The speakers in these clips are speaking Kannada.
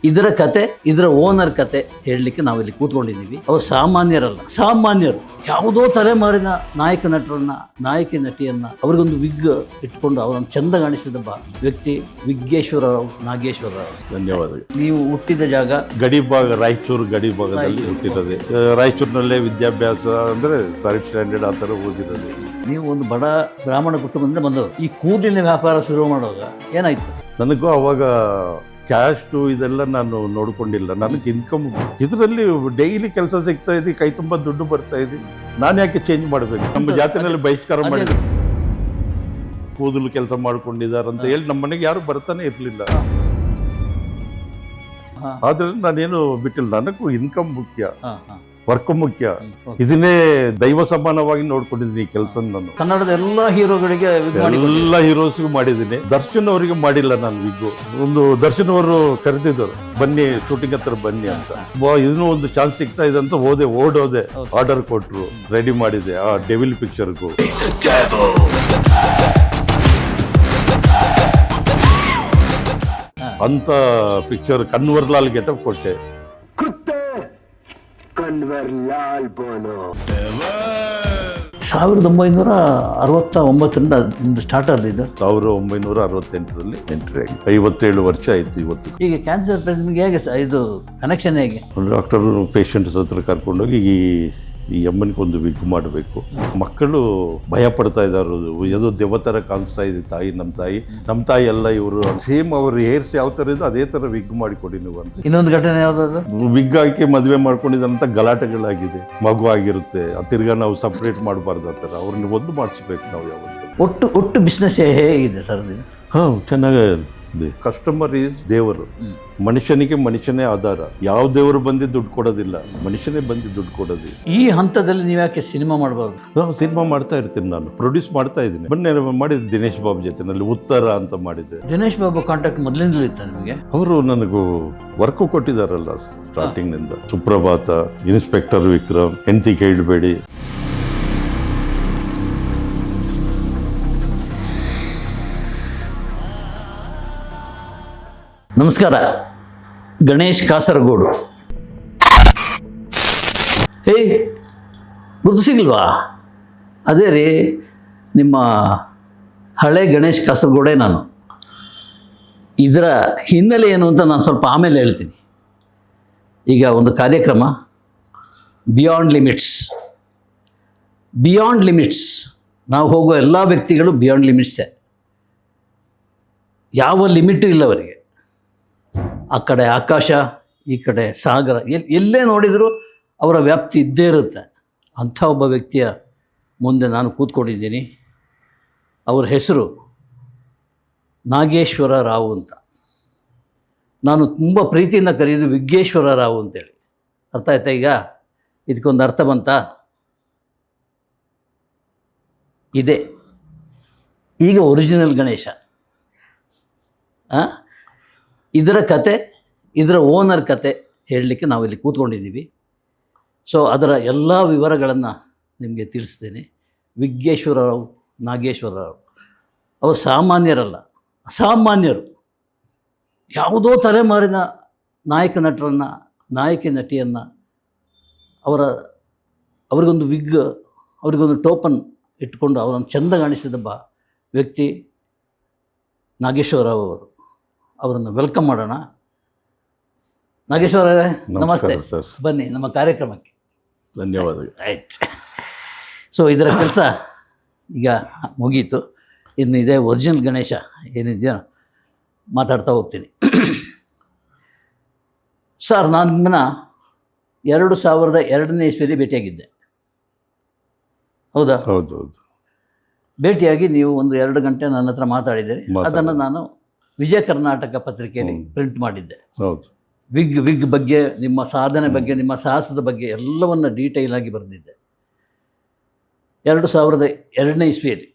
ಇದರ ಕತೆ, ಇದರ ಓನರ್ ಕತೆ ಹೇಳಲಿಕ್ಕೆ ನಾವಿಲ್ಲಿ ಕೂತ್ಕೊಂಡಿದ್ದೀವಿ. ಅವರು ಸಾಮಾನ್ಯರಲ್ಲ, ಸಾಮಾನ್ಯರು. ಯಾವುದೋ ತಲೆಮಾರಿನ ನಾಯಕ ನಟರನ್ನ, ನಾಯಕಿ ನಟಿಯನ್ನ ಅವರಿಗೊಂದು ವಿಗ್ ಇಟ್ಕೊಂಡು ಅವರನ್ನು ಚಂದ ಕಾಣಿಸಿದ ವ್ಯಕ್ತಿ ವಿಘ್ನೇಶ್ವರ ರಾವ್, ನಾಗೇಶ್ವರ ರಾವ್. ಧನ್ಯವಾದಗಳು. ನೀವು ಹುಟ್ಟಿದ ಜಾಗ ಗಡಿ ಭಾಗ, ರಾಯಚೂರು ಗಡಿ ಭಾಗದಲ್ಲಿ ಹುಟ್ಟಿರೋದೆ. ರಾಯಚೂರಿನಲ್ಲೇ ವಿದ್ಯಾಭ್ಯಾಸ ಅಂದ್ರೆ 3rd ಸ್ಟ್ಯಾಂಡರ್ಡ್ ಆ ಥರ ಓದಿರೋದು. ನೀವು ಒಂದು ಬಡ ಬ್ರಾಹ್ಮಣ ಕುಟುಂಬದಿಂದ ಬಂದವರು. ಈ ಕೂದಲಿನ ವ್ಯಾಪಾರ ಶುರು ಮಾಡುವಾಗ ಏನಾಯ್ತು? ನನಗೂ ಅವಾಗ ಕ್ಯಾಸ್ಟು ಇದೆಲ್ಲ ನಾನು ನೋಡ್ಕೊಂಡಿಲ್ಲ. ನನಗೆ ಇನ್ಕಮ್ ಇದರಲ್ಲಿ ಡೈಲಿ ಕೆಲಸ ಸಿಗ್ತಾ ಇದೆ, ಕೈ ತುಂಬ ದುಡ್ಡು ಬರ್ತಾ ಇದೆ. ನಾನು ಯಾಕೆ ಚೇಂಜ್ ಮಾಡಬೇಕು? ನಮ್ಮ ಜಾತಿನಲ್ಲಿ ಬಹಿಷ್ಕಾರ ಮಾಡಿದ್ರು, ಕೂದಲು ಕೆಲಸ ಮಾಡ್ಕೊಂಡಿದ್ದಾರೆ ಅಂತ ಹೇಳಿ ನಮ್ಮ ಮನೆಗೆ ಯಾರು ಬರ್ತಾನೆ ಇರಲಿಲ್ಲ. ಆದ್ರೆ ನಾನೇನು ಬಿಟ್ಟಿಲ್ಲ. ನನಗೂ ಇನ್ಕಮ್ ಮುಖ್ಯ, ವರ್ಕ್ ಮುಖ್ಯ. ಇದನ್ನೇ ದೈವ ಸಮಾನವಾಗಿ ನೋಡ್ಕೊಂಡಿದ್ದೀನಿ ಈ ಕೆಲಸ. ನಾನು ಕನ್ನಡದ ಎಲ್ಲ ಹೀರೋಗಳಿಗೆ ಎಲ್ಲ ಹೀರೋಸ್ಗೂ ಮಾಡಿದ್ದೀನಿ. ದರ್ಶನ್ ಅವರಿಗೆ ಮಾಡಿಲ್ಲ ನಾನು ವಿಗ್ಗು. ಒಂದು ದರ್ಶನ್ ಅವರು ಕರೆದಿದ್ದರು, ಬನ್ನಿ ಶೂಟಿಂಗ್ ಹತ್ರ ಬನ್ನಿ ಅಂತ. ಇದನ್ನೂ ಒಂದು ಚಾನ್ಸ್ ಸಿಗ್ತಾ ಇದೆ ಅಂತ ಓಡೋದೆ. ಆರ್ಡರ್ ಕೊಟ್ರು, ರೆಡಿ ಮಾಡಿದೆ ಆ ಡೆವಿಲ್ ಪಿಕ್ಚರ್ಗೂ. ಅಂತ ಪಿಕ್ಚರ್ ಕನ್ವರ್ ಲಾಲ್ ಗೆಟಪ್ ಕೊಟ್ಟೆ. 1969ರಿಂದ ಸ್ಟಾರ್ಟ್ ಆದಿದ್ದು. 1968ರಲ್ಲಿ ಎಂಟ್ರಿ ಆಗಿ 57 ವರ್ಷ ಆಯ್ತು ಇವತ್ತು. ಈಗ ಕ್ಯಾನ್ಸರ್ ಪೇಷಂಟ್ಗೆ ಹೇಗೆ ಇದು ಕನೆಕ್ಷನ್ ಹೇಗೆ? ಡಾಕ್ಟರ್ ಪೇಷಂಟ್ಸ್ ಹತ್ರ ಕರ್ಕೊಂಡೋಗಿ ಈ ಅಮ್ಮನಿಗೆ ಒಂದು ವಿಗ್ ಮಾಡಬೇಕು. ಮಕ್ಕಳು ಭಯ ಪಡ್ತಾ ಇದ್ದಾರೆ, ಯಾವುದೋ ದೆವ್ವ ಥರ ಕಾಣಿಸ್ತಾ ಇದೆ ತಾಯಿ, ನಮ್ಮ ತಾಯಿ ಎಲ್ಲ ಇವರು ಸೇಮ್. ಅವ್ರ ಹೇರ್ಸ್ ಯಾವ ಥರ ಇದೆ ಅದೇ ಥರ ವಿಗ್ ಮಾಡಿಕೊಡಿ ನೀವು ಅಂತ. ಇನ್ನೊಂದು ಘಟನೆ ಯಾವುದಾದ್ರು? ವಿಗ್ ಹಾಕಿ ಮದುವೆ ಮಾಡ್ಕೊಂಡಿದ್ದಂತ ಗಲಾಟೆಗಳಾಗಿದೆ. ಮಗು ಆಗಿರುತ್ತೆ, ತಿರ್ಗಾ ನಾವು ಸಪ್ರೇಟ್ ಮಾಡಬಾರ್ದು ಆ ಥರ. ಅವ್ರನ್ನ ಒಂದು ಮಾಡಿಸ್ಬೇಕು ನಾವು ಯಾವತ್ತು. ಒಟ್ಟು ಬಿಸ್ನೆಸ್ ಹೇಗಿದೆ ಸರ್? ಚೆನ್ನಾಗೇ ಇದೆ. ಕಸ್ಟಮರ್ ಈಸ್ ದೇವರು. ಮನುಷ್ಯನೇ ಆಧಾರ. ಯಾವ ದೇವರು ಬಂದು ದುಡ್ಡು ಕೊಡೋದಿಲ್ಲ, ಮನುಷ್ಯನೇ ಬಂದು ದುಡ್ಡು ಕೊಡೋದಿಲ್ಲ. ಈ ಹಂತದಲ್ಲಿ ನೀವು ಯಾಕೆ ಸಿನಿಮಾ ಮಾಡಬಾರ್ದು? ಸಿನಿಮಾ ಮಾಡ್ತಾ ಇರ್ತೀನಿ, ನಾನು ಪ್ರೊಡ್ಯೂಸ್ ಮಾಡ್ತಾ ಇದ್ದೀನಿ. ಮೊನ್ನೆ ಮಾಡಿದ್ದೆ ದಿನೇಶ್ ಬಾಬು ಜೊತೆನಲ್ಲಿ ಉತ್ತರ ಅಂತ ಮಾಡಿದ್ದೆ. ದಿನೇಶ್ ಬಾಬು ಕಾಂಟ್ಯಾಕ್ಟ್ ಮೊದಲಿಂದಲೂ ಇತ್ತ ನಿಮಗೆ? ಅವರು ನನಗೂ ವರ್ಕು ಕೊಟ್ಟಿದ್ದಾರಲ್ಲ ಸ್ಟಾರ್ಟಿಂಗ್ನಿಂದ. ಸುಪ್ರಭಾತ, ಇನ್ಸ್ಪೆಕ್ಟರ್ ವಿಕ್ರಮ್, ಹೆಂಡತಿ ಕೇಳಬೇಡಿ. ನಮಸ್ಕಾರ. ಗಣೇಶ್ ಕಾಸರಗೋಡು. ಗುರ್ತು ಸಿಗಲ್ವಾ? ಅದೇ ರೀ, ನಿಮ್ಮ ಹಳೆ ಗಣೇಶ್ ಕಾಸರಗೋಡೆ ನಾನು. ಇದರ ಹಿನ್ನೆಲೆ ಏನು ಅಂತ ನಾನು ಸ್ವಲ್ಪ ಆಮೇಲೆ ಹೇಳ್ತೀನಿ. ಈಗ ಒಂದು ಕಾರ್ಯಕ್ರಮ ಬಿಯಾಂಡ್ ಲಿಮಿಟ್ಸ್. ನಾವು ಹೋಗುವ ಎಲ್ಲ ವ್ಯಕ್ತಿಗಳು ಬಿಯಾಂಡ್ ಲಿಮಿಟ್ಸೇ. ಯಾವ ಲಿಮಿಟು ಇಲ್ಲ ಅವರಿಗೆ. ಆ ಕಡೆ ಆಕಾಶ, ಈ ಕಡೆ ಸಾಗರ, ಎಲ್ಲೇ ನೋಡಿದರೂ ಅವರ ವ್ಯಾಪ್ತಿ ಇದ್ದೇ ಇರುತ್ತೆ. ಅಂಥ ಒಬ್ಬ ವ್ಯಕ್ತಿಯ ಮುಂದೆ ನಾನು ಕೂತ್ಕೊಂಡಿದ್ದೀನಿ. ಅವರ ಹೆಸರು ನಾಗೇಶ್ವರ ರಾವ್ ಅಂತ. ನಾನು ತುಂಬ ಪ್ರೀತಿಯಿಂದ ಕರೆಯೋದು ವಿಘ್ನೇಶ್ವರ ರಾವ್ ಅಂತೇಳಿ. ಅರ್ಥ ಆಯ್ತಾ? ಈಗ ಇದಕ್ಕೊಂದು ಅರ್ಥ ಬಂತಾ? ಇದೆ ಈಗ ಒರಿಜಿನಲ್ ಗಣೇಶ. ಇದರ ಕತೆ, ಇದರ ಓನರ್ ಕತೆ ಹೇಳಲಿಕ್ಕೆ ನಾವಿಲ್ಲಿ ಕೂತ್ಕೊಂಡಿದ್ದೀವಿ. ಸೊ ಅದರ ಎಲ್ಲ ವಿವರಗಳನ್ನು ನಿಮಗೆ ತಿಳಿಸ್ತೇನೆ. ವಿಘ್ನೇಶ್ವರ ರಾವ್, ನಾಗೇಶ್ವರ ರಾವ್ ಅವರು ಸಾಮಾನ್ಯರಲ್ಲ, ಅಸಾಮಾನ್ಯರು. ಯಾವುದೋ ತಲೆಮಾರಿನ ನಾಯಕ ನಟರನ್ನು, ನಾಯಕಿ ನಟಿಯನ್ನು ಅವರಿಗೊಂದು ವಿಗ್, ಅವರಿಗೊಂದು ಟೋಪನ್ ಇಟ್ಕೊಂಡು ಅವರನ್ನು ಚಂದ ಕಾಣಿಸಿದ ವ್ಯಕ್ತಿ ನಾಗೇಶ್ವರ ರಾವ್ ಅವರು. ಅವರನ್ನು ವೆಲ್ಕಮ್ ಮಾಡೋಣ. ನಾಗೇಶ್ವರ ಅವರೇ ನಮಸ್ತೆ, ಬನ್ನಿ ನಮ್ಮ ಕಾರ್ಯಕ್ರಮಕ್ಕೆ. ಧನ್ಯವಾದಗಳು. ರೈಟ್. ಸೊ ಇದರ ಕೆಲಸ ಈಗ ಮುಗೀತು. ಇನ್ನು ಇದೇ ಒರಿಜಿನಲ್ ಗಣೇಶ ಏನಿದೆಯೋ ಮಾತಾಡ್ತಾ ಹೋಗ್ತೀನಿ. ಸರ್, ನಾನು ನಿಮ್ಮನ್ನ 2002ನೇ ಇಸ್ವಿಯಲ್ಲಿ ಭೇಟಿಯಾಗಿದ್ದೆ, ಹೌದಾ? ಹೌದು. ಭೇಟಿಯಾಗಿ ನೀವು ಒಂದು 2 ಗಂಟೆ ನನ್ನ ಹತ್ರ ಮಾತಾಡಿದ್ದೀರಿ. ಅದನ್ನು ನಾನು ವಿಜಯ ಕರ್ನಾಟಕ ಪತ್ರಿಕೆಯಲ್ಲಿ ಪ್ರಿಂಟ್ ಮಾಡಿದ್ದೆ. ಹೌದು. ವಿಗ್ ಬಗ್ಗೆ, ನಿಮ್ಮ ಸಾಧನೆ ಬಗ್ಗೆ, ನಿಮ್ಮ ಸಾಹಸದ ಬಗ್ಗೆ ಎಲ್ಲವನ್ನು ಡೀಟೇಲ್ ಆಗಿ ಬರೆದಿದ್ದೆ. 2002ನೇ ಇಸ್ವಿಯಲ್ಲಿ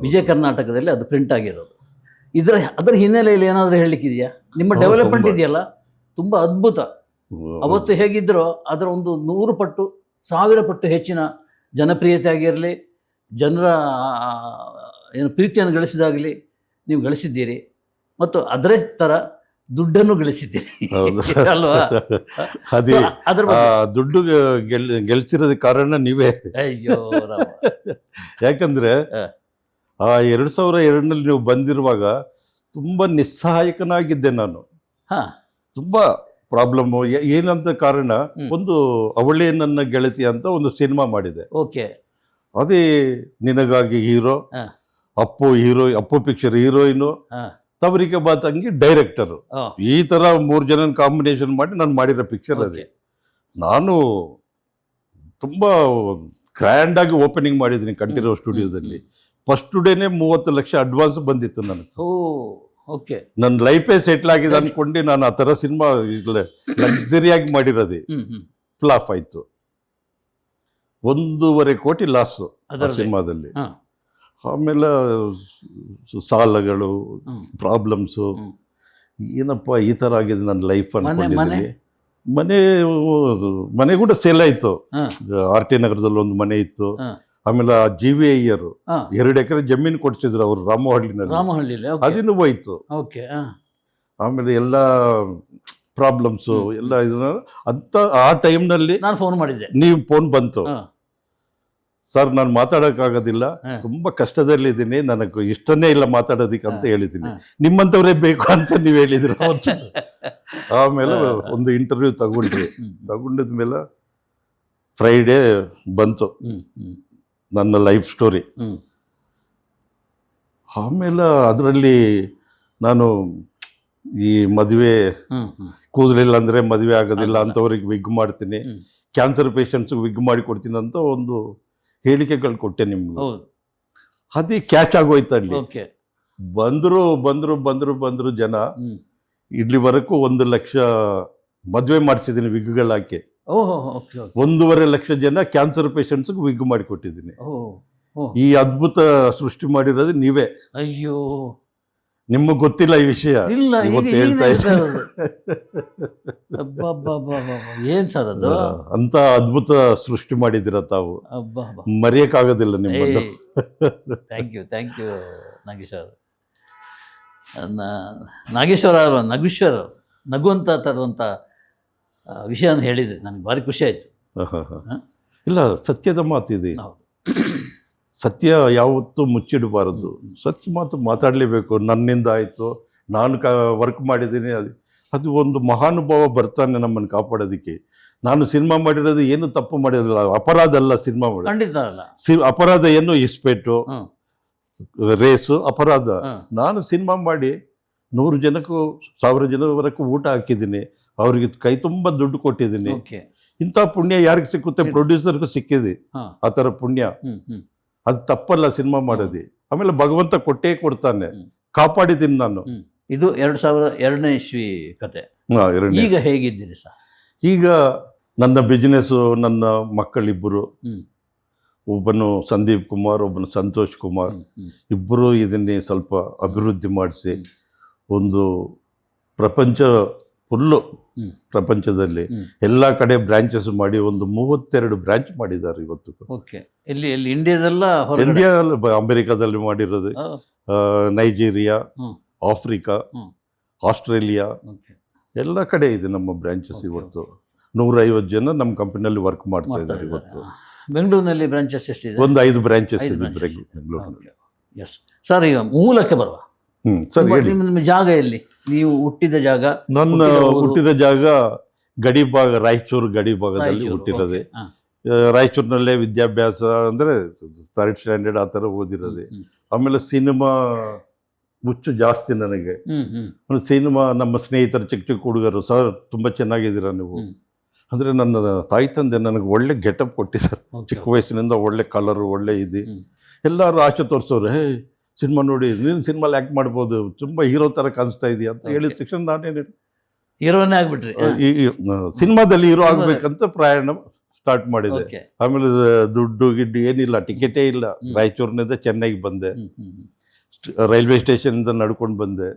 ವಿಜಯ ಕರ್ನಾಟಕದಲ್ಲಿ ಅದು ಪ್ರಿಂಟ್ ಆಗಿರೋದು. ಅದರ ಹಿನ್ನೆಲೆಯಲ್ಲಿ ಏನಾದರೂ ಹೇಳಲಿಕ್ಕಿದೆಯಾ? ನಿಮ್ಮ ಡೆವಲಪ್ಮೆಂಟ್ ಇದೆಯಲ್ಲ, ತುಂಬ ಅದ್ಭುತ. ಅವತ್ತು ಹೇಗಿದ್ದರೋ ಅದರ ಒಂದು 100 ಪಟ್ಟು 1000 ಪಟ್ಟು ಹೆಚ್ಚಿನ ಜನಪ್ರಿಯತೆ ಆಗಿರಲಿ, ಜನರ ಏನು ಪ್ರೀತಿಯನ್ನು ಗಳಿಸಿದಾಗಲಿ ನೀವು ಗಳಿಸಿದ್ದೀರಿ. ಮತ್ತು ಅದರ ಥರ ದುಡ್ಡನ್ನು ಗಳಿಸಿದ್ದೀರಿ ಹೌದು ಅಲ್ವಾ? ಅದೇ So, ಅದ್ರ ಆ ಬಗ್ಗೆ ದುಡ್ಡು ಗೆಲ್ಸಿರೋದ ಕಾರಣ ನೀವೇ. ಅಯ್ಯೋ ರಾಮ. ಯಾಕಂದ್ರೆ ಹ. ಆ 2002ನಲ್ಲಿ ನೀವು ಬಂದಿರುವಾಗ ತುಂಬಾ ನಿಸ್ಸಹಾಯಕನಾಗಿದ್ದೆ ನಾನು. ಹಾ. ತುಂಬಾ ಪ್ರಾಬ್ಲಮ್ ಏನಂತ ಕಾರಣ, ಹ್ಮ್. ಒಂದು ಅವಳೇ ನನ್ನ ಗೆಳತಿ ಅಂತ ಒಂದು ಸಿನಿಮಾ ಮಾಡಿದೆ. ಓಕೆ. ಅದೇ ನಿನಗಾಗಿ ಹೀರೋ, ಹ. ಅಪ್ಪು ಪಿಕ್ಚರ್ ಹೀರೋಯಿನು, ಹಾ. ತವರಿಗೆ ಬಾತಂಗಿ ಡೈರೆಕ್ಟರ್. ಓ, ಈ ತರ 3 ಜನ ಕಾಂಬಿನೇಷನ್ ಮಾಡಿ ನಾನು ಮಾಡಿರೋ ಪಿಕ್ಚರ್ ಅದೇ. ಓಕೆ. ನಾನು ತುಂಬಾ ಗ್ರ್ಯಾಂಡ್ ಆಗಿ ಓಪನಿಂಗ್ ಮಾಡಿದ್ದೀನಿ ಕಂಠೀರವ ಹ್ಮ್. ಸ್ಟುಡಿಯೋದಲ್ಲಿ. ಫಸ್ಟ್ ಡೇನೆ 30 ಲಕ್ಷ ಅಡ್ವಾನ್ಸ್ ಬಂದಿತ್ತು ನನಗೆ. ಓ, ಓಕೆ. ನನ್ನ ಲೈಫೇ ಸೆಟ್ಲ್ ಆಗಿದೆ ಅನ್ಕೊಂಡು ನಾನು ಆ ಥರ ಸಿನಿಮಾ ಲಕ್ಸರಿಯಾಗಿ ಮಾಡಿರೋದೆ. ಫ್ಲಾಪ್ ಆಯ್ತು. 1.5 ಕೋಟಿ ಲಾಸು ಆ ಅದರಲ್ಲಿ ಸಿನಿಮಾದಲ್ಲಿ. ಹಾ. ಆಮೇಲೆ ಸಾಲಗಳು, ಹ್ಮ್. ಪ್ರಾಬ್ಲಮ್ಸು, ಹ್ಮ್. ಏನಪ್ಪ ಈ ಥರ ಆಗಿದೆ ನನ್ನ ಲೈಫ್ ಮನೆ ಅನ್ಕೊಂಡಿದ್ದೀನಿ. ಮನೆ ಕೂಡ ಸೇಲ್ ಆಯಿತು. ಹಾ. ಆರ್ ಟಿ ನಗರದಲ್ಲಿ ಒಂದು ಮನೆ ಇತ್ತು. ಹಾ. ಆಮೇಲೆ ಜಿ ವಿ ಅಯ್ಯರು ಹಾ. 2 ಎಕರೆ ಜಮೀನು ಕೊಡ್ಸಿದ್ರು ಅವರು ರಾಮಹಳ್ಳಿನಲ್ಲಿ. ರಾಮಹಳ್ಳಿಲಿ. ಅದನ್ನು ಹೋಯ್ತು. ಓಕೆ. ಆಮೇಲೆ ಎಲ್ಲ ಪ್ರಾಬ್ಲಮ್ಸು ಎಲ್ಲ ಇದನ್ನ ಅಂತ ಆ ಟೈಮ್ನಲ್ಲಿ ನಾನು ಫೋನ್ ಮಾಡಿದ್ದೆ. ನೀವು ಫೋನ್ ಬಂತು. ಹಾ. ಸರ್ ನಾನು ಮಾತಾಡೋಕ್ಕಾಗೋದಿಲ್ಲ, ಹಾ. ತುಂಬಾ ಕಷ್ಟದಲ್ಲಿದ್ದೀನಿ, ನನಗೆ ಇಷ್ಟನೇ ಇಲ್ಲ ಮಾತಾಡೋದಿಕ್ಕೆ ಅಂತ ಹೇಳಿದ್ದೀನಿ. ಹಾ. ನಿಮ್ಮಂಥವ್ರೇ ಬೇಕು ಅಂತ ನೀವು ಹೇಳಿದ್ರು ಅವತ್ತು. ಆಮೇಲೆ ಒಂದು ಇಂಟರ್ವ್ಯೂ ತಗೊಂಡಿದ ಮೇಲೆ ಫ್ರೈಡೇ ಬಂತು ನನ್ನ ಲೈಫ್ ಸ್ಟೋರಿ. ಆಮೇಲೆ ಅದರಲ್ಲಿ ನಾನು ಈ ಮದುವೆ ಕೂದಲಿಲ್ಲ ಅಂದರೆ ಮದುವೆ ಆಗೋದಿಲ್ಲ ಅಂಥವ್ರಿಗೆ ವಿಗ್ ಮಾಡ್ತೀನಿ, ಕ್ಯಾನ್ಸರ್ ಪೇಷಂಟ್ಸ್ಗೆ ವಿಗ್ ಮಾಡಿ ಕೊಡ್ತೀನಿ ಅಂತ ಒಂದು ಹೇಳಿಕೆಗಳು ಕೊಟ್ಟೆ ನಿಮ್ಗೆ. ಹೌದು. ಅದೇ ಕ್ಯಾಚ್ ಆಗೋಯ್ತು ಅಲ್ಲಿ. ಓಕೆ. ಬಂದ್ರು ಜನ. ಇಲ್ಲಿವರೆಗೂ 1 ಲಕ್ಷ ಮದುವೆ ಮಾಡಿಸಿದ್ದೀನಿ ವಿಗ್ಗಳು ಹಾಕಿ. ಓಹೋ, ಓಕೆ. 1.5 ಲಕ್ಷ ಜನ ಕ್ಯಾನ್ಸರ್ ಪೇಷಂಟ್ಸ್ಗೆ ವಿಗ್ ಮಾಡಿ ಕೊಟ್ಟಿದ್ದೀನಿ. ಈ ಅದ್ಭುತ ಸೃಷ್ಟಿ ಮಾಡಿರೋದು ನೀವೇ. ಅಯ್ಯೋ, ನಿಮಗೆ ಗೊತ್ತಿಲ್ಲ ಈ ವಿಷಯ, ಇಲ್ಲ, ಇವತ್ತು ಹೇಳ್ತಾ ಇದ್ದೀನಿ. ಏನ್ ಸರ್ ಅದು? ಅಂತ ಅದ್ಭುತ ಸೃಷ್ಟಿ ಮಾಡಿದಿರ ತಾವು, ಅಬ್ಬಾ. ಮರೆಯಕ್ಕಾಗೋದಿಲ್ಲ ನಿಮ್ಮನ್ನು. Thank you Nageshwara. ನಾಗೇಶ್ವರ ನಗುಶ್ವರ ನಗುವಂತ ತರುವಂತ ವಿಷಯನ ಹೇಳಿದ್ರಿ, ನನಗೆ ಭಾರಿ ಖುಷಿ ಆಯ್ತು. ಇಲ್ಲ, ಸತ್ಯದ ಮಾತಿದೆ. ಸತ್ಯ ಯಾವತ್ತೂ ಮುಚ್ಚಿಡಬಾರದು. ಸತ್ಯ ಮಾತು ಮಾತಾಡಲೇಬೇಕು. ನನ್ನಿಂದ ಆಯಿತು, ನಾನು ವರ್ಕ್ ಮಾಡಿದ್ದೀನಿ, ಅದು ಒಂದು ಮಹಾನುಭಾವ ಬರ್ತಾನೆ ನಮ್ಮನ್ನು ಕಾಪಾಡೋದಕ್ಕೆ. ನಾನು ಸಿನಿಮಾ ಮಾಡಿರೋದು ಏನು ತಪ್ಪು ಮಾಡಿರಲಿಲ್ಲ, ಅಪರಾಧ ಅಲ್ಲ ಸಿನಿಮಾ ಮಾಡಿ. ಖಂಡಿತ ಅಲ್ಲ. ಅಪರಾಧ ಏನು ಇಸ್ಪೇಟು ರೇಸು ಅಪರಾಧ. ನಾನು ಸಿನಿಮಾ ಮಾಡಿ 100 ಜನಕ್ಕೂ 1000 ಜನವರೆಗೂ ಊಟ ಹಾಕಿದ್ದೀನಿ, ಅವ್ರಿಗೆ ಕೈ ತುಂಬ ದುಡ್ಡು ಕೊಟ್ಟಿದ್ದೀನಿ. ಇಂಥ ಪುಣ್ಯ ಯಾರಿಗೆ ಸಿಕ್ಕುತ್ತೆ? ಪ್ರೊಡ್ಯೂಸರ್ಗೂ ಸಿಕ್ಕಿದೆ ಆ ಥರ ಪುಣ್ಯ. ಅದು ತಪ್ಪಲ್ಲ ಸಿನಿಮಾ ಮಾಡೋದು. ಆಮೇಲೆ ಭಗವಂತ ಕೊಟ್ಟೇ ಕೊಡ್ತಾನೆ, ಕಾಪಾಡಿದ್ದೀನಿ ನಾನು. ಇದು 2002ನೇ ಇಸ್ವಿ ಕತೆ. ಈಗ ಹೇಗಿದ್ದೀರಿ ಸರ್? ಈಗ ನನ್ನ ಬಿಸ್ನೆಸ್ಸು, ನನ್ನ ಮಕ್ಕಳಿಬ್ಬರು, ಒಬ್ಬನು ಸಂದೀಪ್ ಕುಮಾರ್, ಒಬ್ಬನು ಸಂತೋಷ್ ಕುಮಾರ್, ಇಬ್ಬರು ಇದನ್ನೇ ಸ್ವಲ್ಪ ಅಭಿವೃದ್ಧಿ ಮಾಡಿಸಿ ಒಂದು ಫುಲ್ಲು ಪ್ರಪಂಚದಲ್ಲಿ ಎಲ್ಲ ಕಡೆ ಬ್ರಾಂಚಸ್ ಮಾಡಿ ಒಂದು 32 ಬ್ರಾಂಚ್ ಮಾಡಿದ್ದಾರೆ ಇವತ್ತು. ಓಕೆ. ಎಲ್ಲಿ ಇಂಡಿಯಾದಲ್ಲ? ಇಂಡಿಯಾದಲ್ಲಿ, ಅಮೆರಿಕಾದಲ್ಲಿ ಮಾಡಿರೋದು, ನೈಜೀರಿಯಾ, ಆಫ್ರಿಕಾ, ಆಸ್ಟ್ರೇಲಿಯಾ, ಎಲ್ಲ ಕಡೆ ಇದೆ ನಮ್ಮ ಬ್ರಾಂಚಸ್ ಇವತ್ತು. 150 ಜನ ನಮ್ಮ ಕಂಪನಿಯಲ್ಲಿ ವರ್ಕ್ ಮಾಡ್ತಾ ಇದ್ದಾರೆ ಇವತ್ತು. ಬೆಂಗಳೂರಿನಲ್ಲಿ ಬ್ರಾಂಚಸ್ ಎಷ್ಟಿದೆ? ಒಂದು 5 ಬ್ರಾಂಚಸ್ ಇದೆ ಬೆಂಗಳೂರಿನಲ್ಲಿ. ಎಸ್ ಸರ್, ಈಗ ಮೂಲಕ್ಕೆ ಬರುವ. ಸರ್, ನಿಮ್ಮ ಜಾಗ ಎಲ್ಲಿ? ನೀವು ಹುಟ್ಟಿದ ಜಾಗ? ನನ್ನ ಹುಟ್ಟಿದ ಜಾಗ ಗಡಿ ಭಾಗ, ರಾಯಚೂರು ಗಡಿ ಭಾಗದಲ್ಲಿ ಹುಟ್ಟಿರೋದೆ. ರಾಯಚೂರಿನಲ್ಲೇ ವಿದ್ಯಾಭ್ಯಾಸ ಅಂದರೆ 3rd ಸ್ಟ್ಯಾಂಡರ್ಡ್ ಆ ಥರ ಓದಿರೋದೆ. ಆಮೇಲೆ ಸಿನಿಮಾ ಹುಚ್ಚು ಜಾಸ್ತಿ ನನಗೆ. ಸಿನಿಮಾ, ನಮ್ಮ ಸ್ನೇಹಿತರು ಚಿಕ್ಕ ಚಿಕ್ಕ ಹುಡುಗರು, ಸರ್ ತುಂಬ ಚೆನ್ನಾಗಿದ್ದೀರಾ ನೀವು ಅಂದರೆ, ನನ್ನ ತಾಯಿ ತಂದೆ ನನಗೆ ಒಳ್ಳೆ ಗೆಟಪ್ ಕೊಟ್ಟಿ ಸರ್. ಚಿಕ್ಕ ವಯಸ್ಸಿನಿಂದ ಒಳ್ಳೆ ಕಲರು, ಒಳ್ಳೆ ಇದೆ. ಎಲ್ಲರೂ ಆಸೆ ತೋರಿಸೋರು, ಹೇ ಸಿನಿಮಾ ನೋಡಿ, ನೀನು ಸಿನಿಮಾಲಿ ಆ್ಯಕ್ಟ್ ಮಾಡ್ಬೋದು, ತುಂಬ ಹೀರೋ ಥರ ಕಾಣಿಸ್ತಾ ಇದೆಯಾ ಅಂತ ಹೇಳಿದ ತಕ್ಷಣ ನಾನೇನು ಹೀರೋನೇ ಆಗ್ಬಿಟ್ರಿ. ಸಿನಿಮಾದಲ್ಲಿ ಹೀರೋ ಆಗ್ಬೇಕಂತ ಪ್ರಯಾಣ ಸ್ಟಾರ್ಟ್ ಮಾಡಿದೆ. ಆಮೇಲೆ ದುಡ್ಡು ಗಿಡ್ಡು ಏನಿಲ್ಲ, ಟಿಕೆಟೇ ಇಲ್ಲ. ರಾಯಚೂರಿನಿಂದ ಚೆನ್ನೈಗೆ ಬಂದೆ, ರೈಲ್ವೆ ಸ್ಟೇಷನಿಂದ ನಡ್ಕೊಂಡು ಬಂದೆ.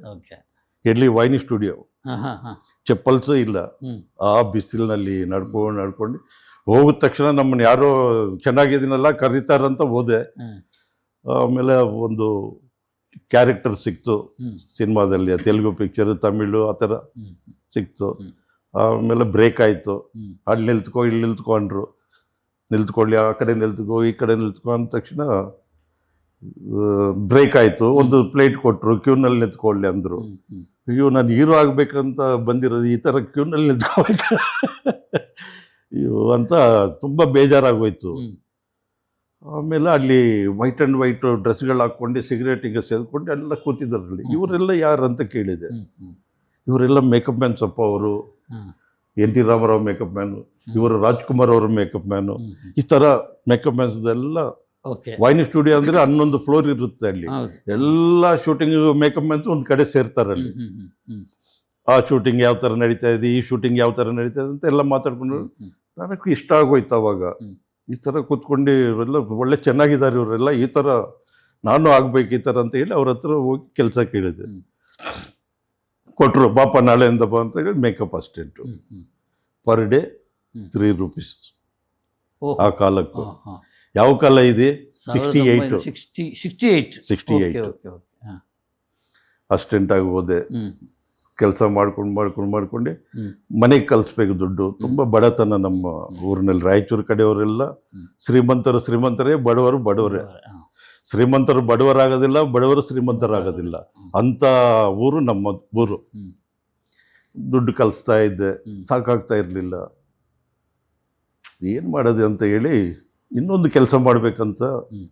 ಎಲ್ಲಿ ವೈನಿ ಸ್ಟುಡಿಯೋ, ಚಪ್ಪಲ್ಸು ಇಲ್ಲ. ಆ ಬಿಸಿಲಿನಲ್ಲಿ ನಡ್ಕೊಂಡು ಹೋಗಿದ ತಕ್ಷಣ ನಮ್ಮನ್ನು ಯಾರೋ ಚೆನ್ನಾಗಿದ್ದೀನಲ್ಲ ಕರೀತಾರಂತ ಹೋದೆ. ಆಮೇಲೆ ಒಂದು ಕ್ಯಾರೆಕ್ಟರ್ ಸಿಕ್ತು ಹ್ಮ್. ಸಿನಿಮಾದಲ್ಲಿ, ತೆಲುಗು ಪಿಕ್ಚರ್, ತಮಿಳು ಆ ಥರ ಹ್ಮ್. ಸಿಕ್ತು. ಹ್ಮ್. ಆಮೇಲೆ ಬ್ರೇಕ್ ಆಯಿತು. ಹ್ಮ್. ಅಲ್ಲಿ ನಿಲ್ತ್ಕೊ, ಇಲ್ಲಿ ನಿಲ್ತ್ಕೊಂಡ್ರು, ನಿಲ್ತ್ಕೊಳ್ಳಿ, ಆ ಕಡೆ ನಿಲ್ತ್ಕೊ, ಈ ಕಡೆ ನಿಲ್ತ್ಕೊ ಅಂದ ತಕ್ಷಣ ಬ್ರೇಕ್ ಆಯಿತು. ಒಂದು ಪ್ಲೇಟ್ ಕೊಟ್ಟರು, ಕ್ಯೂನಲ್ಲಿ ನಿಂತ್ಕೊಳ್ಳಿ ಅಂದರು. ಹ್ಮ್. ಹ್ಮ್. ಅಯ್ಯೋ, ನಾನು ಹೀರೋ ಆಗಬೇಕಂತ ಬಂದಿರೋದು, ಈ ಥರ ಕ್ಯೂನಲ್ಲಿ ನಿಂತ್ಕೋಬೇಕು ಅಯ್ಯೋ ಅಂತ ತುಂಬ ಬೇಜಾರಾಗೋಯ್ತು. ಹ್ಮ್. ಆಮೇಲೆ ಅಲ್ಲಿ ವೈಟ್ ಆ್ಯಂಡ್ ವೈಟ್ ಡ್ರೆಸ್ಗಳು ಹಾಕ್ಕೊಂಡು ಸಿಗರೇಟಿಗೆ ಸೇದ್ಕೊಂಡು ಎಲ್ಲ ಕೂತಿದ್ದರಲ್ಲಿ. ಇವರೆಲ್ಲ ಯಾರು ಅಂತ ಕೇಳಿದೆ. ಹ್ಮ್. ಹ್ಮ್. ಇವರೆಲ್ಲ ಮೇಕಪ್ ಮ್ಯಾನ್ ಸಪ್ಪ ಅವರು, ಹ್ಮ್. N T Rama Rao makeup man, ಇವರು ರಾಜ್ಕುಮಾರ್ ಅವರು ಮೇಕಪ್ ಮ್ಯಾನು, ಹ್ಮ್. ಹ್ಮ್. ಈ ಥರ ಮೇಕಪ್ ಮ್ಯಾನ್ಸ್ದೆಲ್ಲ. ಓಕೆ. ವಾಹಿನಿ ಸ್ಟುಡಿಯೋ ಅಂದರೆ 11 ಫ್ಲೋರ್ ಇರುತ್ತೆ ಅಲ್ಲಿ. ಹೌದು. ಎಲ್ಲ ಶೂಟಿಂಗ್ ಮೇಕಪ್ ಮ್ಯಾನ್ಸ್ ಒಂದು ಕಡೆ ಸೇರ್ತಾರೆ ಅಲ್ಲಿ. ಹ್ಮ್. ಹ್ಮ್. ಹ್ಮ್. ಆ ಶೂಟಿಂಗ್ ಯಾವ ಥರ ನಡೀತಾ ಇದೆ, ಈ ಶೂಟಿಂಗ್ ಯಾವ ಥರ ನಡೀತಾ ಇದೆ ಅಂತ ಎಲ್ಲ ಮಾತಾಡ್ಕೊಂಡು ಹ್ಮ್. ನನಗೂ ಇಷ್ಟ ಆಗೋಯ್ತು ಅವಾಗ. ಹ್ಮ್. ಈ ಥರ ಕೂತ್ಕೊಂಡು ಇವರೆಲ್ಲ ಒಳ್ಳೆ ಚೆನ್ನಾಗಿದ್ದಾರೆ, ಇವರೆಲ್ಲ ಈ ಥರ ನಾನು ಆಗ್ಬೇಕು ಈ ಥರ ಅಂತ ಹೇಳಿ ಅವ್ರ ಹತ್ರ ಹೋಗಿ ಕೆಲಸ ಕೇಳಿದೆ. ಹ್ಮ್. ಕೊಟ್ಟರು, ಬಾಪ ನಾಳೆಯಿಂದ ಬಾ ಅಂತ ಹೇಳಿ ಮೇಕಪ್ ಅಸಿಸ್ಟೆಂಟು. ಹ್ಮ್. ಹ್ಮ್. ಪರ್ ಡೇ ಹ್ಮ್. 3 ರೂಪೀಸ್ ಓಹ್. ಆ ಕಾಲಕ್ಕೂ. ಹಾ, ಹಾ. ಯಾವ ಕಾಲ ಇದೆ? 68 68. 68 ಓಕೆ. ಓಕೆ. ಹಾ. ಅಸಿಸ್ಟೆಂಟ್ ಆಗಿ ಹೋದೆ. ಹ್ಮ್. ಕೆಲಸ ಮಾಡ್ಕೊಂಡು ಹ್ಮ್. ಮನೆಗೆ ಕಲಿಸ್ಬೇಕು ದುಡ್ಡು. ತುಂಬ ಬಡತನ ನಮ್ಮ ಊರಿನಲ್ಲಿ. ರಾಯಚೂರು ಕಡೆಯವರೆಲ್ಲ ಹ್ಮ್. ಶ್ರೀಮಂತರೇ, ಬಡವರೇ. ಹಾ. ಶ್ರೀಮಂತರು ಬಡವರಾಗೋದಿಲ್ಲ, ಬಡವರು ಶ್ರೀಮಂತರಾಗೋದಿಲ್ಲ ಅಂತ ಊರು ನಮ್ಮ ಊರು. ಹ್ಮ್. ದುಡ್ಡು ಕಲಿಸ್ತಾ ಇದ್ದೆ, ಹ್ಮ್. ಸಾಕಾಗ್ತಾ ಇರಲಿಲ್ಲ. ಏನು ಮಾಡೋದು ಅಂತ ಹೇಳಿ ಇನ್ನೊಂದು ಕೆಲಸ ಮಾಡಬೇಕಂತ ಹ್ಮ್.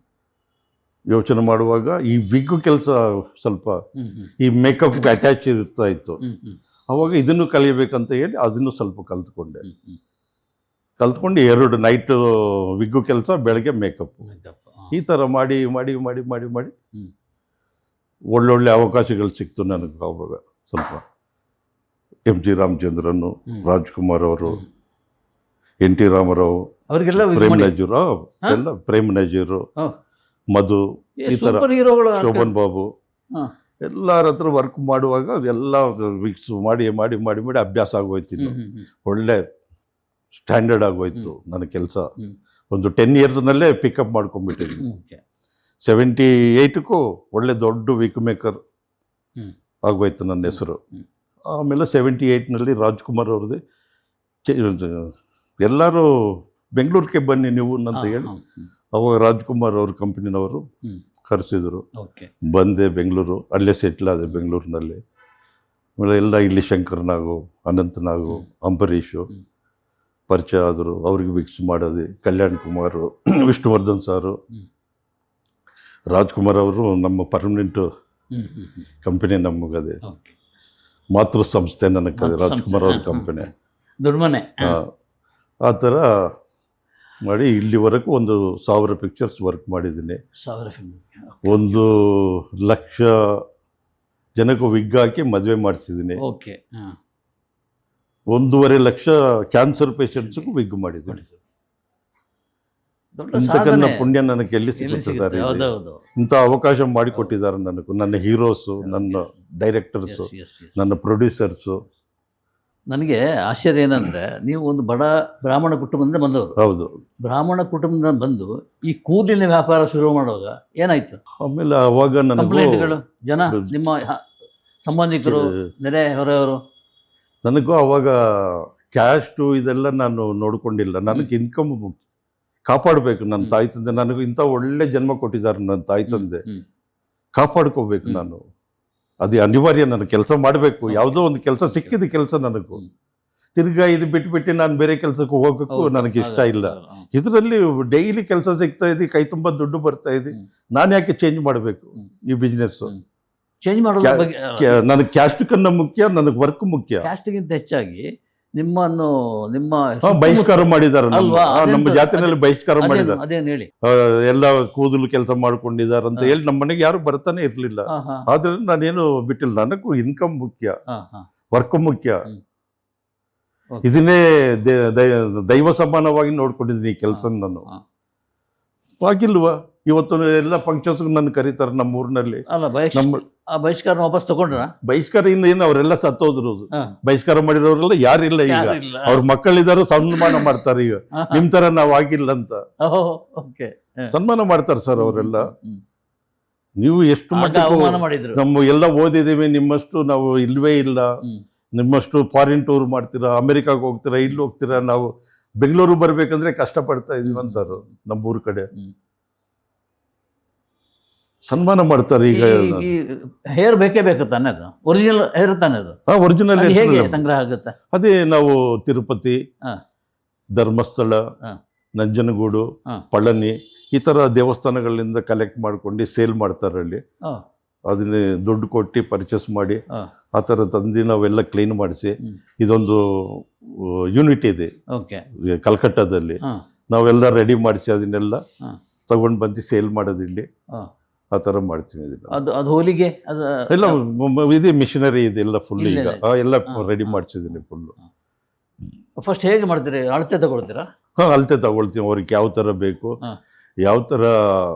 ಯೋಚನೆ ಮಾಡುವಾಗ ಈ ವಿಗ್ಗು ಕೆಲಸ ಸ್ವಲ್ಪ ಹ್ಮ್. ಹ್ಮ್. ಈ ಮೇಕಪ್ಗೆ ಅಟ್ಯಾಚ್ ಇರ್ತಾ ಇತ್ತು. ಹ್ಮ್. ಹ್ಮ್. ಅವಾಗ ಇದನ್ನು ಕಲಿಬೇಕಂತ ಹೇಳಿ ಅದನ್ನು ಸ್ವಲ್ಪ ಕಲ್ತ್ಕೊಂಡೆ. ಹ್ಮ್. ಹ್ಮ್. ಕಲ್ತ್ಕೊಂಡು 2 ನೈಟ್ ವಿಗ್ಗು ಕೆಲಸ, ಬೆಳಗ್ಗೆ ಮೇಕಪ್. ಮೇಕಪ್. ಹಾ. ಈ ಥರ ಮಾಡಿ ಹ್ಮ್. ಒಳ್ಳೊಳ್ಳೆ ಅವಕಾಶಗಳು ಸಿಕ್ತು ನನಗೆ. ಆವಾಗ ಸ್ವಲ್ಪ ಎಂ ಜಿ ರಾಮಚಂದ್ರನು, ಹ್ಮ್. ರಾಜ್ಕುಮಾರ್ ಅವರು, ಹ್ಮ್. ಎನ್ ಟಿ ರಾಮರಾವ್, ಅವ್ರಿಗೆಲ್ಲ ಪ್ರೇಮ್ ನಜೀರು, ಎಲ್ಲ ಪ್ರೇಮ್ ನಜೀರು, ಮಧು, ಈ ಥರ ಸೂಪರ್ ಹೀರೋಗಳು. ಶೋಭನ್ ಬಾಬು, ಹಾ. ಎಲ್ಲರ ಹತ್ರ ವರ್ಕ್ ಮಾಡುವಾಗ ಎಲ್ಲ ವಿಕ್ಸ್ ಮಾಡಿ ಅಭ್ಯಾಸ ಆಗೋಯ್ತು. ಇನ್ನು ಹ್ಮ್. ಹ್ಮ್. ಒಳ್ಳೆ ಸ್ಟ್ಯಾಂಡರ್ಡ್ ಆಗೋಯ್ತು ನನ್ನ ಕೆಲಸ. ಹ್ಮ್. ಒಂದು 10 ಇಯರ್ಸ್ನಲ್ಲೇ ಪಿಕಪ್ ಮಾಡ್ಕೊಂಡ್ಬಿಟ್ಟಿದ್ವಿ. ಓಕೆ. 78ಕ್ಕೂ ಒಳ್ಳೆ ದೊಡ್ಡ ವಿಕ್ ಮೇಕರ್ ಹ್ಮ್. ಆಗೋಯ್ತು ನನ್ನ ಹೆಸರು. ಹ್ಮ್. ಆಮೇಲೆ 78ನಲ್ಲಿ ರಾಜ್ಕುಮಾರ್ ಅವ್ರದ್ದು ಎಲ್ಲರೂ ಬೆಂಗಳೂರಿಗೆ ಬನ್ನಿ ನೀವು ಅಂತ ಹೇಳಿ ಹಾ. ಹ್ಮ್. ಅವಾಗ ರಾಜ್ಕುಮಾರ್ ಅವ್ರ ಕಂಪ್ನಿನವರು ಹ್ಮ್. ಕರೆಸಿದ್ರು. ಓಕೆ. ಬಂದೆ ಬೆಂಗಳೂರು, ಅಲ್ಲೇ ಸೆಟ್ಲ್ ಆದೆ ಬೆಂಗಳೂರಿನಲ್ಲಿ. ಆಮೇಲೆ ಎಲ್ಲ ಇಲ್ಲಿ ಶಂಕರ್ನಾಗು, ಅನಂತನಾಗು, ಅಂಬರೀಷು ಹ್ಮ್. ಪರಿಚಯ ಆದರು. ಅವ್ರಿಗೆ ವಿಕ್ಸ್ ಮಾಡೋದು ಕಲ್ಯಾಣ್ ಕುಮಾರು, ವಿಷ್ಣುವರ್ಧನ್ ಸಾರು, ಹ್ಮ್. ರಾಜ್ಕುಮಾರ್ ಅವರು ನಮ್ಮ ಪರ್ಮನೆಂಟು ಹ್ಮ್. ಹ್ಮ್. ಹ್ಮ್. ಕಂಪನಿ ನಮಗದೆ. ಓಕೆ. ಮಾತೃ ಸಂಸ್ಥೆ ನನಗೆ ಮಾತೃ ರಾಜ್ಕುಮಾರ್ ಅವ್ರ ಸಂಸ್ಥೆ. ಕಂಪನಿ. ದೊಡ್ಡ ಮನೆ. ಆ ಥರ ಮಾಡಿ ಇಲ್ಲಿವರೆಗೂ 1,000 ಪಿಕ್ಚರ್ಸ್ ವರ್ಕ್ ಮಾಡಿದ್ದೀನಿ. 1000 ಫಿಲ್ಮ್. 1,00,000 ಜನಕ್ಕೆ ವಿಗ್ ಹಾಕಿ ಮದುವೆ ಮಾಡಿಸಿದ್ದೀನಿ. ಓಕೆ. ಹಾ. 1,50,000 ಕ್ಯಾನ್ಸರ್ ಪೇಷಂಟ್ಸ್ಗೂ ವಿಗ್ ಮಾಡಿದ್ದೀನಿ. ದೊಡ್ಡ ಇಂತಕನ್ನ ಸಾಧನೆ. ಪುಣ್ಯ ನನಗೆ ಎಲ್ಲಿ ಎಲ್ಲಿ ಸಿಗುತ್ತೆ ಸಿಗುತ್ತೆ? ಸರ್? ಹೌದೌದು. ಇಂಥ ಅವಕಾಶ ಮಾಡಿಕೊಟ್ಟಿದ್ದಾರೆ ನನಗೂ, ನನ್ನ ಹೀರೋಸು, ನನ್ನ ಡೈರೆಕ್ಟರ್ಸು, Yes, yes, yes. ನನ್ನ ಪ್ರೊಡ್ಯೂಸರ್ಸು. ನನಗೆ ಆಶ್ಚರ್ಯ ಏನಂದ್ರೆ, ನೀವು ಒಂದು ಬಡ ಬ್ರಾಹ್ಮಣ ಕುಟುಂಬದಿಂದ ಬಂದವರು. ಹೌದು. ಬ್ರಾಹ್ಮಣ ಕುಟುಂಬದಿಂದ ಬಂದು ಈ ಕೂದಲಿನ ವ್ಯಾಪಾರ ಶುರು ಮಾಡುವಾಗ ಏನಾಯ್ತು? ಆಮೇಲೆ ಅವಾಗ ನನಗೂ ಕಂಪ್ಲೇಂಟ್ಗಳು, ಜನ, ನಿಮ್ಮ ಸಂಬಂಧಿಕರು, ನೆರೆ ಹೊರೆಯವರು? ನನಗೂ ಅವಾಗ ಕ್ಯಾಸ್ಟು ಇದೆಲ್ಲ ನಾನು ನೋಡ್ಕೊಂಡಿಲ್ಲ. ನನಗೆ ಇನ್ಕಮ್ ಕಾಪಾಡಬೇಕು. ನನ್ನ ತಾಯಿ ತಂದೆ ನನಗೂ ಇಂಥ ಒಳ್ಳೆ ಜನ್ಮ ಕೊಟ್ಟಿದ್ದಾರೆ. ನನ್ನ ತಾಯಿ ತಂದೆ ಹ್ಮ್. ಕಾಪಾಡ್ಕೋಬೇಕು ನಾನು. ಅದು ಅನಿವಾರ್ಯ. ನನ್ನ ಕೆಲಸ ಮಾಡಬೇಕು. ಯಾವುದೋ ಒಂದು ಕೆಲಸ ಸಿಕ್ಕಿದ ಕೆಲಸ ನನಗೂ. ತಿರ್ಗಾ ಇದು ಬಿಟ್ಬಿಟ್ಟು ನಾನು ಬೇರೆ ಕೆಲಸಕ್ಕೆ ಹೋಗೋಕ್ಕೂ ನನಗೆ ಇಷ್ಟ ಇಲ್ಲ. ಇದರಲ್ಲಿ ಡೈಲಿ ಕೆಲಸ ಸಿಗ್ತಾ ಇದೆ, ಕೈ ತುಂಬ ದುಡ್ಡು ಬರ್ತಾ ಇದೆ. ನಾನು ಯಾಕೆ ಚೇಂಜ್ ಮಾಡಬೇಕು ಈ ಬಿಸ್ನೆಸ್ಸು? ಚೇಂಜ್ ಮಾಡೋದ್ರ ಬಗ್ಗೆ ನನಗೆ ಕ್ಯಾಸ್ಟ್ಕನ್ನ ಮುಖ್ಯ, ನನಗೆ ವರ್ಕ್ ಮುಖ್ಯ. ಕ್ಯಾಸ್ಟ್ಗಿಂತ ಹೆಚ್ಚಾಗಿ ನಿಮ್ಮ ಬಹಿಷ್ಕಾರ ಮಾಡಿದ್ದಾರೆ. ಅಲ್ವಾ? ನಮ್ಮ ಜಾತಿನಲ್ಲಿ ಬಹಿಷ್ಕಾರ ಮಾಡಿದ್ದಾರೆ. ಅದೇನು ಹೇಳಿ? ಎಲ್ಲ ಕೂದಲು ಕೆಲಸ ಮಾಡ್ಕೊಂಡಿದ್ದಾರೆ ಅಂತ ಹೇಳಿ ನಮ್ಮ ಮನೆಗೆ ಯಾರು ಬರ್ತಾನೆ ಇರಲಿಲ್ಲ. ಆದ್ರೆ ನಾನೇನು ಬಿಟ್ಟಿಲ್ಲ. ನನಗೂ ಇನ್ಕಮ್ ಮುಖ್ಯ, ವರ್ಕ್ ಮುಖ್ಯ. ಇದನ್ನೇ ದೈವ ಸಮಾನವಾಗಿ ನೋಡ್ಕೊಂಡಿದ್ದೀನಿ ಈ ಕೆಲಸ. ನಾನು ಆಗಿಲ್ವಾ? ಇವತ್ತು ಎಲ್ಲ ಫಂಕ್ಷನ್ಸ್ ನನ್ನ ಕರೀತಾರೆ ನಮ್ಮ ಊರಿನಲ್ಲಿ. ನಮ್ಮ ಬಹಿಷ್ಕಾರ ವಾಪಸ್ ತಗೊಂಡ್ರ? ಬಹಿಷ್ಕಾರದಿಂದ ಏನು ಅವರೆಲ್ಲ ಸತ್ತೋದ್ರು. ಬಹಿಷ್ಕಾರ ಮಾಡಿರೋರೆಲ್ಲ ಯಾರಿಲ್ಲ ಈಗ. ಅವ್ರ ಮಕ್ಕಳಿದಾರು ಸನ್ಮಾನ ಮಾಡ್ತಾರೆ ಈಗ. ನಿಮ್ ತರ ನಾವ್ ಆಗಿಲ್ಲ ಅಂತ ಸನ್ಮಾನ ಮಾಡ್ತಾರೆ ಸರ್ ಅವರೆಲ್ಲ. ನೀವು ಎಷ್ಟು ಆಗ ಮಟ್ಟಿಗೆ ಅವಮಾನ ಮಾಡಿದ್ರು. ನಮ್ಮ ಎಲ್ಲ ಓದಿದ್ದೀವಿ, ನಿಮ್ಮಷ್ಟು ನಾವು ಇಲ್ವೇ ಇಲ್ಲ, ನಿಮ್ಮಷ್ಟು ಫಾರಿನ್ ಟೂರ್ ಮಾಡ್ತೀರಾ, ಅಮೆರಿಕಾಗೆ ಹೋಗ್ತೀರಾ, ಇಲ್ಲಿ ಹೋಗ್ತೀರಾ, ನಾವು ಬೆಂಗಳೂರು ಬರ್ಬೇಕಂದ್ರೆ ಕಷ್ಟಪಡ್ತಾ ಇದೀವಿ ಅಂತಾರು. ನಮ್ಮೂರ ಕಡೆ ಸನ್ಮಾನ ಮಾಡ್ತಾರೆ. ಈಗ ಹೇರ್ ಬೇಕೇ ಬೇಕು ತಾನೆ, ಅದು ಒರಿಜಿನಲ್ ಹೇರ್ ತಾನೆ ಅದು. ಒರಿಜಿನಲ್ ಹೇಗೆ ಸಂಗ್ರಹ ಆಗುತ್ತೆ? ಅದೇ ನಾವು ತಿರುಪತಿ, ಹಾ. ಧರ್ಮಸ್ಥಳ, ಹಾ. ನಂಜನಗೂಡು, ಹಾ. ಪಳನಿ ಈ ಥರ ದೇವಸ್ಥಾನಗಳಿಂದ ಕಲೆಕ್ಟ್ ಮಾಡ್ಕೊಂಡು ಸೇಲ್ ಮಾಡ್ತಾರೆ ಅಲ್ಲಿ. ಅದನ್ನ ದುಡ್ಡು ಕೊಟ್ಟು ಪರ್ಚೇಸ್ ಮಾಡಿ ಆ ಥರ ತಂದು ನಾವೆಲ್ಲ ಕ್ಲೀನ್ ಮಾಡಿಸಿ, ಇದೊಂದು ಯೂನಿಟ್ ಇದೆ ಕಲ್ಕಟ್ಟಾದಲ್ಲಿ, ನಾವೆಲ್ಲ ರೆಡಿ ಮಾಡಿಸಿ ಅದನ್ನೆಲ್ಲ ತಗೊಂಡು ಬಂದು ಸೇಲ್ ಮಾಡೋದು ಇಲ್ಲಿ. ಆ ಥರ ಮಾಡ್ತೀವಿ. ಅದು ಹೋಲಿಗೆ ಎಲ್ಲ ಇದೆ, ಮಿಷನರಿ ಇದೆ ಎಲ್ಲ ಫುಲ್. ಈಗ ಎಲ್ಲ ರೆಡಿ ಮಾಡಿಸಿದ್ದೀನಿ ಫುಲ್ಲು. ಫಸ್ಟ್ ಹೇಗೆ ಮಾಡ್ತೀರಿ? ಅಳತೆ ತಗೊಳ್ತೀರಾ? ಅಳತೆ ತಗೊಳ್ತೀವಿ. ಅವ್ರಿಗೆ ಯಾವ ಥರ ಬೇಕು, ಯಾವ ಥರ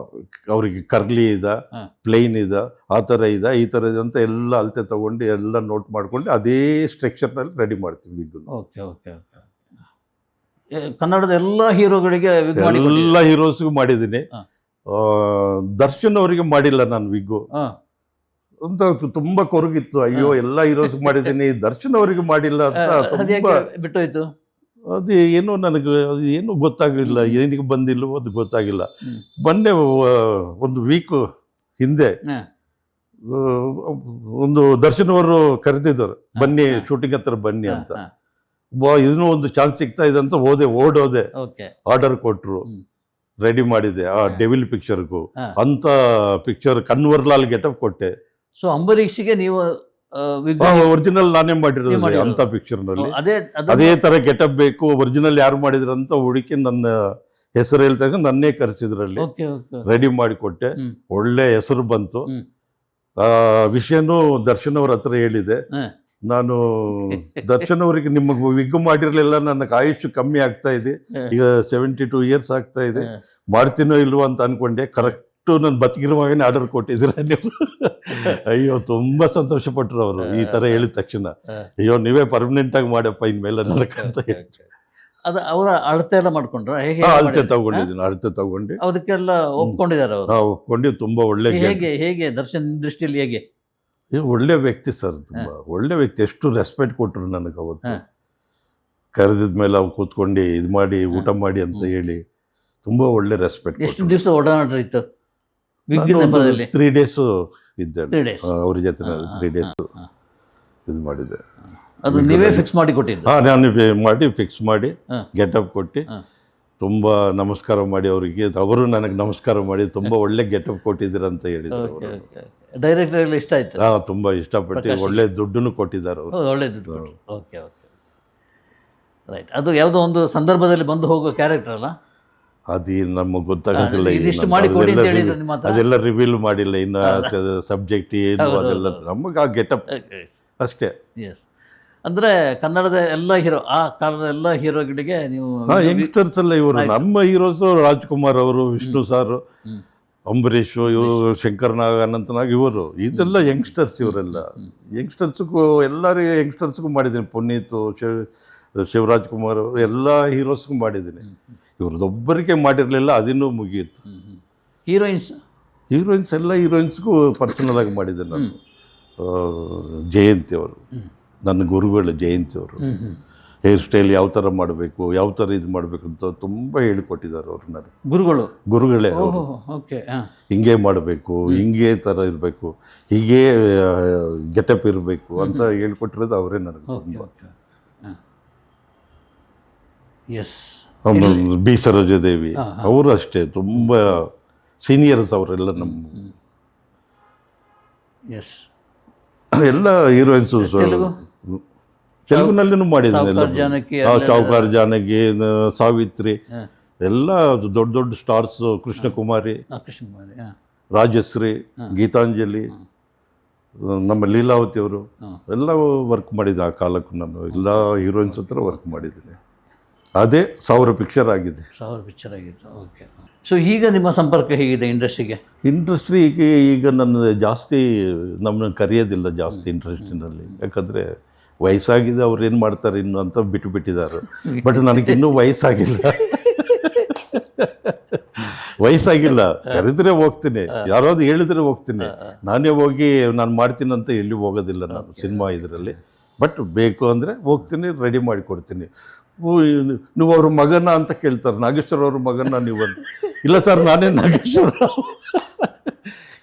ಅವ್ರಿಗೆ ಕರ್ಲಿ ಇದೆ, ಪ್ಲೈನ್ ಇದೆ, ಆ ಥರ ಇದೆ, ಈ ಥರ ಇದೆ ಅಂತ ಎಲ್ಲ ಅಳತೆ ತಗೊಂಡು ಎಲ್ಲ ನೋಟ್ ಮಾಡ್ಕೊಂಡು ಅದೇ ಸ್ಟ್ರಕ್ಚರ್ನಲ್ಲಿ ರೆಡಿ ಮಾಡ್ತೀವಿ ವಿಗ್. Okay okay okay. ಕನ್ನಡದ ಎಲ್ಲ ಹೀರೋಗಳಿಗೆ ಎಲ್ಲ ಹೀರೋಸ್ಗೂ ಮಾಡಿದ್ದೀನಿ. ದರ್ಶನ್ ಅವರಿಗೆ ಮಾಡಿಲ್ಲ ನಾನು ವಿಗ್ಗು ಅಂತ ತುಂಬಾ ಕೊರಗಿತ್ತು. ಅಯ್ಯೋ ಎಲ್ಲ ಹೀರೋಸ್ಗೂ ಮಾಡಿದ್ದೀನಿ, ದರ್ಶನ್ ಅವರಿಗೆ ಮಾಡಿಲ್ಲ ಅಂತ ತುಂಬಾ ಬಿಟ್ಟೋಯ್ತು. ಅದು ಏನೋ ನನಗೆ ಅದು ಏನೂ ಗೊತ್ತಾಗಲಿಲ್ಲ, ಏನಿಗೆ ಬಂದಿಲ್ಲ ಅದು ಗೊತ್ತಾಗಿಲ್ಲ. ಮೊನ್ನೆ ಒಂದು ವೀಕ್ ಹಿಂದೆ ಒಂದು ದರ್ಶನ್ ಅವರು ಕರೆದಿದ್ದರು, ಬನ್ನಿ ಶೂಟಿಂಗ್ ಹತ್ರ ಬನ್ನಿ ಅಂತ. ಇದನ್ನೂ ಒಂದು ಚಾನ್ಸ್ ಸಿಗ್ತಾ ಇದೆ ಅಂತ ಓಡೋದೆ. ಆರ್ಡರ್ ಕೊಟ್ಟರು, ರೆಡಿ ಮಾಡಿದೆ ಆ ಡೆವಿಲ್ ಪಿಕ್ಚರ್ಗೂ ಅಂತ ಪಿಕ್ಚರ್ ಕನ್ವರ್ಲಾಲ್ ಗೆಟಪ್ ಕೊಟ್ಟೆ. ಸೊ ಅಂಬರೀಷಿಗೆ ನೀವು ಒರಿಜಿನಲ್ ನಾನೇ ಮಾಡಿರೋದು ಅಂತ ಪಿಕ್ಚರ್ ನಲ್ಲಿ. ಅದೇ ತರ ಗೆಟಪ್ ಬೇಕು, ಒರಿಜಿನಲ್ ಯಾರು ಮಾಡಿದ್ರಂತ ಹುಡುಕಿ ನನ್ನ ಹೆಸರು ಹೇಳ್ತಾ ನನ್ನೇ ಕರೆಸಿದ್ರಲ್ಲಿ ರೆಡಿ ಮಾಡಿ ಕೊಟ್ಟೆ. ಒಳ್ಳೆ ಹೆಸರು ಬಂತು. ಆ ವಿಷಯನೂ ದರ್ಶನ್ ಅವ್ರ ಹತ್ರ ಹೇಳಿದೆ ನಾನು. ದರ್ಶನ್ ಅವರಿಗೆ ನಿಮಗೆ ವಿಗ್ ಮಾಡಿರ್ಲಿಲ್ಲ, ನನ್ನ ಆಯುಷ್ ಕಮ್ಮಿ ಆಗ್ತಾ ಇದೆ, ಈಗ 72 years ಆಗ್ತಾ ಇದೆ, ಮಾಡ್ತೀನೋ ಇಲ್ವೋ ಅಂತ ಅನ್ಕೊಂಡೆ. ಕರೆಕ್ಟ್ ನಾನು ಬದುಕಿರುವಾಗನೇ ಆರ್ಡರ್ ಕೊಟ್ಟಿದ್ದೀರ ನೀವು. ಅಯ್ಯೋ ತುಂಬಾ ಸಂತೋಷ ಪಟ್ರು ಅವರು ಈ ತರ ಹೇಳಿದ ತಕ್ಷಣ. ಅಯ್ಯೋ ನೀವೇ ಪರ್ಮನೆಂಟ್ ಆಗಿ ಮಾಡಪ್ಪ ಇನ್ಮೇಲೆ ನನಗಂತ ಹೇಳಿ. ಅದು ಅವರ ಅಳತೆ ಎಲ್ಲ ಮಾಡ್ಕೊಂಡ್ರ? ಅಳತೆ ತಗೊಂಡಿದ್ದೀನಿ, ಅಳತೆ ತಗೊಂಡು ಅದಕ್ಕೆಲ್ಲ ಒಪ್ಕೊಂಡಿದ್ದಾರೆ ಅವರು. ಒಪ್ಕೊಂಡು ತುಂಬಾ ಒಳ್ಳೆ. ಹೇಗೆ ದರ್ಶನ್ ದೃಷ್ಟಿಯಲ್ಲಿ ಹೇಗೆ? ಒಳ್ಳೆ ವ್ಯಕ್ತಿ ಸರ್, ತುಂಬಾ ಒಳ್ಳೆ ವ್ಯಕ್ತಿ. ಎಷ್ಟು ರೆಸ್ಪೆಕ್ಟ್ ಕೊಟ್ರು ನನಗೆ ಅವತ್ತು. ಕರೆದಿದ್ಮೇಲೆ ಅವು ಕೂತ್ಕೊಂಡು ಇದು ಮಾಡಿ ಊಟ ಮಾಡಿ ಅಂತ ಹೇಳಿ ತುಂಬಾ ಒಳ್ಳೆ ರೆಸ್ಪೆಕ್ಟ್. ಎಷ್ಟು ದಿವಸ ಓಡಾಟ ಇತ್ತು? 3 days ಇದ್ದೆ ಅವ್ರ ಜೊತೆ. 3 days ಇದು ಮಾಡಿದೆ. ಅದು ನೀವೇ ಫಿಕ್ಸ್ ಮಾಡಿ ಕೊಟ್ಟಿದ್ದು? ನಾನು ಮಾಡಿ ಫಿಕ್ಸ್ ಮಾಡಿ ಗೆಟಪ್ ಕೊಟ್ಟು ತುಂಬಾ ನಮಸ್ಕಾರ ಮಾಡಿ ಅವರಿಗೆ, ಅವರು ನನಗೆ ನಮಸ್ಕಾರ ಮಾಡಿ ತುಂಬಾ ಒಳ್ಳೆ ಗೆಟಪ್ ಕೊಟ್ಟಿದ್ದೀರ ಅಂತ ಹೇಳಿದ್ರು. ಡೈರೆಕ್ಟರ್ ಎಲ್ಲ ಇಷ್ಟ ಆಯ್ತು? ತುಂಬಾ ಇಷ್ಟಪಟ್ಟು ಒಳ್ಳೆ ದುಡ್ಡನ್ನು ಕೊಟ್ಟಿದ್ದಾರೆ ಅವರು. ಒಳ್ಳೆ ದುಡ್ಡು. Okay okay right. ಅದು ಯಾವುದೋ ಒಂದು ಸಂದರ್ಭದಲ್ಲಿ ಬಂದು ಹೋಗೋ ಕ್ಯಾರೆಕ್ಟರ್ ಅಲ್ಲ ಅದು, ನಮಗೆ ಗೊತ್ತಾಗೋದಿಲ್ಲ. ಅದೆಲ್ಲ ರಿವೀಲ್ ಮಾಡಿಲ್ಲ ಇನ್ನು, ಸಬ್ಜೆಕ್ಟ್ ಏನು ಅದೆಲ್ಲ ನಮಗೆ ಆ ಗೆಟಪ್ ಅಷ್ಟೇ. ಎಸ್. ಅಂದರೆ ಕನ್ನಡದ ಎಲ್ಲ ಹೀರೋ, ಆ ಕಾಲದ ಎಲ್ಲ ಹೀರೋಗಳಿಗೆ ನೀವು ಯಂಗ್ಸ್ಟರ್ಸ್ ಎಲ್ಲ ಇವರು ನಮ್ಮ ಹೀರೋಸು. ರಾಜ್ಕುಮಾರ್ ಅವರು, ವಿಷ್ಣು ಸಾರು, ಅಂಬರೀಷು, ಇವರು ಶಂಕರ್ನಾಗ್, ಅನಂತನಾಗ್, ಇವರು ಇದೆಲ್ಲ ಯಂಗ್ಸ್ಟರ್ಸ್. ಇವರೆಲ್ಲ ಯಂಗ್ಸ್ಟರ್ಸ್ಗೂ ಎಲ್ಲರಿಗೂ ಯಂಗ್ಸ್ಟರ್ಸ್ಗೂ ಮಾಡಿದ್ದೀನಿ. ಪುನೀತ್, ಶಿವರಾಜ್ ಕುಮಾರ್ ಎಲ್ಲ ಹೀರೋಸ್ಗೂ ಮಾಡಿದ್ದೀನಿ. ಇವ್ರದ್ದೊಬ್ಬರಿಗೆ ಮಾಡಿರಲಿಲ್ಲ, ಅದನ್ನೂ ಮುಗಿಯಿತು. ಹೀರೋಯಿನ್ಸ್ ಎಲ್ಲ ಹೀರೋಯಿನ್ಸ್ಗೂ ಪರ್ಸನಲ್ ಆಗಿ ಮಾಡಿದ್ದೆ ನಾನು. ಜಯಂತಿ ಅವರು ನನ್ನ ಗುರುಗಳು. ಜಯಂತಿ ಅವರು ಹೇರ್ ಸ್ಟೈಲ್ ಯಾವ ಥರ ಮಾಡಬೇಕು, ಯಾವ ಥರ ಇದು ಮಾಡಬೇಕು ಅಂತ ತುಂಬ ಹೇಳಿಕೊಟ್ಟಿದ್ದಾರೆ ಅವರು. ನನಗೆ ಗುರುಗಳೇ ಅವರು. ಹಿಂಗೆ ಮಾಡಬೇಕು, ಹಿಂಗೆ ಥರ ಇರಬೇಕು, ಹೀಗೆ ಗೆಟಪ್ ಇರಬೇಕು ಅಂತ ಹೇಳ್ಕೊಟ್ಟಿರೋದು ಅವರೇ ನನಗೆ ತುಂಬ. ಬಿ ಸರೋಜಾದೇವಿ ಅವರು ಅಷ್ಟೇ, ತುಂಬ ಸೀನಿಯರ್ಸ್ ಅವರೆಲ್ಲ. ನಮ್ಮ ಎಲ್ಲ ಹೀರೋಯಿನ್ಸು ತೆಲುಗುನಲ್ಲಿನೂ ಮಾಡಿದ್ದೀನಿ. ಚೌಕಾರ್ ಜಾನಕಿ, ಸಾವಿತ್ರಿ ಎಲ್ಲ ದೊಡ್ಡ ದೊಡ್ಡ ಸ್ಟಾರ್ಸ್. ಕೃಷ್ಣ ಕುಮಾರಿ, ರಾಜಶ್ರೀ, ಗೀತಾಂಜಲಿ, ನಮ್ಮ ಲೀಲಾವತಿ ಅವರು ಎಲ್ಲ ವರ್ಕ್ ಮಾಡಿದ್ದೆ. ಆ ಕಾಲಕ್ಕೂ ನಾನು ಎಲ್ಲ ಹೀರೋಯಿನ್ಸ್ ಹತ್ರ ವರ್ಕ್ ಮಾಡಿದ್ದೀನಿ. ಅದೇ 1000 ಪಿಕ್ಚರ್ ಆಗಿದೆ. 1000 ಪಿಕ್ಚರ್ ಆಗಿತ್ತು. ಓಕೆ. ಸೊ ಈಗ ನಿಮ್ಮ ಸಂಪರ್ಕ ಹೇಗಿದೆ ಇಂಡಸ್ಟ್ರಿಗೆ? ಈಗ ನನ್ನ ಜಾಸ್ತಿ ನಮ್ಮನ್ನು ಕರೆಯೋದಿಲ್ಲ ಜಾಸ್ತಿ ಇಂಡಸ್ಟ್ರಿನಲ್ಲಿ. ಯಾಕಂದರೆ ವಯಸ್ಸಾಗಿದೆ, ಅವ್ರು ಏನು ಮಾಡ್ತಾರೆ ಇನ್ನು ಅಂತ ಬಿಟ್ಟಿದ್ದಾರೆ. ಬಟ್ ನನಗಿನ್ನೂ ವಯಸ್ಸಾಗಿಲ್ಲ. ವಯಸ್ಸಾಗಿಲ್ಲ, ಕರೆದ್ರೆ ಹೋಗ್ತೀನಿ, ಯಾರಾದ್ರು ಹೇಳಿದ್ರೆ ಹೋಗ್ತೀನಿ. ನಾನೇ ಹೋಗಿ ನಾನು ಮಾಡ್ತೀನಿ ಅಂತ ಎಲ್ಲಿ ಹೋಗೋದಿಲ್ಲ ನಾನು ಸಿನಿಮಾ ಇದರಲ್ಲಿ. ಬಟ್ ಬೇಕು ಅಂದರೆ ಹೋಗ್ತೀನಿ, ರೆಡಿ ಮಾಡಿ ಕೊಡ್ತೀನಿ. ನೀವು ಅವ್ರ ಮಗನ ಅಂತ ಕೇಳ್ತಾರೆ, ನಾಗೇಶ್ವರ ಅವ್ರ ಮಗನ ನೀವು ಅಂತ. ಇಲ್ಲ ಸರ್, ನಾನೇ ನಾಗೇಶ್ವರ.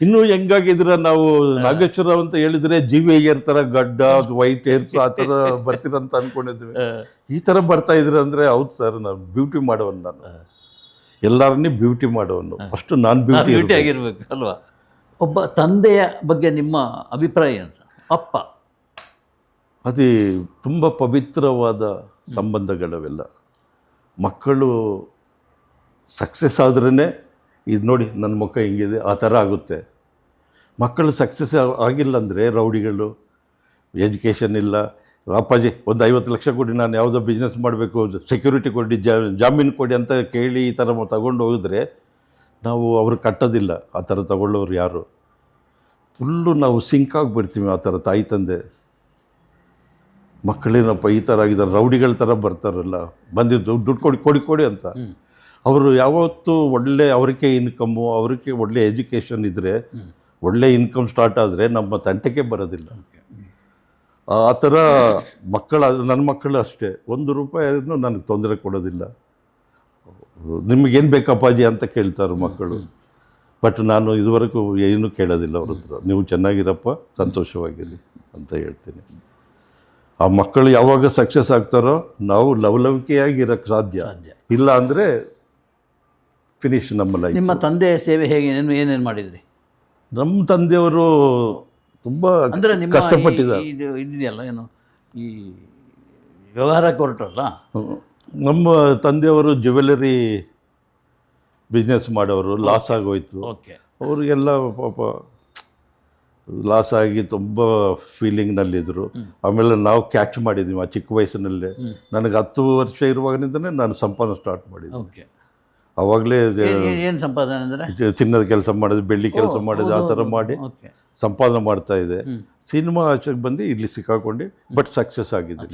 ಇನ್ನೂ ಹೆಂಗಾಗಿದ್ರೆ ನಾವು ನಾಗೇಶ್ವರ ಅಂತ ಹೇಳಿದ್ರೆ GVR ಥರ ಗಡ್ಡ, ವೈಟ್ ಹೇರ್ಸ್ ಆ ಥರ ಬರ್ತೀರಂತ ಅನ್ಕೊಂಡಿದ್ವಿ. ಈ ಥರ ಬರ್ತಾ ಇದ್ರೆ ಅಂದರೆ ಹೌದು ಸರ್, ನಾನು ಬ್ಯೂಟಿ ಮಾಡೋನು, ನಾನು ಎಲ್ಲರನ್ನೇ ಬ್ಯೂಟಿ ಮಾಡೋನು. ಫಸ್ಟ್ ನಾನು ಬ್ಯೂಟಿ ಆಗಿರ್ಬೇಕು ಅಲ್ವಾ? ಒಬ್ಬ ತಂದೆಯ ಬಗ್ಗೆ ನಿಮ್ಮ ಅಭಿಪ್ರಾಯ ಏನು ಸರ್? ಅಪ್ಪ ಅದೇ ತುಂಬ ಪವಿತ್ರವಾದ ಸಂಬಂಧಗಳವೆಲ್ಲ. ಮಕ್ಕಳು ಸಕ್ಸಸ್ ಆದ್ರೇ ಇದು ನೋಡಿ ನನ್ನ ಮುಖ ಹಿಂಗಿದೆ ಆ ಥರ ಆಗುತ್ತೆ. ಮಕ್ಕಳು ಸಕ್ಸಸ್ ಆಗಿಲ್ಲ ಅಂದರೆ ರೌಡಿಗಳು, ಎಜುಕೇಷನ್ ಇಲ್ಲ, ಅಪ್ಪಾಜಿ ಒಂದು 50 ಲಕ್ಷ ಕೊಡಿ, ನಾನು ಯಾವುದೋ ಬಿಸ್ನೆಸ್ ಮಾಡಬೇಕು, ಸೆಕ್ಯೂರಿಟಿ ಕೊಡಿ, ಜಾಮೀನು ಕೊಡಿ ಅಂತ ಕೇಳಿ ಈ ಥರ ತಗೊಂಡು ಹೋಗಿದ್ರೆ ನಾವು ಅವ್ರು ಕಟ್ಟೋದಿಲ್ಲ. ಆ ಥರ ತಗೊಳ್ಳೋರು ಯಾರು? ಫುಲ್ಲು ನಾವು ಸಿಂಕ್ ಆಗಿಬಿಡ್ತೀವಿ ಆ ಥರ ತಾಯಿ ತಂದೆ. ಮಕ್ಕಳೇನಪ್ಪ ಈ ಥರ ಆಗಿದ್ದಾರೆ, ರೌಡಿಗಳ ಥರ ಬರ್ತಾರಲ್ಲ, ಬಂದಿದ್ದು ದುಡ್ಡು ಕೊಡಿ ಅಂತ. ಅವರು ಯಾವತ್ತೂ ಒಳ್ಳೆ ಅವ್ರಿಗೆ ಇನ್ಕಮ್ಮು, ಅವ್ರಿಗೆ ಒಳ್ಳೆ ಎಜುಕೇಷನ್ ಇದ್ದರೆ, ಒಳ್ಳೆ ಇನ್ಕಮ್ ಸ್ಟಾರ್ಟ್ ಆದರೆ ನಮ್ಮ ತಂಟೆಗೆ ಬರೋದಿಲ್ಲ. ಆ ಥರ ನನ್ನ ಮಕ್ಕಳು ಅಷ್ಟೇ, 1 ರೂಪಾಯಿನೂ ನನಗೆ ತೊಂದರೆ ಕೊಡೋದಿಲ್ಲ. ನಿಮಗೇನು ಬೇಕಪ್ಪಾಜಿ ಅಂತ ಕೇಳ್ತಾರೆ ಮಕ್ಕಳು. ಬಟ್ ನಾನು ಇದುವರೆಗೂ ಏನೂ ಕೇಳೋದಿಲ್ಲ ಅವ್ರ ಹತ್ರ. ನೀವು ಚೆನ್ನಾಗಿರಪ್ಪ, ಸಂತೋಷವಾಗಿರಿ ಅಂತ ಹೇಳ್ತೀನಿ. ಆ ಮಕ್ಕಳು ಯಾವಾಗ ಸಕ್ಸಸ್ ಆಗ್ತಾರೋ ನಾವು ಲವಲವಿಕೆಯಾಗಿರೋಕ್ಕೆ ಸಾಧ್ಯ. ಇಲ್ಲ ಅಂದರೆ ಫಿನಿಶ್ ನಮ್ಮ ಲೈಫ್. ನಿಮ್ಮ ತಂದೆಯ ಸೇವೆ ಹೇಗೆ, ಏನೇನು ಮಾಡಿದ್ರಿ? ನಮ್ಮ ತಂದೆಯವರು ತುಂಬ ಅಂದರೆ ನಿಮ್ಮ ಕಷ್ಟಪಟ್ಟಿದ್ದಾರೆ. ಇದು ಇದೆಯಲ್ಲ, ಏನು ಈ ವ್ಯವಹಾರಕ್ಕೆ ಹೊರಟಲ್ಲ, ನಮ್ಮ ತಂದೆಯವರು ಜ್ಯುವೆಲರಿ ಬಿಸ್ನೆಸ್ ಮಾಡೋರು. ಲಾಸ್ ಆಗೋಯ್ತು ಓಕೆ. ಅವರಿಗೆಲ್ಲ ಪಾಪ ಲಾಸ್ ಆಗಿ ತುಂಬ ಫೀಲಿಂಗ್ನಲ್ಲಿದ್ದರು. ಆಮೇಲೆ ನಾವು ಕ್ಯಾಚ್ ಮಾಡಿದ್ವಿ ಆ ಚಿಕ್ಕ ವಯಸ್ಸಿನಲ್ಲೇ. ನನಗೆ 10 ವರ್ಷ ಇರುವಾಗಿನಿಂದನೇ ನಾನು ಸಂಪಾದನೆ ಸ್ಟಾರ್ಟ್ ಮಾಡಿದ್ದೆ. ಓಕೆ. ಆವಾಗಲೇ ಏನು ಸಂಪಾದನೆ ಅಂದರೆ ಚಿನ್ನದ ಕೆಲಸ ಮಾಡೋದು, ಬೆಳ್ಳಿ ಕೆಲಸ ಮಾಡೋದು, ಆ ಥರ ಮಾಡಿ ಸಂಪಾದನೆ ಮಾಡ್ತಾ ಇದೆ. ಸಿನಿಮಾ ಆಚೆಗೆ ಬಂದು ಇಲ್ಲಿ ಸಿಕ್ಕಾಕೊಂಡು ಬಟ್ ಸಕ್ಸಸ್ ಆಗಿದೆ.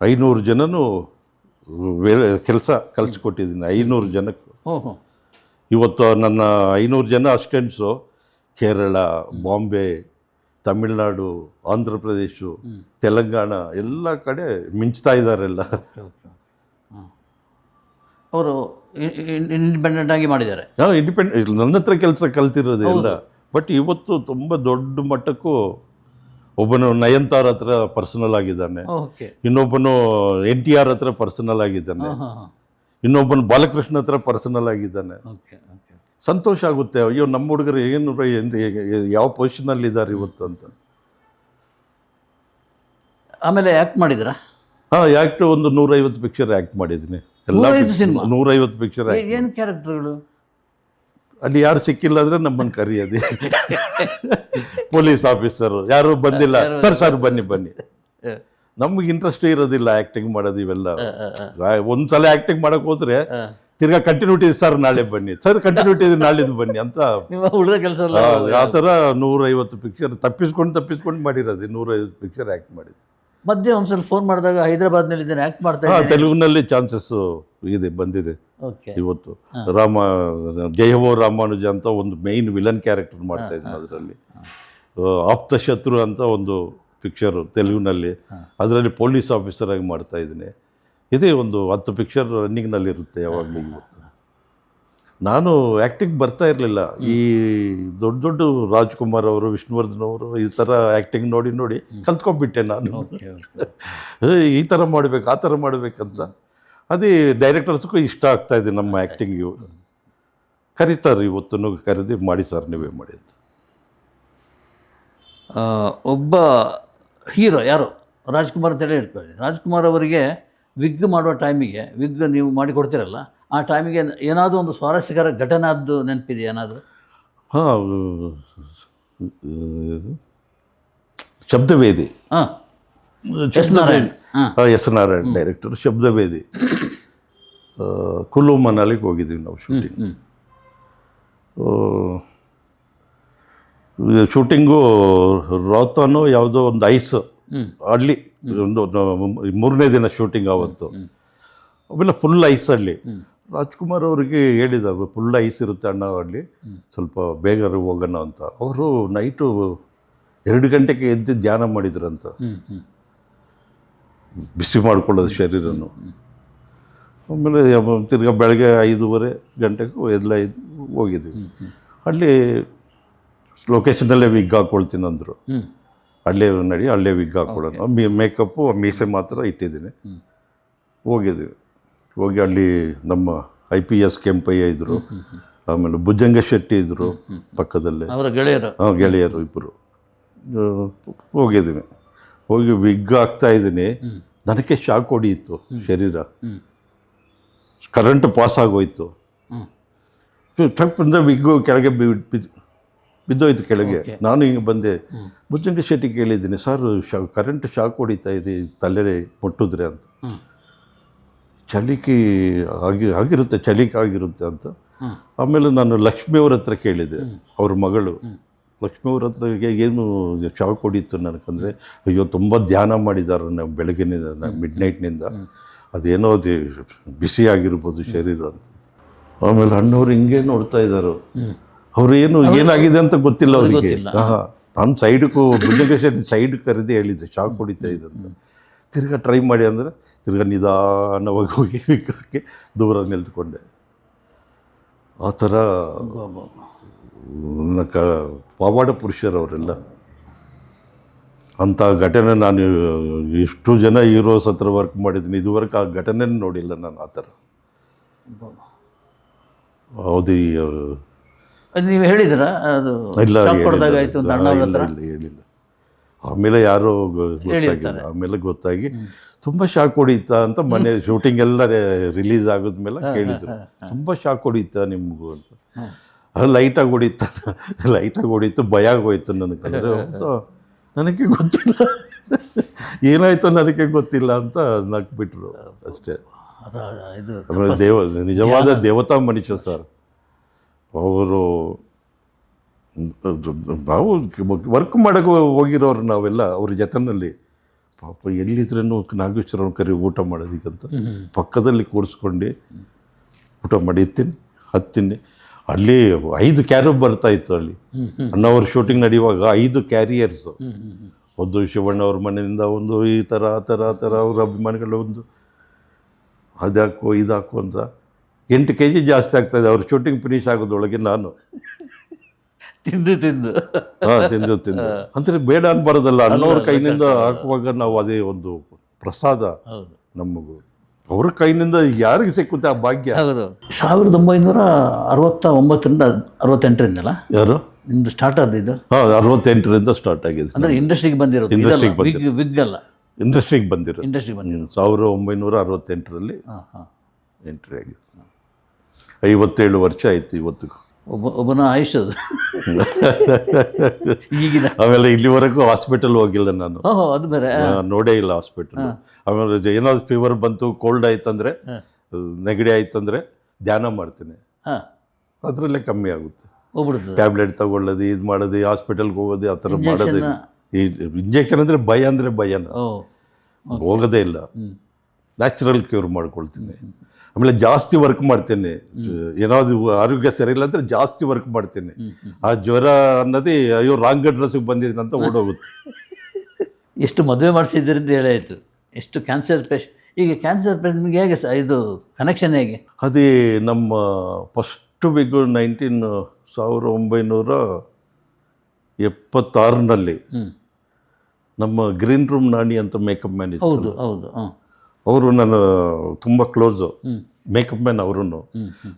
500 ಜನನು ಕೆಲಸ ಕಲಿಸ್ಕೊಟ್ಟಿದ್ದೀನಿ, 500 ಜನಕ್ಕೆ. ಇವತ್ತು ನನ್ನ 500 ಜನ ಅಸಿಸ್ಟೆಂಟ್ಸು ಕೇರಳ, ಬಾಂಬೆ, ತಮಿಳ್ನಾಡು, ಆಂಧ್ರ ಪ್ರದೇಶ, ತೆಲಂಗಾಣ ಎಲ್ಲ ಕಡೆ ಮಿಂಚ್ತಾ ಇದ್ದಾರೆಲ್ಲ. ಅವರು ಇಂಡಿಪೆಂಡೆಂಟ್ ಆಗಿ ಮಾಡಿದ್ದಾರೆ. ನನ್ನ ಹತ್ರ ಕೆಲಸ ಕಲ್ತಿರೋದು ಎಲ್ಲ. ಬಟ್ ಇವತ್ತು ತುಂಬ ದೊಡ್ಡ ಮಟ್ಟಕ್ಕೂ ಒಬ್ಬನು ನಯನ್ತಾರ್ ಹತ್ರ ಪರ್ಸನಲ್ ಆಗಿದ್ದಾನೆ, ಇನ್ನೊಬ್ಬನು NTR ಹತ್ರ ಪರ್ಸನಲ್ ಆಗಿದ್ದಾನೆ, ಇನ್ನೊಬ್ಬನು ಬಾಲಕೃಷ್ಣ ಹತ್ರ ಪರ್ಸನಲ್ ಆಗಿದ್ದಾನೆ. ಸಂತೋಷ ಆಗುತ್ತೆ, ಅಯ್ಯೋ ನಮ್ಮ ಹುಡುಗರು ಏನು ಯಾವ ಪೊಸಿಷನಲ್ಲಿ ಇದ್ದಾರೆ ಇವತ್ತು ಅಂತ. ಆಮೇಲೆ ಆ್ಯಕ್ಟ್ ಮಾಡಿದ್ರಾ? ಹಾಂ, ಆ್ಯಕ್ಟ್ ಒಂದು 150 ಪಿಕ್ಚರ್ ಆ್ಯಕ್ಟ್ ಮಾಡಿದ್ದೀನಿ. ಎಲ್ಲ 150 ಪಿಕ್ಚರ್. ಏನು ಕ್ಯಾರೆಕ್ಟರ್ಗಳು? ಅಲ್ಲಿ ಯಾರು ಸಿಕ್ಕಿಲ್ಲ ಅಂದರೆ ನಮ್ಮನ್ನು ಕರೆಯೋದು. ಪೊಲೀಸ್ ಆಫೀಸರು ಯಾರು ಬಂದಿಲ್ಲ, ಸರ್ ಬನ್ನಿ. ನಮ್ಗೆ ಇಂಟ್ರೆಸ್ಟ್ ಇರೋದಿಲ್ಲ ಆ್ಯಕ್ಟಿಂಗ್ ಮಾಡೋದು ಇವೆಲ್ಲ. ಒಂದ್ಸಲ ಆ್ಯಕ್ಟಿಂಗ್ ಮಾಡೋಕೆ ಹೋದ್ರೆ ತಿರ್ಗಾ ಕಂಟಿನ್ಯೂಟಿ ಸರ್ ನಾಳೆ ಬನ್ನಿ, ಸರ್ ಕಂಟಿನ್ಯೂಟಿ ನಾಳಿದ್ದು ಬನ್ನಿ ಅಂತ. ಆ ಥರ 150 ಪಿಕ್ಚರ್ ತಪ್ಪಿಸ್ಕೊಂಡು ಮಾಡಿರೋದು. 150 ಪಿಕ್ಚರ್ ಆ್ಯಕ್ಟ್ ಮಾಡಿದ್ದು. ಮಧ್ಯೆ ಒಂದ್ಸಲ ಫೋನ್ ಮಾಡಿದಾಗ ಹೈದರಾಬಾದ್ನಲ್ಲಿ ಇದ್ದೇನೆ, ಆ್ಯಕ್ಟ್ ಮಾಡ್ತಾ ಇದ್ದೀನಿ. ತೆಲುಗಿನಲ್ಲಿ ಚಾನ್ಸಸ್ ಬಂದಿದೆ. ಇವತ್ತು ಜಯಹೋ ರಾಮಾನುಜ ಅಂತ ಒಂದು ಮೇಯ್ನ್ ವಿಲನ್ ಕ್ಯಾರೆಕ್ಟರ್ ಮಾಡ್ತಾ ಇದ್ದೀನಿ ಅದರಲ್ಲಿ. ಆಪ್ತ ಶತ್ರು ಅಂತ ಒಂದು ಪಿಕ್ಚರು ತೆಲುಗಿನಲ್ಲಿ, ಅದರಲ್ಲಿ ಪೊಲೀಸ್ ಆಫೀಸರ್ ಆಗಿ ಮಾಡ್ತಾ ಇದ್ದೀನಿ. ಇದೇ ಒಂದು 10 ಪಿಕ್ಚರ್ ರನ್ನಿಂಗ್ನಲ್ಲಿರುತ್ತೆ ಯಾವಾಗಲೂ. ಇವತ್ತು ನಾನು ಆ್ಯಕ್ಟಿಂಗ್ ಬರ್ತಾ ಇರಲಿಲ್ಲ. ಈ ದೊಡ್ಡ ರಾಜ್ಕುಮಾರ್ ಅವರು, ವಿಷ್ಣುವರ್ಧನ್ ಅವರು ಈ ಥರ ಆ್ಯಕ್ಟಿಂಗ್ ನೋಡಿ ಕಲ್ತ್ಕೊಂಡ್ಬಿಟ್ಟೆ ನಾನು. ಈ ಥರ ಮಾಡಬೇಕು, ಆ ಥರ ಮಾಡಬೇಕಂತ. ಅದೇ ಡೈರೆಕ್ಟರ್ಸ್ಗೂ ಇಷ್ಟ ಆಗ್ತಾಯಿದೆ ನಮ್ಮ ಆ್ಯಕ್ಟಿಂಗು. ಕರೀತಾರೆ, ಇವತ್ತು ಕರೆದು ಮಾಡಿ ಸರ್ ನೀವೇ ಮಾಡಿ ಅಂತ. ಒಬ್ಬ ಹೀರೋ ಯಾರು ರಾಜ್ಕುಮಾರ್ ಅಂತೇಳಿ ಹೇಳ್ಕೊಳ್ಳಿ. ರಾಜ್ಕುಮಾರ್ ಅವರಿಗೆ ವಿಗ್ ಮಾಡುವ ಟೈಮಿಗೆ, ವಿಗ್ ನೀವು ಮಾಡಿ ಕೊಡ್ತೀರಲ್ಲ, ಆ ಟೈಮಿಗೆ ಏನಾದರೂ ಒಂದು ಸ್ವಾರಸ್ಯಕರ ಘಟನೆ ಆದ್ದು ನೆನಪಿದೆ ಏನಾದರೂ? ಹಾಂ, ಶಬ್ದವೇದಿ. S Narayan director. ಶಬ್ದವೇದಿ ಕುಲು ಮನಾಲಿಗೆ ಹೋಗಿದ್ದೀವಿ ನಾವು ಶೂಟಿಂಗ್. ಶೂಟಿಂಗು ರೋತಾನೋ ಯಾವುದೋ ಒಂದು ಐಸ್ ಅಲ್ಲಿ ಒಂದು 3ನೇ ದಿನ ಶೂಟಿಂಗ್ ಆವತ್ತು. ಆಮೇಲೆ ಫುಲ್ ಐಸಲ್ಲಿ ರಾಜ್ಕುಮಾರ್ ಅವರಿಗೆ ಹೇಳಿದ ಫುಲ್ ಐಸ್ ಇರುತ್ತೆ ಅಣ್ಣ ಅಲ್ಲಿ ಸ್ವಲ್ಪ ಬೇಗ ಹೋಗೋಣ ಅಂತ. ಅವರು ನೈಟು 2 ಗಂಟೆಗೆ ಎದ್ದು ಧ್ಯಾನ ಮಾಡಿದ್ರಂತ, ಬಿಸಿ ಮಾಡ್ಕೊಳ್ಳೋದು ಶರೀರನು. ಆಮೇಲೆ ತಿರ್ಗಾ ಬೆಳಗ್ಗೆ 5:30 ಗಂಟೆಗೂ ಎಲ್ಲ ಹೋಗಿದ್ವಿ. ಅಲ್ಲಿ ಲೊಕೇಶನಲ್ಲೇ ವಿಗ್ ಹಾಕ್ಕೊಳ್ತೀನಿ ಅಂದರು. ಅಲ್ಲೇ ನಡಿ, ಅಲ್ಲೇ ವಿಗ್ ಹಾಕ್ಕೊಳ್ಳೋಣ, ಮೇಕಪ್ಪು ಮೀಸೆ ಮಾತ್ರ ಇಟ್ಟಿದ್ದೀನಿ. ಹೋಗಿದ್ವಿ. ಹೋಗಿ ಅಲ್ಲಿ ನಮ್ಮ IPS ಕೆಂಪಯ್ಯ ಇದ್ದರು, ಆಮೇಲೆ ಭುಜಂಗ ಶೆಟ್ಟಿ ಇದ್ದರು ಪಕ್ಕದಲ್ಲೇ, ಅವರ ಗೆಳೆಯರು. ಗೆಳೆಯರು ಇಬ್ಬರು. ಹೋಗಿದ್ವಿ. ಹೋಗಿ ವಿಗ್ ಹಾಕ್ತಾಯಿದ್ದೀನಿ, ನನಗೆ ಶಾಕ್ ಹೊಡಿಯಿತ್ತು ಶರೀರ, ಕರೆಂಟ್ ಪಾಸ್ ಆಗೋಯ್ತು. ತಪ್ಪಂದ್ರೆ ವಿಗ್ಗು ಕೆಳಗೆ ಬಿದ್ದೋಯ್ತು ಕೆಳಗೆ. ನಾನು ಹಿಂಗೆ ಬಂದೆ, ಭುಜಂಗ ಶೆಟ್ಟಿ ಕೇಳಿದ್ದೀನಿ, ಸರ್ ಕರೆಂಟ್ ಶಾಕ್ ಹೊಡಿತಾ ಇದೆ ತಲೆ ಮುಟ್ಟಿದ್ರೆ ಅಂತ. ಚಳಿಕೆ ಆಗಿರುತ್ತೆ, ಚಳಿಕೆ ಆಗಿರುತ್ತೆ ಅಂತ. ಆಮೇಲೆ ನಾನು ಲಕ್ಷ್ಮಿಯವ್ರ ಹತ್ರ ಕೇಳಿದೆ, ಅವ್ರ ಮಗಳು ಲಕ್ಷ್ಮಿಯವ್ರ ಹತ್ರ ಏನು ಶಾಕ್ ಹೊಡಿತು ನನಗಂದರೆ, ಅಯ್ಯೋ ತುಂಬ ಧ್ಯಾನ ಮಾಡಿದ್ದಾರೆ ನಾವು ಬೆಳಗ್ಗಿನಿಂದ, ಮಿಡ್ನೈಟ್ನಿಂದ, ಅದೇನೋ ಅದು ಬಿಸಿ ಆಗಿರ್ಬೋದು ಶರೀರ ಅಂತ. ಆಮೇಲೆ ಅಣ್ಣವ್ರು ಹಿಂಗೆ ನೋಡ್ತಾ ಇದ್ದಾರೆ, ಅವ್ರು ಏನಾಗಿದೆ ಅಂತ ಗೊತ್ತಿಲ್ಲ ಅವರಿಗೆ. ನಾನು ಸೈಡ್ಗೂ ಭುಜಂಗ ಶೆಟ್ಟಿ ಸೈಡ್ ಕರೆದೇ ಹೇಳಿದ್ದೆ ಶಾಕ್ ಹೊಡಿತಾ ಇದೆ ಅಂತ. ತಿರ್ಗಾ ಟ್ರೈ ಮಾಡಿ ಅಂದರೆ ತಿರ್ಗಾ ನಿಧಾನವಾಗಿ ಹೋಗಿ ವಿಗ್ಗಕ್ಕೆ ದೂರ ನಿಲ್ತ್ಕೊಂಡೆ. ಆ ಥರ ಪವಾಡ ಪುರುಷರವರೆಲ್ಲ. ಅಂಥ ಘಟನೆ ನಾನು ಎಷ್ಟು ಜನ ಹೀರೋಸ್ ಹತ್ರ ವರ್ಕ್ ಮಾಡಿದ್ದೀನಿ, ಇದುವರೆಗೆ ಆ ಘಟನೆ ನೋಡಿಲ್ಲ ನಾನು ಆ ಥರ. ಹೌದು. ನೀವು ಹೇಳಿದ್ರ ಅದು ಇಲ್ಲ ಕೊಡ್ದಾಗಾಯ್ತು ಅಂತ ಅಣ್ಣ ಅವ್ರ ಹತ್ರ? ಹೇಳಿಲ್ಲ. ಆಮೇಲೆ ಯಾರೋ ಗೊತ್ತಾಗಿಲ್ಲ, ಆಮೇಲೆ ಗೊತ್ತಾಗಿ ತುಂಬ ಶಾಕ್ ಹೊಡೀತಾ ಅಂತ ಮನೆ ಶೂಟಿಂಗ್ ಎಲ್ಲ ರಿಲೀಸ್ ಆಗೋದ್ಮೇಲೆ ಕೇಳಿದ್ರು, ತುಂಬ ಶಾಕ್ ಹೊಡೀತಾ ನಿಮಗೂ ಅಂತ. ಅದು ಲೈಟಾಗಿ ಹೊಡೀತು, ಭಯ ಆಗೋಯ್ತು ನನಗೆ. ಅಂತ ನನಗೆ ಗೊತ್ತಿಲ್ಲ, ಏನಾಯ್ತೋ ನನಗೆ ಗೊತ್ತಿಲ್ಲ ಅಂತ ನಕ್ಬಿಟ್ರು ಅಷ್ಟೇ. ಆಮೇಲೆ ನಿಜವಾದ ದೇವತಾ ಮನುಷ್ಯ ಸರ್ ಅವರು. ನಾವು ವರ್ಕ್ ಮಾಡೋಕೆ ಹೋಗಿರೋರು ನಾವೆಲ್ಲ ಅವ್ರ ಜೊತೆಯಲ್ಲಿ. ಪಾಪ ಎಲ್ಲಿದ್ರೂ ನಾಗೇಶ್ವರನ ಕರಿ ಊಟ ಮಾಡೋದಕ್ಕಂತ ಪಕ್ಕದಲ್ಲಿ ಕೂರಿಸ್ಕೊಂಡು ಊಟ ಮಾಡಿ ಹತ್ತೀನಿ. ಅಲ್ಲಿ 5 ಕ್ಯಾರಬ್ ಬರ್ತಾಯಿತ್ತು ಅಲ್ಲಿ. ಅಣ್ಣವ್ರ ಶೂಟಿಂಗ್ ನಡೆಯುವಾಗ 5 ಕ್ಯಾರಿಯರ್ಸು, ಒಂದು ಶಿವಣ್ಣವ್ರ ಮನೆಯಿಂದ ಒಂದು, ಈ ಥರ ಆ ಥರ ಅವ್ರ ಅಭಿಮಾನಿಗಳು ಒಂದು, ಅದಾಕು ಇದಾಕು ಅಂತ 8 kg ಜಾಸ್ತಿ ಆಗ್ತಾಯಿದೆ. ಅವ್ರ ಶೂಟಿಂಗ್ ಫಿನಿಶ್ ಆಗೋದೊಳಗೆ ನಾನು ತಿಂದು ಅಂದರೆ ಬೇಡ ಅನ್ಬಾರ್ದಲ್ಲ. ಅಣ್ಣವ್ರ ಕೈನಿಂದ ಹಾಕುವಾಗ ನಾವು ಅದೇ ಒಂದು ಪ್ರಸಾದ ನಮಗೂ. ಅವ್ರ ಕೈನಿಂದ ಯಾರಿಗೆ ಸಿಕ್ಕುತ್ತೆ ಆ ಭಾಗ್ಯ. 1969ರಿಂದ 68ರಿಂದಲ್ಲ ಯಾರು ನಿಮ್ದು ಸ್ಟಾರ್ಟ್ ಆದಿದ್ದು? 68ರಿಂದ ಸ್ಟಾರ್ಟ್ ಆಗಿದೆ. ಅಂದರೆ ಇಂಡಸ್ಟ್ರಿಗೆ ಬಂದಿರೋದು, ವಿಗ್ ಅಲ್ಲ, ಇಂಡಸ್ಟ್ರಿಗೆ ಬಂದಿರೋದು. 1968ರಲ್ಲಿ ಎಂಟ್ರಿ ಆಗಿದೆ. 57 ವರ್ಷ ಆಯಿತು ಇವತ್ತಿಗೂ. ಒಬ್ಬನ ಆಯುಷ್ ಅದು. ಈಗಿನ ಆಮೇಲೆ ಇಲ್ಲಿವರೆಗೂ ಹಾಸ್ಪಿಟಲ್ ಹೋಗಿಲ್ಲ ನಾನು, ಅದು ಬೇರೆ ನೋಡೇ ಇಲ್ಲ ಹಾಸ್ಪಿಟಲ್. ಆಮೇಲೆ ಏನಾದ್ರು ಫೀವರ್ ಬಂತು, ಕೋಲ್ಡ್ ಆಯ್ತಂದ್ರೆ, ನೆಗಡಿ ಆಯ್ತಂದ್ರೆ ಧ್ಯಾನ ಮಾಡ್ತೀನಿ, ಅದರಲ್ಲೇ ಕಮ್ಮಿ ಆಗುತ್ತೆ. ಟ್ಯಾಬ್ಲೆಟ್ ತಗೊಳ್ಳೋದು, ಇದು ಮಾಡೋದು, ಹಾಸ್ಪಿಟಲ್ಗೆ ಹೋಗೋದು, ಆ ಥರ ಮಾಡೋದು. ಈ ಇಂಜೆಕ್ಷನ್ ಅಂದರೆ ಭಯನ ಹೋಗೋದೇ ಇಲ್ಲ. ನ್ಯಾಚುರಲ್ ಕ್ಯೂರ್ ಮಾಡ್ಕೊಳ್ತೀನಿ. ಆಮೇಲೆ ಜಾಸ್ತಿ ವರ್ಕ್ ಮಾಡ್ತೇನೆ. ಏನಾದ್ರು ಆರೋಗ್ಯ ಸರಿ ಇಲ್ಲ ಅಂದರೆ ಜಾಸ್ತಿ ವರ್ಕ್ ಮಾಡ್ತೇನೆ. ಆ ಜ್ವರ ಅನ್ನೋದೇ ಅಯ್ಯೋ ರಾಂಗ್ ಅಡ್ರೆಸ್ಸಿಗೆ ಬಂದಿದ್ದೀನಿ ಅಂತ ಓಡೋಗುತ್ತೆ. ಎಷ್ಟು ಮದುವೆ ಮಾಡಿಸಿದ್ರಿಂದ ಹೇಳಾಯಿತು, ಎಷ್ಟು ಕ್ಯಾನ್ಸರ್ ಪೇಷಂಟ್. ಈಗ ಕ್ಯಾನ್ಸರ್ ಪೇಷಂಟ್ಗೆ ಹೇಗೆ ಇದು ಕನೆಕ್ಷನ್ ಹೇಗೆ? ಅದೇ ನಮ್ಮ ಫಸ್ಟ್ ಬಿಗ್ 1976ರಲ್ಲಿ ನಮ್ಮ ಗ್ರೀನ್ ರೂಮ್ ನಾಣಿ ಅಂತ ಮೇಕಪ್ ಮ್ಯಾನ್ ಇತ್ತು. ಹೌದು. ಅವರು ನಾನು ತುಂಬ ಕ್ಲೋಸು, ಮೇಕಪ್ ಮ್ಯಾನ್ ಅವರು.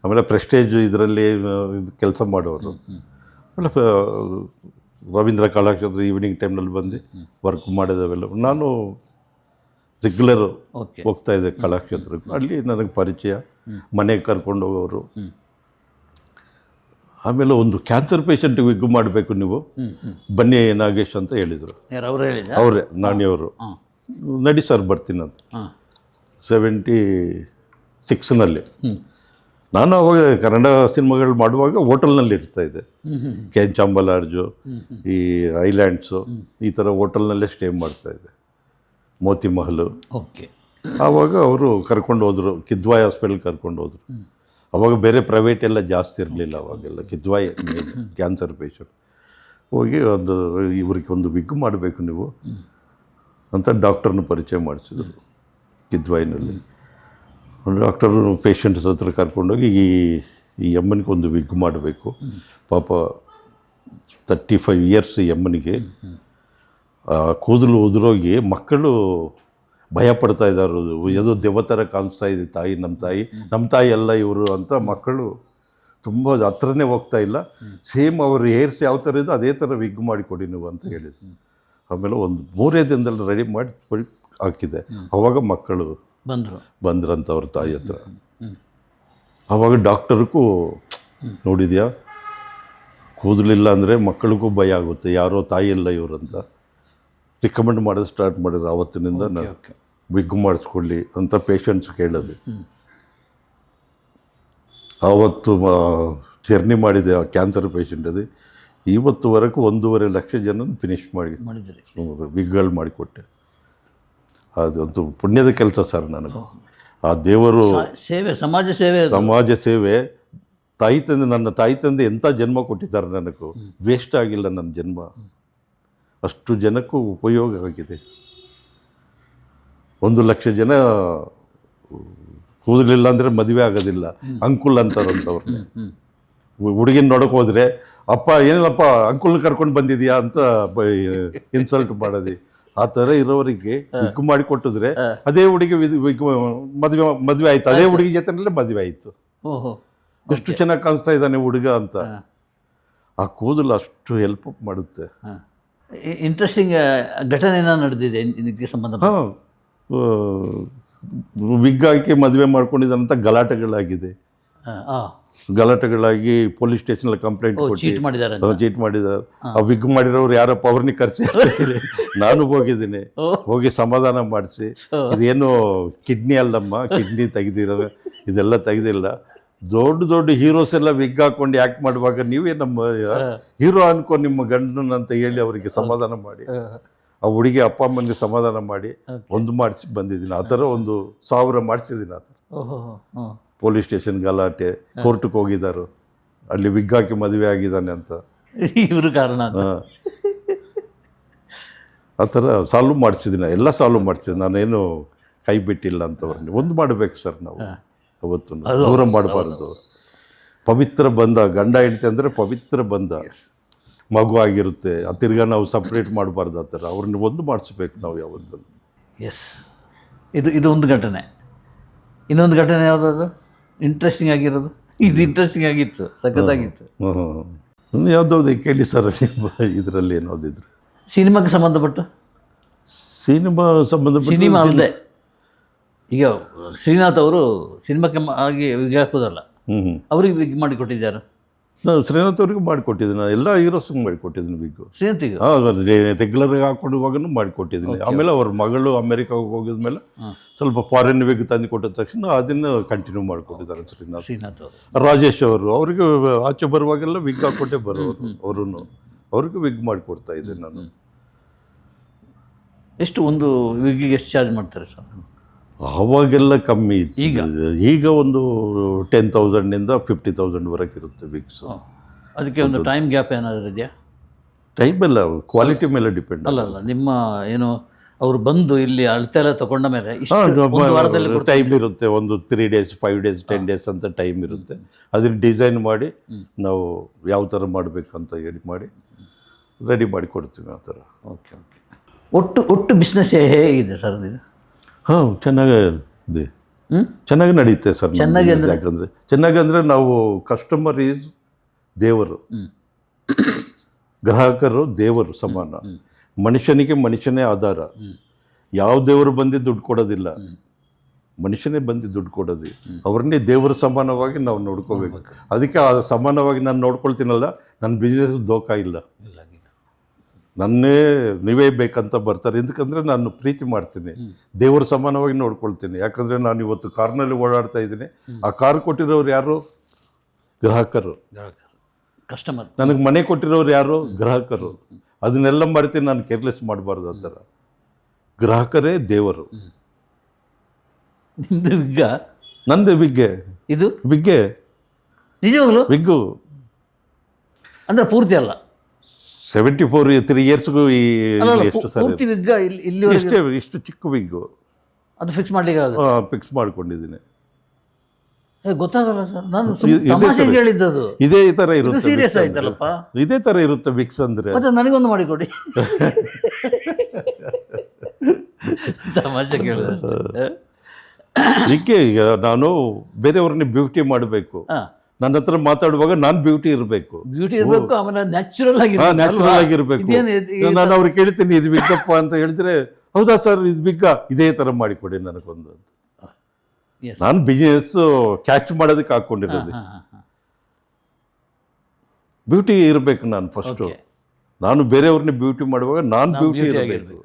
ಆಮೇಲೆ ಪ್ರೆಸ್ಟೇಜ್ ಇದರಲ್ಲಿ ಕೆಲಸ ಮಾಡೋರು. ಆಮೇಲೆ ರವೀಂದ್ರ ಕಲಾಕ್ಷೇತ್ರ ಈವ್ನಿಂಗ್ ಟೈಮ್ನಲ್ಲಿ ಬಂದು ವರ್ಕ್ ಮಾಡೋದವೆಲ್ಲ. ನಾನು ರೆಗ್ಯುಲರು ಹೋಗ್ತಾಯಿದ್ದೆ ಕಲಾಕ್ಷೇತ್ರಕ್ಕೆ. ಅಲ್ಲಿ ನನಗೆ ಪರಿಚಯ, ಮನೆಗೆ ಕರ್ಕೊಂಡು ಹೋಗೋರು. ಆಮೇಲೆ ಒಂದು ಕ್ಯಾನ್ಸರ್ ಪೇಷಂಟಿಗೆ ವಿಗ್ ಮಾಡಬೇಕು ನೀವು, ಬನ್ನಿ ನಾಗೇಶ್ ಅಂತ ಹೇಳಿದರು. ಅವರೇ ನಾಣಿಯವರು. ನಡಿ ಸರ್ ಬರ್ತೀನಿ ಅಂತ. 76ನಲ್ಲಿ ನಾನು ಅವಾಗ ಕನ್ನಡ ಸಿನಿಮಾಗಳು ಮಾಡುವಾಗ ಹೋಟೆಲ್ನಲ್ಲಿ ಇರ್ತಾಯಿದ್ದೆ. ಕೆಂಚಾಂಬ ಲಾಡ್ಜು, ಈ ಐಲ್ಯಾಂಡ್ಸು, ಈ ಥರ ಹೋಟೆಲ್ನಲ್ಲೇ ಸ್ಟೇ ಮಾಡ್ತಾಯಿದ್ದೆ, ಮೋತಿ ಮಹಲು. ಆವಾಗ ಅವರು ಕರ್ಕೊಂಡು ಹೋದರು, ಕಿದ್ವಾಯ್ ಹಾಸ್ಪಿಟಲ್ ಕರ್ಕೊಂಡು ಹೋದರು. ಅವಾಗ ಬೇರೆ ಪ್ರೈವೇಟ್ ಎಲ್ಲ ಜಾಸ್ತಿ ಇರಲಿಲ್ಲ ಅವಾಗೆಲ್ಲ. Kidwai cancer patient. ಹೋಗಿ ಇವ್ರಿಗೆ ಒಂದು ವಿಗ್ ಮಾಡಬೇಕು ನೀವು ಅಂತ ಡಾಕ್ಟರ್ನ ಪರಿಚಯ ಮಾಡಿಸಿದ್ರು ಕಿದ್ವಾಯಿನಲ್ಲಿ. ಡಾಕ್ಟರು ಪೇಷಂಟ್ಸ್ ಹತ್ರ ಕರ್ಕೊಂಡೋಗಿ ಈ ಅಮ್ಮನಿಗೆ ಒಂದು ವಿಗ್ ಮಾಡಬೇಕು. ಪಾಪ 35 ಇಯರ್ಸ್ ಈ ಅಮ್ಮನಿಗೆ. ಕೂದಲು ಉದುರೋಗಿ ಮಕ್ಕಳು ಭಯ ಪಡ್ತಾ ಇದ್ದಾರೆ. ಯಾವುದೋ ದೆವ್ವ ಥರ ಕಾಣಿಸ್ತಾ ಇದೆ ತಾಯಿ, ನಮ್ಮ ತಾಯಿ ಅಲ್ಲ ಇವರು ಅಂತ ಮಕ್ಕಳು ತುಂಬ ಹತ್ರನೇ ಹೋಗ್ತಾ ಇಲ್ಲ. ಸೇಮ್ ಅವ್ರ ಹೇರ್ಸ್ ಯಾವ ಥರ ಇದೆ ಅದೇ ಥರ ವಿಗ್ ಮಾಡಿಕೊಡಿ ನೀವು ಅಂತ ಹೇಳಿದ್ರು. ಆಮೇಲೆ ಒಂದು 3 ದಿನದಲ್ಲಿ ರೆಡಿ ಮಾಡಿ ಹಾಕಿದೆ. ಅವಾಗ ಮಕ್ಕಳು ಬಂದ್ರಂತ ಅವ್ರ ತಾಯಿ ಹತ್ರ. ಆವಾಗ ಡಾಕ್ಟರ್ಗೂ ನೋಡಿದ್ಯಾ, ಕೂದಲಿಲ್ಲ ಅಂದರೆ ಮಕ್ಕಳಿಗೂ ಭಯ ಆಗುತ್ತೆ, ಯಾರೋ ತಾಯಿ ಇಲ್ಲ ಇವರು ಅಂತ ರಿಕಮೆಂಡ್ ಮಾಡೋದು ಸ್ಟಾರ್ಟ್ ಮಾಡಿದ್ರು. ಆವತ್ತಿನಿಂದ ನಾನು ವಿಗ್ ಮಾಡಿಸ್ಕೊಳ್ಳಿ ಅಂತ ಪೇಷಂಟ್ಸ್ ಕೇಳೋದು. ಆವತ್ತು ಜರ್ನಿ ಮಾಡಿದೆ ಆ ಕ್ಯಾನ್ಸರ್ ಪೇಷಂಟ್ ಅದು. ಇವತ್ತುವರೆಗೂ 1.5 ಲಕ್ಷ ಜನ ಫಿನಿಶ್ ವಿಗ್ಗಳು ಮಾಡಿಕೊಟ್ಟೆ. ಅದಂತೂ ಪುಣ್ಯದ ಕೆಲಸ ಸರ್ ನನಗೆ. ಆ ದೇವರು ಸೇವೆ, ಸಮಾಜ ಸೇವೆ ನನ್ನ ತಾಯಿ ತಂದೆ ಎಂಥ ಜನ್ಮ ಕೊಟ್ಟಿದ್ದಾರೆ ನನಗೂ. ವೇಸ್ಟ್ ಆಗಿಲ್ಲ ನನ್ನ ಜನ್ಮ. ಅಷ್ಟು ಜನಕ್ಕೂ ಉಪಯೋಗ ಆಗಿದೆ. 1 ಲಕ್ಷ ಜನ ಕೂದಲಿಲ್ಲ ಅಂದರೆ ಮದುವೆ ಆಗೋದಿಲ್ಲ, ಅಂಕುಲ್ ಅಂತಾರಂತವ್ರನ್ನ. ಹುಡುಗಿನ ನೋಡೋಕೆ ಹೋದರೆ ಅಪ್ಪ ಏನಿಲ್ಲಪ್ಪ ಅಂಕುಲ್ನ ಕರ್ಕೊಂಡು ಬಂದಿದ್ಯಾ ಅಂತ ಇನ್ಸಲ್ಟ್ ಮಾಡೋದು. ಆ ಥರ ಇರೋರಿಗೆ ವಿಗ್ ಮಾಡಿ ಕೊಟ್ಟಿದ್ರೆ ಅದೇ ಹುಡುಗಿ ಮದುವೆ ಆಯ್ತು, ಅದೇ ಹುಡುಗಿ ಜೊತೆನಲ್ಲೇ ಮದುವೆ ಆಯಿತು. ಎಷ್ಟು ಚೆನ್ನಾಗಿ ಕಾಣಿಸ್ತಾ ಇದ್ದಾನೆ ಹುಡುಗ ಅಂತ. ಆ ಕೂದಲು ಅಷ್ಟು ಹೆಲ್ಪ್ ಮಾಡುತ್ತೆ. ಇಂಟ್ರೆಸ್ಟಿಂಗ್ ಘಟನೆ ನಡೆದಿದೆ ಇದಕ್ಕೆ ಸಂಬಂಧ. ಹಾಂ, ವಿಗ್ ಹಾಕಿ ಮದುವೆ ಮಾಡ್ಕೊಂಡಿದ್ದಾನಂತ ಗಲಾಟೆಗಳಾಗಿದೆ. ಗಲಾಟೆಗಳಾಗಿ ಪೊಲೀಸ್ ಸ್ಟೇಷನಲ್ಲಿ ಕಂಪ್ಲೇಂಟ್ ಕೊಟ್ಟು ಚೀಟ್ ಮಾಡಿದ್ದಾರೆ. ಆ ವಿಗ್ ಮಾಡಿರೋರು ಯಾರಪ್ಪ ಅವ್ರನ್ನ ಕರೆಸಿ ನಾನು ಹೋಗಿದ್ದೀನಿ. ಹೋಗಿ ಸಮಾಧಾನ ಮಾಡಿಸಿ, ಇದೇನು ಕಿಡ್ನಿ ಅಲ್ಲಮ್ಮ, ಕಿಡ್ನಿ ತೆಗೆದಿರೋ ಇದೆಲ್ಲ ತೆಗೆದಿಲ್ಲ. ದೊಡ್ಡ ಹೀರೋಸ್ ಎಲ್ಲ ವಿಗ್ ಹಾಕೊಂಡು ಆ್ಯಕ್ಟ್ ಮಾಡುವಾಗ ನೀವೇ ನಮ್ಮ ಹೀರೋ ಅನ್ಕೊ ನಿಮ್ಮ ಗಂಡನ ಅಂತ ಹೇಳಿ ಅವರಿಗೆ ಸಮಾಧಾನ ಮಾಡಿ, ಆ ಹುಡುಗಿ ಅಪ್ಪ ಅಮ್ಮನಿಗೆ ಸಮಾಧಾನ ಮಾಡಿ ಒಂದು ಮಾಡಿಸಿ ಬಂದಿದ್ದೀನಿ. ಆ ಥರ 1,000 ಮಾಡಿಸಿದ್ದೀನಿ. ಆ ಥರ ಪೊಲೀಸ್ ಸ್ಟೇಷನ್ ಗಲಾಟೆ, ಕೋರ್ಟ್ಗೆ ಹೋಗಿದ್ದಾರೆ, ಅಲ್ಲಿ ವಿಗ್ ಹಾಕಿ ಮದುವೆ ಆಗಿದ್ದಾನೆ ಅಂತ ಇವರು ಕಾರಣ. ಆ ಥರ ಸಾಲ್ವ್ ಮಾಡಿಸಿದ್ದೀನಿ, ಎಲ್ಲ ಸಾಲ್ವ್ ಮಾಡಿಸಿದ್ದೀನಿ. ನಾನೇನು ಕೈ ಬಿಟ್ಟಿಲ್ಲ ಅಂತವ್ರನ್ನ. ಒಂದು ಮಾಡಬೇಕು ಸರ್ ನಾವು ಅವತ್ತು, ದೂರ ಮಾಡಬಾರ್ದು. ಪವಿತ್ರ ಬಂಧ, ಗಂಡ ಹೆಂಡತಿ ಅಂದರೆ ಪವಿತ್ರ ಬಂಧ. ಮಗು ಆಗಿರುತ್ತೆ, ತಿರ್ಗಾ ನಾವು ಸಪ್ರೇಟ್ ಮಾಡಬಾರ್ದು. ಆ ಥರ ಅವ್ರನ್ನ ಒಂದು ಮಾಡಿಸ್ಬೇಕು ನಾವು ಯಾವತ್ತೂ. ಎಸ್, ಇದು ಒಂದು ಘಟನೆ. ಇನ್ನೊಂದು ಘಟನೆ ಯಾವುದಾದ್ರು ಇಂಟ್ರೆಸ್ಟಿಂಗ್ ಆಗಿರೋದು? ಇದು ಇಂಟ್ರೆಸ್ಟಿಂಗ್ ಆಗಿತ್ತು, ಸಖತ್ತಾಗಿತ್ತು. ಯಾವುದಾದ್ರು ಕೇಳಿ ಸರ್ ನಿಮ್ಮ ಇದರಲ್ಲಿ ಏನಾದಿದ್ರು ಸಿನಿಮಾಗೆ ಸಂಬಂಧಪಟ್ಟ? ಸಿನಿಮಾ ಅಲ್ಲದೆ ಈಗ ಶ್ರೀನಾಥ್ ಅವರು ಸಿನಿಮಾಕ್ಕೆ ಆಗಿ ವಿಗ್ ಹಾಕೋದಲ್ಲ, ಅವ್ರಿಗೆ ವಿಗ್ ಮಾಡಿ ಕೊಟ್ಟಿದ್ದಾರೆ. ನಾನು ಶ್ರೀನಾಥ್ ಅವ್ರಿಗೂ ಮಾಡಿಕೊಟ್ಟಿದ್ದೀನಿ, ಎಲ್ಲ ಹೀರೋಸ್ಗೆ ಮಾಡಿಕೊಟ್ಟಿದ್ದೀನಿ ವಿಗ್ಗು. ಶ್ರೀನಾಥಿಗೆ ರೆಗ್ಯುಲರ್ಗೆ ಹಾಕೊಂಡುವಾಗೂ ಮಾಡಿಕೊಟ್ಟಿದ್ದೀನಿ. ಆಮೇಲೆ ಅವ್ರ ಮಗಳು ಅಮೆರಿಕಾಗೆ ಹೋಗಿದ್ಮೇಲೆ ಸ್ವಲ್ಪ ಫಾರಿನ್ ವಿಗ್ ತಂದು ಕೊಟ್ಟಿದ ತಕ್ಷಣ ಅದನ್ನು ಕಂಟಿನ್ಯೂ ಮಾಡಿಕೊಟ್ಟಿದ್ದಾರೆ ಶ್ರೀನಾಥ್ ಅವರು. ರಾಜೇಶ್ ಅವರು ಅವ್ರಿಗೆ ಆಚೆ ಬರುವಾಗೆಲ್ಲ ವಿಗ್ ಹಾಕ್ಕೊಟ್ಟೆ ಬರೋರು, ಅವ್ರಿಗೂ ವಿಗ್ ಮಾಡಿಕೊಡ್ತಾ ಇದ್ದೆ ನಾನು. ಎಷ್ಟು ಒಂದು ವಿಗ್ಗಿಗೆ ಎಷ್ಟು ಚಾರ್ಜ್ ಮಾಡ್ತಾರೆ ಸರ್? ಆವಾಗೆಲ್ಲ ಕಮ್ಮಿ ಇತ್ತು. ಈಗ ಒಂದು 10,000 50,000 ಇರುತ್ತೆ ವಿಗ್ಸ್. ಅದಕ್ಕೆ ಒಂದು ಟೈಮ್ ಗ್ಯಾಪ್ ಏನಾದರೂ ಇದೆಯಾ? ಟೈಮ್ ಎಲ್ಲ ಕ್ವಾಲಿಟಿ ಮೇಲೆ ಡಿಪೆಂಡ್. ಅಲ್ಲ, ನಿಮ್ಮ ಏನು ಅವರು ಬಂದು ಇಲ್ಲಿ ಅಳತೆ ಎಲ್ಲ ತಗೊಂಡ ಮೇಲೆ ಟೈಮ್ ಇರುತ್ತೆ. ಒಂದು 3 days 5 days 10 days ಅಂತ ಟೈಮ್ ಇರುತ್ತೆ. ಅದನ್ನ ಡಿಸೈನ್ ಮಾಡಿ ನಾವು ಯಾವ ಥರ ಮಾಡಬೇಕಂತ ಹೇಳಿ ಮಾಡಿ ರೆಡಿ ಮಾಡಿ ಕೊಡ್ತೀವಿ ಆ ಥರ. ಓಕೆ. ಒಟ್ಟು ಬಿಸ್ನೆಸ್ ಹೇಗಿದೆ ಸರ್ ಇದು? ಹಾಂ, ಚೆನ್ನಾಗಿದೆ, ಚೆನ್ನಾಗಿ ನಡೆಯುತ್ತೆ ಸರ್. ಯಾಕಂದರೆ ಚೆನ್ನಾಗಂದರೆ ನಾವು ಕಸ್ಟಮರ್ ಈಸ್ ದೇವರು, ಗ್ರಾಹಕರು ದೇವರು ಸಮಾನ. ಮನುಷ್ಯನೇ ಆಧಾರ. ಯಾವ ದೇವರು ಬಂದು ದುಡ್ಡು ಕೊಡೋದಿಲ್ಲ, ಮನುಷ್ಯನೇ ಬಂದು ದುಡ್ಡು ಕೊಡೋದು. ಅವ್ರನ್ನೇ ದೇವರ ಸಮಾನವಾಗಿ ನಾವು ನೋಡ್ಕೋಬೇಕು. ಅದಕ್ಕೆ ಆ ಸಮಾನವಾಗಿ ನಾನು ನೋಡ್ಕೊಳ್ತೀನಲ್ಲ, ನನ್ನ ಬಿಸ್ನೆಸ್ ದೋಖ ಇಲ್ಲ. ನೀವೇ ಬೇಕಂತ ಬರ್ತಾರೆ. ఎందుకంದರೆ ನಾನು ಪ್ರೀತಿ ಮಾಡ್ತೀನಿ, ದೇವರ ಸಮಾನವಾಗಿ ನೋಡ್ಕೊಳ್ತೀನಿ. ಯಾಕಂದರೆ ನಾನು ಇವತ್ತು ಕಾರ್ನಲ್ಲಿ ಓಡಾಡ್ತಾ ಇದ್ದೀನಿ. ಆ ಕಾರ್ ಕೊಟ್ಟಿರೋರು ಯಾರು? ಗ್ರಾಹಕರು. ಕಸ್ಟಮರ್. ನನಗೆ ಮನೆ ಕೊಟ್ಟಿರೋರು ಯಾರು? ಗ್ರಾಹಕರು. ಅದನ್ನೆಲ್ಲ ಮರೆತು ನಾನು ಕೇರ್ಲೆಸ್ ಮಾಡಬಾರ್ದು. ಆ ಥರ ಗ್ರಾಹಕರೇ ದೇವರು. ನಿಮ್ಮದು ವಿಗ್ಗ? ನಂದು ವಿಗ್ಗೆ. ಇದು ವಿಗ್ಗೆ ನಿಜವಾಗ್ಲು ವಿಗ್ಗು ಅಂದ್ರೆ ಪೂರ್ತಿ ಅಲ್ಲ 74 3 ಇಯರ್ಸ್ಗೂ ಈ ಅಲ್ಲ, ಅಲ್ಲ, ಎಷ್ಟು ಸರ್ ಪೂರ್ತಿ ವಿಗ್ಗ ಇಲ್ಲಿವರೆಗೆ ಇಷ್ಟೇ ಇಷ್ಟು ಚಿಕ್ಕ ವಿಗ್ಗು ಅದು ಫಿಕ್ಸ್ ಮಾಡ್ಲಿಕ್ಕೆ ಆಗುತ್ತೆ? ಫಿಕ್ಸ್ ಮಾಡ್ಕೊಂಡಿದ್ದೀನಿ. ಗೊತ್ತಾಗಲ್ಲ ಸರ್, ನಾನು ಇದೇ ತಮಾಷೆ ಥರ- ಹೇಳಿದ್ದದು. ಇದೇ ಥರ ಇದು ಇರುತ್ತೆ ಸೀರಿಯಸ್ ವಿಕ್ಸ್ ಅಂದ್ರೆ. ಆಯ್ತಲ್ಲಪ್ಪ. ಇದೇ ಥರ ಇರುತ್ತೆ ವಿಕ್ಸ್ ಅಂದರೆ. ಮತ್ತೆ ನನಗೊಂದು ಮಾಡಿಕೊಡಿ. ತಮಾಷೆ ಕೇಳಿದೆ ಅಷ್ಟೇ. ಇದಕ್ಕೆ ಈಗ ನಾನು ಬೇರೆಯವ್ರನ್ನ ಬ್ಯೂಟಿ ಮಾಡಬೇಕು, ನನ್ನ ಹತ್ರ ಮಾತಾಡುವಾಗ ನಾನು ಬ್ಯೂಟಿ ಇರಬೇಕು, ಬ್ಯೂಟಿ ಇರಬೇಕು, ಆಮೇಲೆ ನ್ಯಾಚುರಲ್ ಆಗಿ ನ್ಯಾಚುರಲ್ ಆಗಿರ್ಬೇಕು. ನಾನು ಅವ್ರಿಗೆ ಕೇಳ್ತೀನಿ ಇದು ಬಿಗ್ಗಪ್ಪ ಅಂತ ಹೇಳಿದ್ರೆ, ಹೌದಾ ಸರ್ ಇದು ಬಿಗ್ಗ, ಇದೇ ಥರ ಮಾಡಿಕೊಡಿ ನನಗೊಂದು. ನಾನು ಬಿಸ್ನೆಸ್ ಕ್ಯಾಚ್ ಮಾಡೋದಕ್ಕೆ ಹಾಕೊಂಡಿರೋದು. ಬ್ಯೂಟಿ ಇರಬೇಕು ನಾನು ಫಸ್ಟು. ನಾನು ಬೇರೆಯವ್ರನ್ನ ಬ್ಯೂಟಿ ಮಾಡುವಾಗ ನಾನು ಬ್ಯೂಟಿ ಇರಬೇಕು.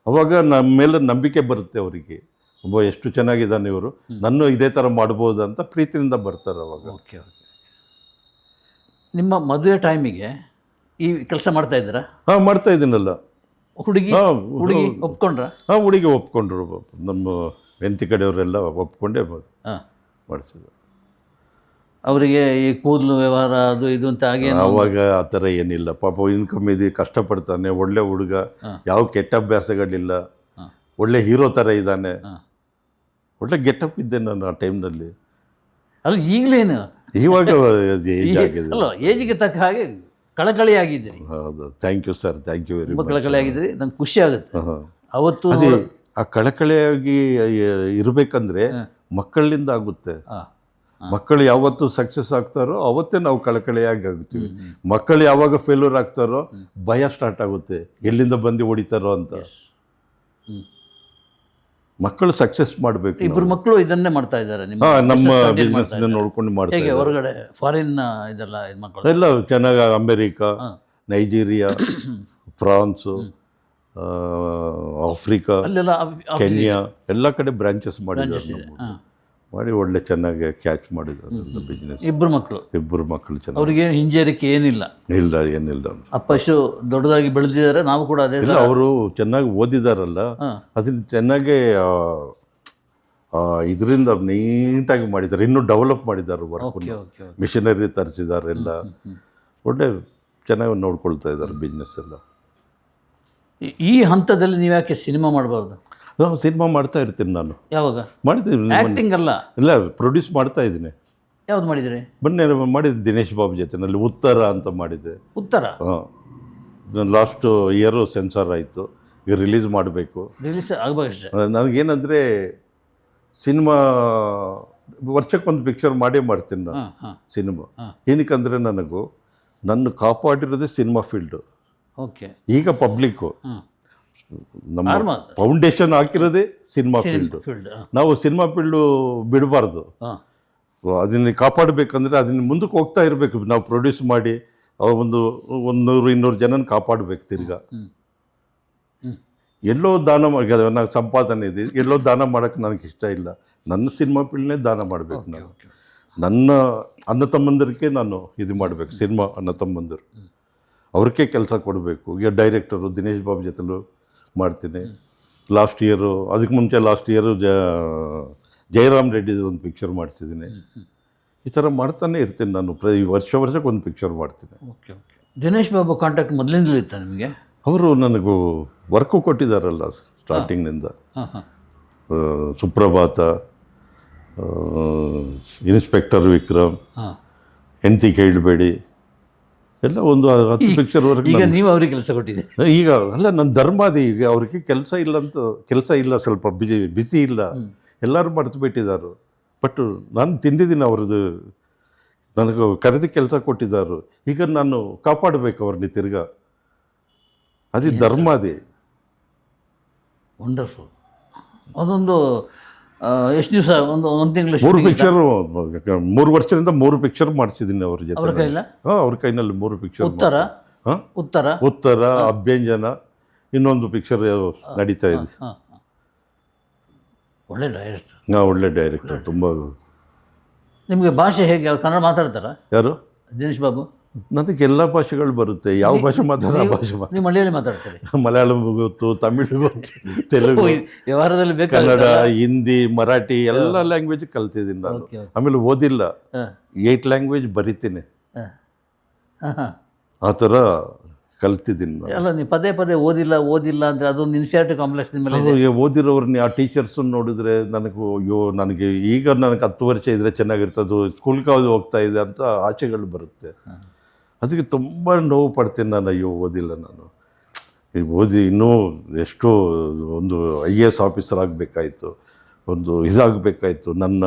ಅವಾಗ ನಮ್ಮ ಮೇಲೆ ನಂಬಿಕೆ ಬರುತ್ತೆ ಅವರಿಗೆ, ಒಬ್ಬ ಎಷ್ಟು ಚೆನ್ನಾಗಿದ್ದಾನೆ ಇವರು, ನನ್ನ ಇದೇ ಥರ ಮಾಡ್ಬೋದು ಅಂತ ಪ್ರೀತಿಯಿಂದ ಬರ್ತಾರೆ ಅವಾಗ. Okay okay. ನಿಮ್ಮ ಮದುವೆ ಟೈಮಿಗೆ ಈ ಕೆಲಸ ಮಾಡ್ತಾ ಇದ್ದೀರಾ? ಹಾಂ, ಮಾಡ್ತಾ ಇದ್ದೀನಲ್ಲ. ಹುಡುಗಿ ಹುಡುಗಿ ಒಪ್ಕೊಂಡ್ರ? ಹಾಂ, ಹುಡುಗಿ ಒಪ್ಕೊಂಡ್ರು. ನಮ್ಮ ಹೆಂಡತಿ ಕಡೆಯವರೆಲ್ಲ ಒಪ್ಕೊಂಡೇ ಮಾಡಿಸಿದ್ರು. ಅವರಿಗೆ ಈ ಕೂದಲು ವ್ಯವಹಾರ ಅದು ಇದು ಅಂತ ಹಾಗೆ ಆವಾಗ ಆ ಥರ ಏನಿಲ್ಲ. ಪಾಪ ಇನ್ಕಮ್ ಇದೆ, ಕಷ್ಟಪಡ್ತಾನೆ, ಒಳ್ಳೆ ಹುಡುಗ, ಯಾವ ಕೆಟ್ಟ ಅಭ್ಯಾಸಗಳಿಲ್ಲ, ಒಳ್ಳೆ ಹೀರೋ ಥರ ಇದ್ದಾನೆ, ಒಳ್ಳೆ ಗೆಟಪ್ ಇದ್ದೆ ನಾನು ಆ ಟೈಮ್ನಲ್ಲಿ. ಅಲ್ಲ ಈಗಲೇನು ಇವಾಗ ಏಜ್ ಆಗಿದೆ. ಅಲ್ಲ, ಏಜಿಗೆ ತಕ್ಕ ಹಾಗೆ ಕಳಕಳಿ ಆಗಿದ್ದೀರಿ. ಹೌದು, thank you sir, thank you very ತುಂಬ ಮಚ್. ಕಳಕಳಿ ಆಗಿದ್ದೀರಿ, ನಂಗೆ ಖುಷಿ ಆಗುತ್ತೆ. ಅವತ್ತು ಅದೇ ಆ ಕಳಕಳಿಯಾಗಿ ಇರಬೇಕಂದ್ರೆ ಮಕ್ಕಳಿಂದ ಆಗುತ್ತೆ. ಮಕ್ಕಳು ಯಾವತ್ತು ಸಕ್ಸಸ್ ಆಗ್ತಾರೋ ಅವತ್ತೇ ನಾವು ಕಳಕಳಿಯಾಗಿ ಆಗುತ್ತೀವಿ. ಮಕ್ಕಳು ಯಾವಾಗ ಫೇಲ್ಯೂರ್ ಆಗ್ತಾರೋ ಭಯ ಸ್ಟಾರ್ಟ್ ಆಗುತ್ತೆ, ಎಲ್ಲಿಂದ ಬಂದು ಹೊಡಿತಾರೋ ಅಂತ. ಮಕ್ಕಳು ಸಕ್ಸಸ್ ಮಾಡಬೇಕು. ಇಬ್ಬರು ಮಕ್ಕಳು ಇದನ್ನೇ ಮಾಡ್ತಾ ಇದ್ದಾರೆ. ನಮ್ಮ ಬಿಸ್ನೆಸ್ ನೋಡ್ಕೊಂಡು ಮಾಡ್ತಾ ಹೇಗೆ ಇದ್ದಾರೆ. ಹೊರಗಡೆ ಫಾರಿನ್ ಇದೆಲ್ಲ ಇದು ಮಕ್ಕಳು ಎಲ್ಲ ಚೆನ್ನಾಗಿ ಅಮೆರಿಕಾ, ನೈಜೀರಿಯಾ, ಫ್ರಾನ್ಸು, ಆಫ್ರಿಕಾ, ಅಲ್ಲೆಲ್ಲ ಕೆನ್ಯಾ ಎಲ್ಲ ಕಡೆ ಬ್ರಾಂಚಸ್ ಮಾಡಿದ್ದಾರೆ. ಮಾಡಿ ಒಳ್ಳೆ ಚೆನ್ನಾಗಿ ಕ್ಯಾಚ್ ಮಾಡಿದ್ದಾರೆ ಬಿಸ್ನೆಸ್. ಇಬ್ಬರು ಮಕ್ಕಳು ಚೆನ್ನಾಗಿ. ಅವ್ರಿಗೆ ಹಿಂಜರಿಕೆ ಏನಿಲ್ಲ? ಇಲ್ಲ, ಏನಿಲ್ಲ. ಅಪ್ಪ ಇಷ್ಟು ದೊಡ್ಡದಾಗಿ ಬೆಳೆದಿದ್ದಾರೆ, ನಾವು ಕೂಡ ಅದೇ. ಇಲ್ಲ, ಅವರು ಚೆನ್ನಾಗಿ ಓದಿದಾರಲ್ಲ, ಅದನ್ನ ಚೆನ್ನಾಗಿ ಇದರಿಂದ ನೀಟಾಗಿ ಮಾಡಿದ್ದಾರೆ. ಇನ್ನೂ ಡೆವಲಪ್ ಮಾಡಿದ್ದಾರೆ ವರ್ಕ್. ಮಿಷನರಿ ತರಿಸಿದ್ದಾರೆ, ಎಲ್ಲ ಒಳ್ಳೆ ಚೆನ್ನಾಗಿ ನೋಡ್ಕೊಳ್ತಾ ಇದ್ದಾರೆ ಬಿಸ್ನೆಸ್ ಎಲ್ಲ. ಈ ಹಂತದಲ್ಲಿ ನೀವು ಯಾಕೆ ಸಿನಿಮಾ ಮಾಡಬಾರ್ದು? ಸಿನಿಮಾ ಮಾಡ್ತಾ ಇರ್ತೀನಿ ನಾನು. ಯಾವಾಗ ಮಾಡ್ತೀನಿ? ಆಕ್ಟಿಂಗ್ ಅಲ್ಲ, ಇಲ್ಲ, ಪ್ರೊಡ್ಯೂಸ್ ಮಾಡ್ತಾ ಇದ್ದೀನಿ. ಯಾವ್ದು ಮಾಡಿದ್ರಿ? ಮೊನ್ನೆ ಮಾಡಿದ್ದೆ ದಿನೇಶ್ ಬಾಬು ಜೊತೆನಲ್ಲಿ ಉತ್ತರ ಅಂತ ಮಾಡಿದ್ದೆ. ಉತ್ತರ? ಹಾಂ, ಲಾಸ್ಟ್ ಇಯರು ಸೆನ್ಸಾರ್ ಆಯಿತು, ಈಗ ರಿಲೀಸ್ ಮಾಡಬೇಕು. ರಿಲೀಸ್ ಆಗಬೇಕಷ್ಟೇ. ನನಗೇನಂದರೆ ಸಿನಿಮಾ ವರ್ಷಕ್ಕೊಂದು ಪಿಕ್ಚರ್ ಮಾಡೇ ಮಾಡ್ತೀನಿ ನಾನು. ಸಿನಿಮಾ ಏನಕ್ಕಂದರೆ ನನ್ನ ಕಾಪಾಡಿರೋದೇ ಸಿನಿಮಾ ಫೀಲ್ಡು. ಓಕೆ. ಈಗ ಪಬ್ಲಿಕ್ಕು ನಮ್ಮ ಫೌಂಡೇಶನ್ ಹಾಕಿರೋದೇ ಸಿನಿಮಾ ಫೀಲ್ಡು. ನಾವು ಸಿನಿಮಾ ಫೀಲ್ಡು ಬಿಡಬಾರ್ದು. ಅದನ್ನು ಕಾಪಾಡಬೇಕಂದ್ರೆ ಅದನ್ನು ಮುಂದಕ್ಕೆ ಹೋಗ್ತಾ ಇರಬೇಕು. ನಾವು ಪ್ರೊಡ್ಯೂಸ್ ಮಾಡಿ ಒಂದು 100-200 ಜನನ ಕಾಪಾಡಬೇಕು. ತಿರ್ಗಾ ಎಲ್ಲೋ ದಾನ ನಾನು ಸಂಪಾದನೆ ಇದೆ, ಎಲ್ಲೋ ದಾನ ಮಾಡೋಕ್ಕೆ ನನಗೆ ಇಷ್ಟ ಇಲ್ಲ. ನನ್ನ ಸಿನಿಮಾ ಫೀಲ್ಡ್ನೇ ದಾನ ಮಾಡಬೇಕು. ನಾನು ನನ್ನ ಅಣ್ಣ ತಮ್ಮಂದಿರಿಗೆ ನಾನು ಇದು ಮಾಡಬೇಕು. ಸಿನಿಮಾ ಅಣ್ಣ ತಮ್ಮಂದಿರು ಅವ್ರಿಗೆ ಕೆಲಸ ಕೊಡಬೇಕು. ಈಗ ಡೈರೆಕ್ಟರು ದಿನೇಶ್ ಬಾಬು ಜೊತೆಲೂ ಮಾಡ್ತೀನಿ. ಲಾಸ್ಟ್ ಇಯರು, ಅದಕ್ಕೆ ಮುಂಚೆ ಲಾಸ್ಟ್ ಇಯರು ಜಯರಾಮ್ ರೆಡ್ಡಿದು ಒಂದು ಪಿಕ್ಚರ್ ಮಾಡಿಸಿದ್ದೀನಿ. ಈ ಥರ ಮಾಡ್ತಾನೆ ಇರ್ತೀನಿ ನಾನು. ವರ್ಷಕ್ಕೆ ಒಂದು ಪಿಕ್ಚರ್ ಮಾಡ್ತೀನಿ. Okay okay. Dinesh Babu contact ಮೊದಲಿಂದಲೂ ಇತ್ತ ನಿಮಗೆ? ಅವರು ನನಗೂ ವರ್ಕು ಕೊಟ್ಟಿದ್ದಾರಲ್ಲ ಸ್ಟಾರ್ಟಿಂಗ್ನಿಂದ. ಸುಪ್ರಭಾತ, ಇನ್ಸ್ಪೆಕ್ಟರ್ ವಿಕ್ರಮ್, ಹೆಂಡತಿ ಕೇಳಬೇಡಿ, ಎಲ್ಲ ಒಂದು 10 ಪಿಕ್ಚರ್ವರೆಗೆ. ಈಗ ನೀವು ಅವ್ರಿಗೆ ಕೆಲಸ ಕೊಟ್ಟಿದೆ? ಈಗ ಅಲ್ಲ, ನನ್ನ ಧರ್ಮ ಅದೇ. ಈಗ ಅವ್ರಿಗೆ ಕೆಲಸ ಇಲ್ಲ, ಸ್ವಲ್ಪ ಬಿಸಿ ಇಲ್ಲ, ಎಲ್ಲರೂ ಮರೆತು ಬಿಟ್ಟಿದ್ದಾರೆ. ಬಟ್ ನಾನು ತಿಂದಿದ್ದೀನಿ ಅವ್ರದ್ದು. ನನಗೆ ಕರೆದು ಕೆಲಸ ಕೊಟ್ಟಿದ್ದಾರೆ. ಈಗ ನಾನು ಕಾಪಾಡಬೇಕು ಅವ್ರನ್ನ ತಿರ್ಗಾ. ಅದೇ ಧರ್ಮ ಅದೇ. ವಂಡರ್ಫುಲ್. ಅದೊಂದು ಎಷ್ಟು ದಿವಸ? ಒಂದು ತಿಂಗಳು? 3 ಪಿಕ್ಚರು, 3 ವರ್ಷದಿಂದ 3 ಪಿಕ್ಚರ್ ಮಾಡಿಸಿದ್ದೀನಿ ಅವ್ರ ಜೊತೆ. ಅವ್ರ ಕೈನಲ್ಲಿ 3 ಪಿಕ್ಚರ್. ಉತ್ತರ, ಅಭ್ಯಂಜನ, ಇನ್ನೊಂದು ಪಿಕ್ಚರ್ ನಡೀತಾ ಇದೆ. ಒಳ್ಳೆ ಡೈರೆಕ್ಟರ್. ಒಳ್ಳೆ ಡೈರೆಕ್ಟರ್. ತುಂಬ. ನಿಮಗೆ ಭಾಷೆ ಹೇಗೆ? ಕನ್ನಡ ಮಾತಾಡ್ತಾರಾ? ಯಾರು? ದಿನೇಶ್ ಬಾಬು ನನಗೆ ಎಲ್ಲ ಭಾಷೆಗಳು ಬರುತ್ತೆ, ಯಾವ ಭಾಷೆ ಮಾತಾಡೋ ಆ ಭಾಷೆ ಮಾತಾಡ. ನೀವು ಮಲಯಾಳಿ ಮಾತಾಡ್ತೀರಿ? ಮಲಯಾಳಂ ಗೊತ್ತು, ತಮಿಳು ಗೊತ್ತು, ತೆಲುಗು, ವ್ಯವಹಾರದಲ್ಲಿ ಕನ್ನಡ, ಹಿಂದಿ, ಮರಾಠಿ ಎಲ್ಲ ಲ್ಯಾಂಗ್ವೇಜ್ ಕಲ್ತಿದ್ದೀನಿ ನಾನು. ಆಮೇಲೆ ಓದಿಲ್ಲ, 8 ಲ್ಯಾಂಗ್ವೇಜ್ ಬರಿತೀನಿ, ಆ ಥರ ಕಲ್ತಿದ್ದೀನಿ ನಾನು. ಅಲ್ಲ, ನೀವು ಪದೇ ಪದೇ ಓದಿಲ್ಲ ಅಂದರೆ ಅದೊಂದು ಇನ್ಫೀರಿಯಾರಿಟಿ ಕಾಂಪ್ಲೆಕ್ಸ್ ನಿಮ್ಮ ಮೇಲೆ ಇದೆ. ಓದಿರೋರ್ನ ಆ ಟೀಚರ್ಸನ್ನು ನೋಡಿದ್ರೆ ನನಗೆ ಈಗ ನನಗೆ 10 ವರ್ಷ ಇದ್ರೆ ಚೆನ್ನಾಗಿರ್ತದೆ, ಸ್ಕೂಲ್ಗೆ ಹೋಗ್ತಾ ಇದೆ ಅಂತ ಆಚೆಗಳು ಬರುತ್ತೆ. ಅದಕ್ಕೆ ತುಂಬ ನೋವು ಪಡ್ತೀನಿ ನಾನು. ಅಯ್ಯೋ ಓದಿಲ್ಲ ನಾನು, ಈಗ ಓದಿ ಇನ್ನೂ ಎಷ್ಟೋ ಒಂದು IAS ಆಫೀಸರ್ ಆಗಬೇಕಾಯ್ತು, ಒಂದು ಇದಾಗಬೇಕಾಯ್ತು. ನನ್ನ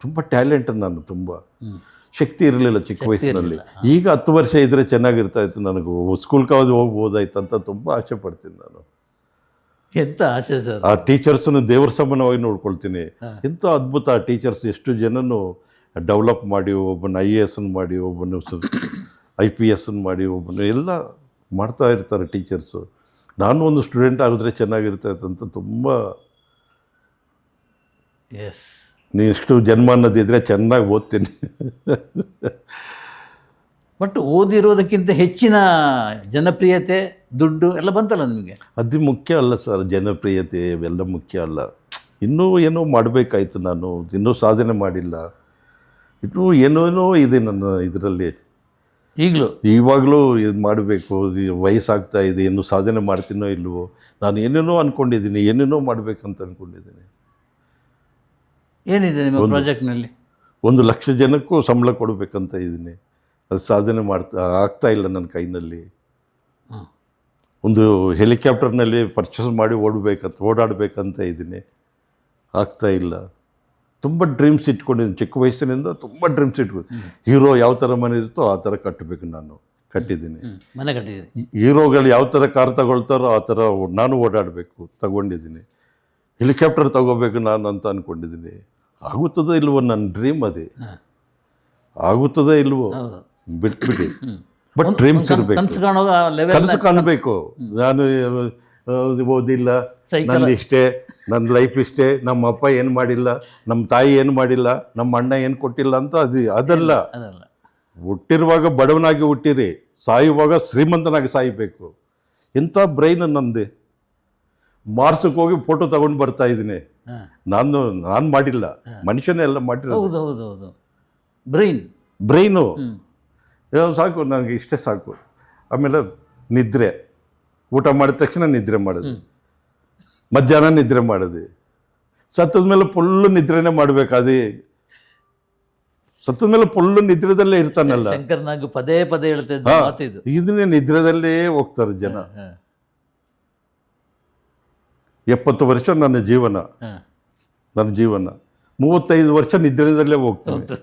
ತುಂಬ ಟ್ಯಾಲೆಂಟ್, ನಾನು ತುಂಬ ಶಕ್ತಿ ಇರಲಿಲ್ಲ ಚಿಕ್ಕ ವಯಸ್ಸಿನಲ್ಲಿ. ಈಗ 10 ವರ್ಷ ಇದ್ದರೆ ಚೆನ್ನಾಗಿರ್ತಾಯಿತ್ತು, ನನಗೂ ಸ್ಕೂಲ್ಗೆ ಹೋಗ್ಬೋದಾಯ್ತು ಅಂತ ತುಂಬ ಆಸೆ ಪಡ್ತೀನಿ ನಾನು. ಎಂಥ ಆಸೆ ಸರ್! ಆ ಟೀಚರ್ಸನ್ನು ದೇವ್ರ ಸಮಾನವಾಗಿ ನೋಡ್ಕೊಳ್ತೀನಿ. ಎಂಥ ಅದ್ಭುತ ಆ ಟೀಚರ್ಸ್, ಎಷ್ಟು ಜನನು ಡೆವಲಪ್ ಮಾಡಿ, ಒಬ್ಬನ IAS ಮಾಡಿ, ಒಬ್ಬನು IPS ಮಾಡಿ, ಒಬ್ಬನು ಎಲ್ಲ ಮಾಡ್ತಾ ಇರ್ತಾರೆ ಟೀಚರ್ಸು. ನಾನು ಒಂದು ಸ್ಟೂಡೆಂಟ್ ಆಗಿದ್ರೆ ಚೆನ್ನಾಗಿರ್ತೈತೆ ಅಂತ ತುಂಬ. ಎಸ್, ನೀಷ್ಟು ಜನ್ಮ ಅನ್ನೋದಿದ್ರೆ ಚೆನ್ನಾಗಿ ಓದ್ತೀನಿ. ಬಟ್ ಓದಿರೋದಕ್ಕಿಂತ ಹೆಚ್ಚಿನ ಜನಪ್ರಿಯತೆ, ದುಡ್ಡು ಎಲ್ಲ ಬಂತಲ್ಲ ನಿಮಗೆ? ಅದು ಮುಖ್ಯ ಅಲ್ಲ ಸರ್, ಜನಪ್ರಿಯತೆ ಇವೆಲ್ಲ ಮುಖ್ಯ ಅಲ್ಲ. ಇನ್ನೂ ಏನೋ ಮಾಡಬೇಕಾಯ್ತು, ನಾನು ಇನ್ನೂ ಸಾಧನೆ ಮಾಡಿಲ್ಲ, ಇನ್ನೂ ಏನೇನೋ ಇದೆ ನನ್ನ ಇದರಲ್ಲಿ. ಇವಾಗಲೂ ಇದು ಮಾಡಬೇಕು, ವಯಸ್ಸಾಗ್ತಾ ಇದೆ, ಇನ್ನೂ ಸಾಧನೆ ಮಾಡ್ತೀನೋ ಇಲ್ವೋ, ನಾನು ಏನೇನೋ ಅಂದ್ಕೊಂಡಿದ್ದೀನಿ, ಏನೇನೋ ಮಾಡಬೇಕಂತ ಅಂದ್ಕೊಂಡಿದ್ದೀನಿ. ಏನಿದೆ ನಿಮ್ಮ ಪ್ರಾಜೆಕ್ಟ್ನಲ್ಲಿ? 1 ಲಕ್ಷ ಜನಕ್ಕೂ ಸಂಬಳ ಕೊಡಬೇಕಂತ ಇದ್ದೀನಿ. ಅದು ಸಾಧನೆ ಆಗ್ತಾ ಇಲ್ಲ ನನ್ನ ಕೈನಲ್ಲಿ. ಒಂದು ಹೆಲಿಕಾಪ್ಟರ್ನಲ್ಲಿ ಪರ್ಚೇಸ್ ಮಾಡಿ ಓಡಾಡಬೇಕಂತ ಇದ್ದೀನಿ, ಆಗ್ತಾ ಇಲ್ಲ. ತುಂಬ ಡ್ರೀಮ್ಸ್ ಇಟ್ಕೊಂಡಿದ್ದೀನಿ, ಚಿಕ್ಕ ವಯಸ್ಸಿನಿಂದ ತುಂಬ ಡ್ರೀಮ್ಸ್ ಇಟ್ಕೊಂಡು. ಹೀರೋ ಯಾವ ಥರ ಮನೆ ಇರುತ್ತೋ ಆ ಥರ ಕಟ್ಟಬೇಕು, ನಾನು ಕಟ್ಟಿದ್ದೀನಿ. ಮನೆ ಕಟ್ಟಿದ್ದೀನಿ. ಹೀರೋಗಳು ಯಾವ ಥರ ಕಾರ್ ತಗೊಳ್ತಾರೋ ಆ ಥರ ನಾನು ಓಡಾಡಬೇಕು, ತಗೊಂಡಿದ್ದೀನಿ. ಹೆಲಿಕಾಪ್ಟರ್ ತಗೋಬೇಕು ನಾನು ಅಂತ ಅಂದ್ಕೊಂಡಿದ್ದೀನಿ. ಆಗುತ್ತದೋ ಇಲ್ವೋ, ನನ್ನ ಡ್ರೀಮ್ ಅದೇ. ಆಗುತ್ತದೋ ಇಲ್ವೋ ಬಿಟ್ಬಿಡಿ, ಬಟ್ ಡ್ರೀಮ್ಸ್ ಇರಬೇಕು, ಕನಸು ಕಾಣಬೇಕು. ನಾನು ಓದಿಲ್ಲ, ನನ್ನ ಇಷ್ಟೇ, ನನ್ನ ಲೈಫ್ ಇಷ್ಟೇ, ನಮ್ಮ ಅಪ್ಪ ಏನು ಮಾಡಿಲ್ಲ, ನಮ್ಮ ತಾಯಿ ಏನು ಮಾಡಿಲ್ಲ, ನಮ್ಮ ಅಣ್ಣ ಏನು ಕೊಟ್ಟಿಲ್ಲ ಅಂತ ಅದಲ್ಲ. ಹುಟ್ಟಿರುವಾಗ ಬಡವನಾಗಿ ಹುಟ್ಟಿರಿ, ಸಾಯುವಾಗ ಶ್ರೀಮಂತನಾಗಿ ಸಾಯಬೇಕು. ಇಂಥ ಬ್ರೈನ್ ನಂದೆ. ಮಾರ್ಸಕ್ಕೆ ಹೋಗಿ ಫೋಟೋ ತಗೊಂಡು ಬರ್ತಾ ಇದ್ದೀನಿ. ನಾನು ಮಾಡಿಲ್ಲ, ಮನುಷ್ಯನೇ ಎಲ್ಲ ಮಾಡಿರೋದು. ಬ್ರೈನು ಸಾಕು, ನನಗೆ ಇಷ್ಟೇ ಸಾಕು. ಆಮೇಲೆ ನಿದ್ರೆ, ಊಟ ಮಾಡಿದ ತಕ್ಷಣ ನಿದ್ರೆ ಮಾಡೋದು, ಮಧ್ಯಾಹ್ನ ನಿದ್ರೆ ಮಾಡೋದು, ಸತ್ತದ ಮೇಲೆ ಫುಲ್ಲು ನಿದ್ರೆನೇ ಮಾಡಬೇಕು. ಅದೇ ಸತ್ತದ ಮೇಲೆ ಫುಲ್ಲು ನಿದ್ರೆದಲ್ಲೇ ಇರ್ತಾನಲ್ಲ. ಶಂಕರ್ನಾಗ್ ಪದೇ ಪದೇ ಹೇಳ್ತಿದ್ದ ಇದನ್ನೇ ನಿದ್ರೆದಲ್ಲೇ ಹೋಗ್ತಾರೆ ಜನ. 70 ವರ್ಷ ನನ್ನ ಜೀವನ, 35 ವರ್ಷ ನಿದ್ರೆದಲ್ಲೇ ಹೋಗ್ತಾನೆ,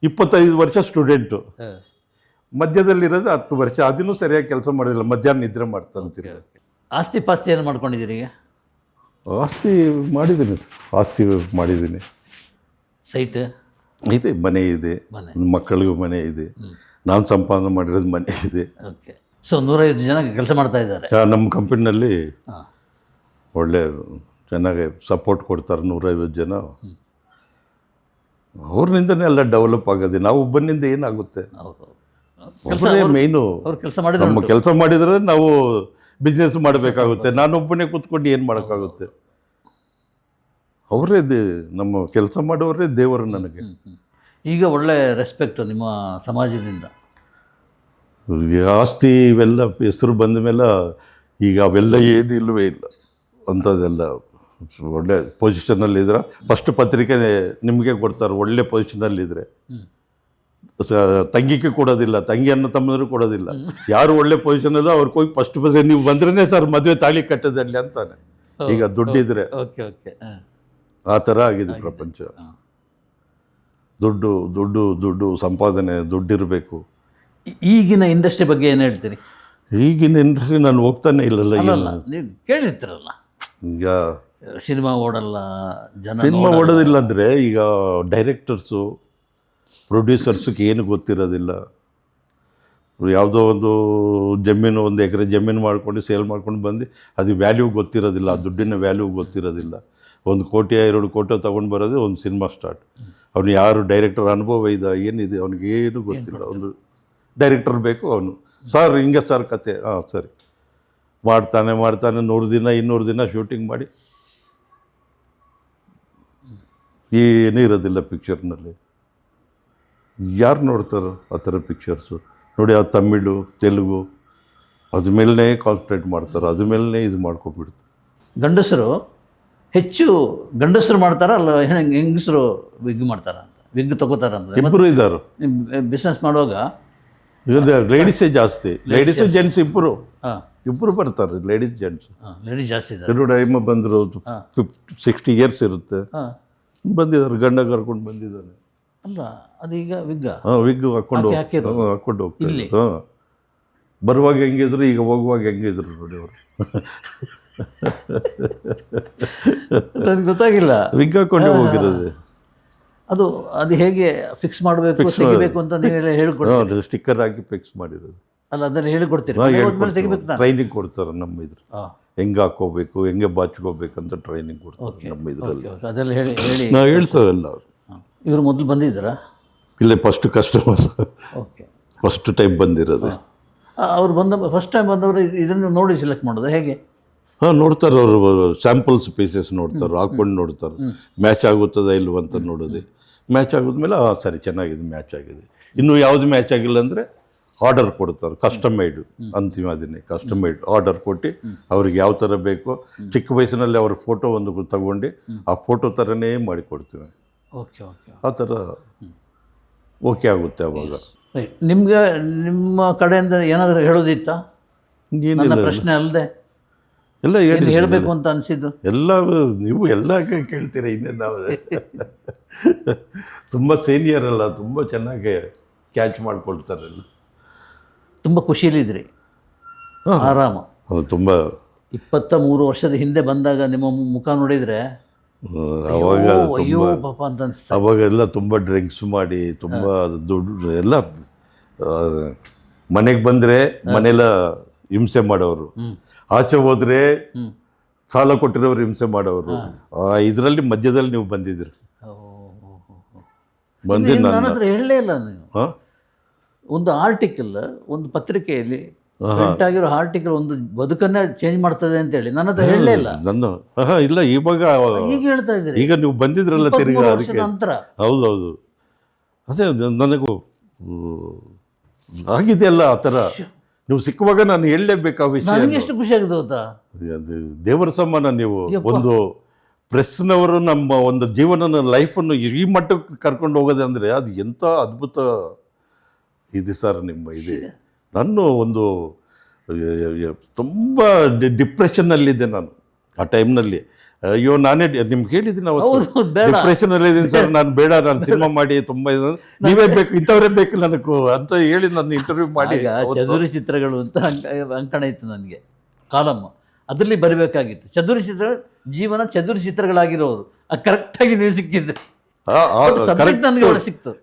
25 ವರ್ಷ ಸ್ಟೂಡೆಂಟು, ಮಧ್ಯದಲ್ಲಿರೋದು 10 ವರ್ಷ. ಅದನ್ನು ಸರಿಯಾಗಿ ಕೆಲಸ ಮಾಡೋದಿಲ್ಲ, ಮಧ್ಯಾಹ್ನ ನಿದ್ರೆ ಮಾಡ್ತಾನೆ. ಆಸ್ತಿ ಪಾಸ್ತಿ ಏನು ಮಾಡ್ಕೊಂಡಿದ್ದೀರಿ ಈಗ? ಆಸ್ತಿ ಮಾಡಿದ್ದೀನಿ. ಸೈಟ್ ಇದೆ, ಮನೆ ಇದೆ, ಮಕ್ಕಳಿಗೂ ಮನೆ ಇದೆ, ನಾನು ಸಂಪಾದನೆ ಮಾಡಿರೋದು ಮನೆ ಇದೆ. ಓಕೆ. ಸೊ 150 ಜನ ಕೆಲಸ ಮಾಡ್ತಾ ಇದ್ದಾರೆ ನಮ್ಮ ಕಂಪನಿನಲ್ಲಿ. ಒಳ್ಳೆ ಚೆನ್ನಾಗಿ ಸಪೋರ್ಟ್ ಕೊಡ್ತಾರೆ 150 ಜನ. ಅವ್ರನಿಂದನೇ ಎಲ್ಲ ಡೆವಲಪ್ ಆಗೋದು, ನಾವು ಒಬ್ಬನಿಂದ ಏನಾಗುತ್ತೆ? ಮೇಯ್ನು ನಮ್ಮ ಕೆಲಸ ಮಾಡಿದರೆ ನಾವು ಬಿಸ್ನೆಸ್ ಮಾಡಬೇಕಾಗುತ್ತೆ. ನಾನೊಬ್ಬನೇ ಕೂತ್ಕೊಂಡು ಏನು ಮಾಡೋಕ್ಕಾಗುತ್ತೆ? ಅವರೇ ನಮ್ಮ ಕೆಲಸ ಮಾಡೋರೇ ದೇವರು ನನಗೆ. ಈಗ ಒಳ್ಳೆ ರೆಸ್ಪೆಕ್ಟ್ ನಿಮ್ಮ ಸಮಾಜದಿಂದ. ಆಸ್ತಿ ಇವೆಲ್ಲ ಹೆಸರು ಬಂದ ಮೇಲೆ ಈಗ ಅವೆಲ್ಲ ಏನು ಇಲ್ಲವೇ ಇಲ್ಲ. ಅಂಥದ್ದೆಲ್ಲ ಒಳ್ಳೆ ಪೊಸಿಷನಲ್ಲಿದ್ರೆ ಫಸ್ಟ್ ಪತ್ರಿಕೆ ನಿಮಗೆ ಕೊಡ್ತಾರೆ. ಒಳ್ಳೆ ಪೊಸಿಷನಲ್ಲಿದ್ದರೆ ತಂಗಿಗೆ ಕೊಡೋದಿಲ್ಲ, ತಂಗಿ ಅನ್ನ ತಮ್ಮಂದ್ರು ಕೊಡೋದಿಲ್ಲ. ಯಾರು ಒಳ್ಳೆ ಪೊಸಿಷನಲ್ಲ ಅವ್ರಿಗೆ ಹೋಗಿ ಫಸ್ಟ್ ನೀವು ಬಂದ್ರೇ ಸರ್ ಮದುವೆ ತಾಳಿ ಕಟ್ಟೋದಲ್ಲಿ ಅಂತಾನೆ. ಈಗ ದುಡ್ಡಿದ್ರೆ ಆ ಥರ ಆಗಿದೆ ಪ್ರಪಂಚ. ದುಡ್ಡು ಸಂಪಾದನೆ, ದುಡ್ಡಿರಬೇಕು. ಈಗಿನ ಇಂಡಸ್ಟ್ರಿ ಬಗ್ಗೆ ಏನು ಹೇಳ್ತೀರಿ? ಈಗಿನ ಇಂಡಸ್ಟ್ರಿ ನಾನು ಹೋಗ್ತಾನೆ ಇಲ್ಲಲ್ಲ. ನೀವು ಕೇಳಿರ್ತೀರಲ್ಲ, ಈಗ ಸಿನಿಮಾ ಓಡಲ್ಲ, ಸಿನಿಮಾ ಓಡೋದಿಲ್ಲ ಅಂದರೆ ಈಗ ಡೈರೆಕ್ಟರ್ಸು, ಪ್ರೊಡ್ಯೂಸರ್ಸ್ಗೆ ಏನು ಗೊತ್ತಿರೋದಿಲ್ಲ. ಯಾವುದೋ ಒಂದು ಜಮೀನು, 1 ಎಕರೆ ಜಮೀನು ಮಾಡ್ಕೊಂಡು ಸೇಲ್ ಮಾಡ್ಕೊಂಡು ಬಂದು ಅದು ವ್ಯಾಲ್ಯೂ ಗೊತ್ತಿರೋದಿಲ್ಲ, ಆ ದುಡ್ಡಿನ ವ್ಯಾಲ್ಯೂ ಗೊತ್ತಿರೋದಿಲ್ಲ. 1 ಕೋಟಿ 2 ಕೋಟಿ ತೊಗೊಂಡು ಬರೋದೇ ಒಂದು ಸಿನಿಮಾ ಸ್ಟಾರ್ಟ್. ಅವನು ಯಾರು ಡೈರೆಕ್ಟರ್ ಅನುಭವ ಇದೆ ಏನಿದೆ ಅವನಿಗೇನು ಗೊತ್ತಿಲ್ಲ. ಒಂದು ಡೈರೆಕ್ಟರ್ ಬೇಕು ಅವನು, ಸರ್ ಹಿಂಗೆ ಸರ್ ಕತೆ, ಹಾಂ ಸರಿ ಮಾಡ್ತಾನೆ 100 ದಿನ 200 ದಿನ ಶೂಟಿಂಗ್ ಮಾಡಿ ಏನೂ ಇರೋದಿಲ್ಲ ಪಿಕ್ಚರ್ನಲ್ಲಿ. ಯಾರು ನೋಡ್ತಾರೆ ಆ ಥರ ಪಿಕ್ಚರ್ಸು? ನೋಡಿ, ಆ ತಮಿಳು ತೆಲುಗು ಅದ್ರ ಮೇಲೇ ಕಾನ್ಸಂಟ್ರೇಟ್ ಮಾಡ್ತಾರೆ, ಅದ್ರ ಮೇಲೇ ಇದು ಮಾಡ್ಕೊಂಡ್ಬಿಡ್ತಾರೆ. ಗಂಡಸರು ಹೆಚ್ಚು ಗಂಡಸರು ಮಾಡ್ತಾರ ಅಲ್ಲ ಹೆಂಗಸರು ವಿಗ್ ಮಾಡ್ತಾರ ಅಂತ, ವಿಗ್ ತಗೋತಾರ ಅಂತ? ಇಬ್ಬರು ಇದ್ದಾರೆ ಬಿಸ್ನೆಸ್ ಮಾಡುವಾಗ. ಲೇಡೀಸೇ ಜಾಸ್ತಿ, ಲೇಡೀಸು ಜೆಂಟ್ಸ್ ಇಬ್ಬರು ಹಾಂ, ಇಬ್ಬರು ಬರ್ತಾರೆ, ಲೇಡೀಸ್ ಜೆಂಟ್ಸ್. ಲೇಡೀಸ್ ಜಾಸ್ತಿ ಇದ್ದಾರೆ. ಎರಡು ಟೈಮ್ ಬಂದರು, 60 ಇಯರ್ಸ್ ಇರುತ್ತೆ, ಹಾಂ, ಬಂದಿದ್ದಾರೆ, ಗಂಡ ಕರ್ಕೊಂಡು ಬಂದಿದ್ದಾನೆ. ಅಲ್ಲ ಅದೀಗ ವಿಗ್ ಹಾಂ, ವಿಗ್ ಹಾಕ್ಕೊಂಡು ಹೋಗ್ತಾರೆ. ಹಾಂ, ಬರುವಾಗ ಹೆಂಗಿದ್ರು, ಈಗ ಹೋಗುವಾಗ ಹೆಂಗಿದ್ರು ನೋಡಿ ಅವರು. ನನಗೆ ಗೊತ್ತಾಗಿಲ್ಲ. ವಿಗ್ ಹಾಕೊಂಡೆ ಹೋಗಿರೋದು. ಅದು ಹೇಗೆ ಫಿಕ್ಸ್ ಮಾಡಬೇಕು, ತೆಗಿಬೇಕು ಅಂತ ನೀವೆಲ್ಲ ಹೇಳ್ಕೊಡ್ತೀರಿ? ಸ್ಟಿಕ್ಕರ್ ಹಾಕಿ ಫಿಕ್ಸ್ ಮಾಡಿರೋದು. ಅಲ್ಲ, ಅದೆಲ್ಲ ಹೇಳ್ಕೊಡ್ತೀರಿ? ತೆಗಿಬೇಕು, ಟ್ರೈನಿಂಗ್ ಕೊಡ್ತಾರೆ ನಮ್ಮ ಇದ್ರ, ಹೆಂಗೆ ಹಾಕೋಬೇಕು, ಹೆಂಗೆ ಬಾಚ್ಕೋಬೇಕಂತ ಟ್ರೈನಿಂಗ್ ಕೊಡ್ತಾರೆ ನಮ್ಮ ಇದ್ರಲ್ಲಿ. ಅದೆಲ್ಲ ಹೇಳಿ ನಾವು ಹೇಳ್ತಾವೆಲ್ಲ. ಅವರು ಇವರು ಮೊದಲು ಬಂದಿದ್ದಾರಾ? ಇಲ್ಲೇ first customer, okay, first time ಬಂದಿರೋದು. ಅವ್ರು ಫಸ್ಟ್ ಟೈಮ್ ಬಂದವರು ಇದನ್ನು ನೋಡಿ ಸೆಲೆಕ್ಟ್ ಮಾಡೋದು ಹೇಗೆ? ಹಾಂ, ನೋಡ್ತಾರೆ ಅವರು, ಸ್ಯಾಂಪಲ್ಸ್ ಪೀಸಸ್ ನೋಡ್ತಾರೆ, ಹಾಕ್ಕೊಂಡು ನೋಡ್ತಾರೆ, ಮ್ಯಾಚ್ ಆಗುತ್ತದ ಇಲ್ವಂತ ನೋಡೋದು. ಮ್ಯಾಚ್ ಆಗೋದ್ಮೇಲೆ ಸರಿ ಚೆನ್ನಾಗಿದೆ, ಮ್ಯಾಚ್ ಆಗಿದೆ. ಇನ್ನೂ ಯಾವುದು ಮ್ಯಾಚ್ ಆಗಿಲ್ಲ ಅಂದರೆ ಆರ್ಡರ್ ಕೊಡ್ತಾರೆ, ಕಸ್ಟಮೈಡ್, ಅಂತಿಮ ಅದನ್ನೇ ಕಸ್ಟಮೈಡ್ ಆರ್ಡರ್ ಕೊಟ್ಟು ಅವ್ರಿಗೆ ಯಾವ ಥರ ಬೇಕೋ, ಚಿಕ್ಕ ವಯಸ್ಸಿನಲ್ಲಿ ಅವ್ರ ಫೋಟೋ ಒಂದು ತಗೊಂಡು ಆ ಫೋಟೋ ಥರನೇ ಮಾಡಿಕೊಡ್ತೀವಿ. ಓಕೆ ಓಕೆ, ಆ ಥರ ಓಕೆ ಆಗುತ್ತೆ ಅವಾಗ. ನಿಮ್ಗೆ ನಿಮ್ಮ ಕಡೆಯಿಂದ ಏನಾದರೂ ಹೇಳೋದಿತ್ತಾ? ನನ್ನ ಪ್ರಶ್ನೆ ಅಲ್ಲದೆ ಎಲ್ಲ ಹೇಳಬೇಕು ಅಂತ ಅನಿಸಿದ್ದು ಎಲ್ಲ ನೀವು ಎಲ್ಲ ಕೇಳ್ತೀರ. ಇನ್ನೇನು ನಾವು ತುಂಬ ಸೀನಿಯರ್ ಅಲ್ಲ, ತುಂಬ ಚೆನ್ನಾಗಿ ಕ್ಯಾಚ್ ಮಾಡ್ಕೊಳ್ತಾರಲ್ಲ. ತುಂಬ ಖುಷಿಯಲ್ಲಿದ್ರಿ, ಆರಾಮ. ಅದು ತುಂಬ 23 ವರ್ಷದ ಹಿಂದೆ ಬಂದಾಗ ನಿಮ್ಮ ಮುಖ ನೋಡಿದರೆ ಅವಾಗ ಅಯ್ಯೋ ಪಾಪ ಅಂತ ಅನಿಸ್ತು. ಅವಾಗೆಲ್ಲ ತುಂಬ ಡ್ರಿಂಕ್ಸ್ ಮಾಡಿ, ತುಂಬ ದುಡ್ಡು ಎಲ್ಲ ಮನೆಗೆ ಬಂದರೆ ಮನೆಯೆಲ್ಲ ಹಿಂಸೆ ಮಾಡೋರು, ಆಚೆ ಹೋದರೆ ಸಾಲ ಕೊಟ್ಟಿರೋರು ಹಿಂಸೆ ಮಾಡೋರು. ಇದರಲ್ಲಿ ಮಧ್ಯದಲ್ಲಿ ನೀವು ಬಂದಿದ್ದೀರಿ. ಬಂದು ನನ್ನ ಹತ್ರ ಹೇಳಲೇ ಇಲ್ಲ ನೀವು. ಒಂದು ಆರ್ಟಿಕಲ್, ಒಂದು ಪತ್ರಿಕೆಯಲ್ಲಿ ಪ್ರಿಂಟ್ ಆಗಿರೋ ಆರ್ಟಿಕಲ್ ಒಂದು ಬದುಕನ್ನೇ ಚೇಂಜ್ ಮಾಡ್ತದೆ ಅಂತೇಳಿ ನನ್ನ ಹತ್ರ ಹೇಳಲೇ ಇಲ್ಲ. ನನ್ನ ಇಲ್ಲ, ಇವಾಗ ಈಗ ಹೇಳ್ತಾ ಇದ್ದೀರಿ, ಈಗ ನೀವು ಬಂದಿದ್ರಲ್ಲ ತಿರುಗಿ, ಅದಕ್ಕೆ. ಹೌದೌದು, ಅದೇ ನನಗೂ ಆಗಿದೆಯಲ್ಲ ಆ ಥರ. ನೀವು ಸಿಕ್ಕುವಾಗ ನಾನು ಹೇಳಲೇಬೇಕು ಆ ವಿಷಯ. ನನಗೆ ಎಷ್ಟು ಖುಷಿ ಆಗಿದೆ ಗೊತ್ತಾ? ಅದು ದೇವರ ಸಮಾನ. ನೀವು ಒಂದು ಪ್ರೆಸ್ನವರು ನಮ್ಮ ಒಂದು ಜೀವನ ಲೈಫನ್ನು ಈ ಮಟ್ಟಕ್ಕೆ ಕರ್ಕೊಂಡು ಹೋಗೋದೆ ಅಂದರೆ ಅದು ಎಂಥ ಅದ್ಭುತ ಇದೆ ಸರ್ ನಿಮ್ಮ ಇದೆ. ನಾನು ಒಂದು ತುಂಬ ಡಿಪ್ರೆಷನ್ನಲ್ಲಿದ್ದೆ ನಾನು ಆ ಟೈಮ್ನಲ್ಲಿ. ಅಯ್ಯೋ, ನಾನೇ ನಿಮ್ಗೆ ಹೇಳಿದ್ದೀನಿ ಅವತ್ತು, ಡಿಪ್ರೆಷನ್ನಲ್ಲಿದ್ದೀನಿ ಸರ್, ನಾನು ಬೇಡ, ನಾನು ಸಿನಿಮಾ ಮಾಡಿ ತುಂಬ ನೀವೇ ಬೇಕು, ಇಂಥವರೇ ಬೇಕು ನನಗೂ ಅಂತ ಹೇಳಿ ನಾನು ಇಂಟರ್ವ್ಯೂ ಮಾಡಿ. ಚದುರಿ ಚಿತ್ರಗಳು ಅಂತ ಅಂಕಣ ಇತ್ತು ನನಗೆ, ಕಾಲಮ್ಮ, ಅದರಲ್ಲಿ ಬರಬೇಕಾಗಿತ್ತು. ಚದುರಿ ಚಿತ್ರಗಳು ಜೀವನ ಚದುರಿ ಚಿತ್ರಗಳಾಗಿರೋರು ಕರೆಕ್ಟಾಗಿ ನೀವು ಸಿಕ್ಕಿದ್ರೆ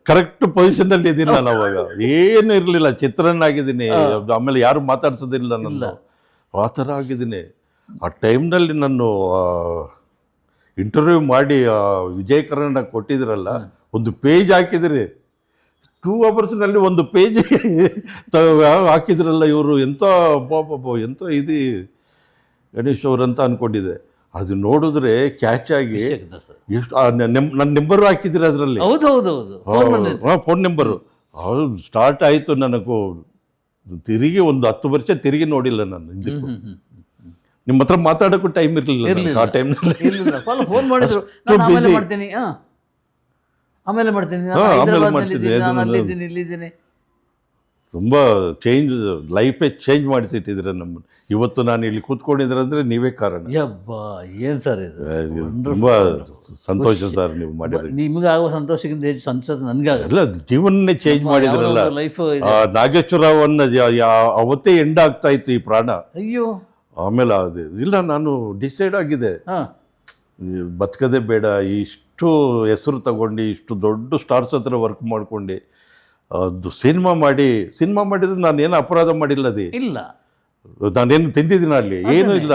ಕರೆಕ್ಟ್ ಪೊಸಿಷನ್ ಅಲ್ಲಿ ಇದ್ದೀನಿ ನಾನು. ಅವಾಗ ಏನು ಇರಲಿಲ್ಲ, ಚಿತ್ರನಾಗಿದ್ದೀನಿ, ಆಮೇಲೆ ಯಾರು ಮಾತಾಡ್ಸೋದಿಲ್ಲ ನನ್ನ, ಆ ಥರ ಆಗಿದ್ದೀನಿ. ಆ ಟೈಮ್ನಲ್ಲಿ ನಾನು ಇಂಟರ್ವ್ಯೂ ಮಾಡಿ ವಿಜಯ ಕರ್ನಾಟಕ ಕೊಟ್ಟಿದ್ರಲ್ಲ, ಒಂದು ಪೇಜ್ ಹಾಕಿದ್ರಿ, 2 ಅವರ್ಸ್ನಲ್ಲಿ ಒಂದು ಪೇಜ್ ಹಾಕಿದ್ರಲ್ಲ ಇವರು. ಎಂಥ ಎಂಥ ಇದು ಗಣೇಶ್ ಅವರಂತ ಅಂದ್ಕೊಂಡಿದ್ದೆ. ಅದು ನೋಡಿದ್ರೆ ಕ್ಯಾಚ್ ಆಗಿ ಎಷ್ಟು ನನ್ನ ನಂಬರು ಹಾಕಿದ್ರಿ ಅದರಲ್ಲಿ. ಫೋನ್ ನಂಬರು ಸ್ಟಾರ್ಟ್ ಆಯಿತು. ನನಗೂ ತಿರುಗಿ ಒಂದು 10 ವರ್ಷ ತಿರುಗಿ ನೋಡಿಲ್ಲ ನಾನು ಹಿಂದಕ್ಕೂ. ನಿಮ್ಮ ಹತ್ರ ಮಾತಾಡೋಕ್ಕೂ ಟೈಮ್ ಇರಲಿಲ್ಲ ಆ ಟೈಮ್ನಲ್ಲಿ. ಆಮೇಲೆ ಮಾಡ್ತೀನಿ. ತುಂಬ ಚೇಂಜ್, ಲೈಫೇ ಚೇಂಜ್ ಮಾಡಿಸಿಟ್ಟಿದ್ರೆ ನಮ್ಮನ್ನು. ಇವತ್ತು ನಾನು ಇಲ್ಲಿ ಕೂತ್ಕೊಂಡಿದ್ರೆ ಅಂದರೆ ನೀವೇ ಕಾರಣ. ಏನು ಸರ್ ಇದು, ತುಂಬ ಸಂತೋಷ ಸರ್ ನೀವು ಮಾಡಿದ್ರೆ. ನಿಮ್ಗೆ ಆಗುವ ಸಂತೋಷಕ್ಕಿಂತ ಹೆಚ್ಚು ಸಂತೋಷ ನನಗೆ ಅಲ್ಲ, ಜೀವನನೇ ಚೇಂಜ್ ಮಾಡಿದ್ರಲ್ಲ. ಲೈಫ್ ನಾಗೇಶ್ವರವನ್ನ ಅವತ್ತೇ ಎಂಡ್ ಆಗ್ತಾ ಇತ್ತು ಈ ಪ್ರಾಣ. ಅಯ್ಯೋ, ಆಮೇಲೆ ಅದು ಇಲ್ಲ, ನಾನು ಡಿಸೈಡ್ ಆಗಿದೆ, ಬದುಕದೇ ಬೇಡ. ಇಷ್ಟು ಹೆಸರು ತಗೊಂಡು, ಇಷ್ಟು ದೊಡ್ಡ ಸ್ಟಾರ್ಸ್ ಹತ್ರ ವರ್ಕ್ ಮಾಡ್ಕೊಂಡು ಅದು ಸಿನಿಮಾ ಮಾಡಿದ್ರೆ ನಾನೇನು ಅಪರಾಧ ಮಾಡಿಲ್ಲ. ಅದೇ ಇಲ್ಲ, ನಾನೇನು ತಿಂದಿದ್ದೀನಿ ಅಲ್ಲಿ, ಏನೂ ಇಲ್ಲ.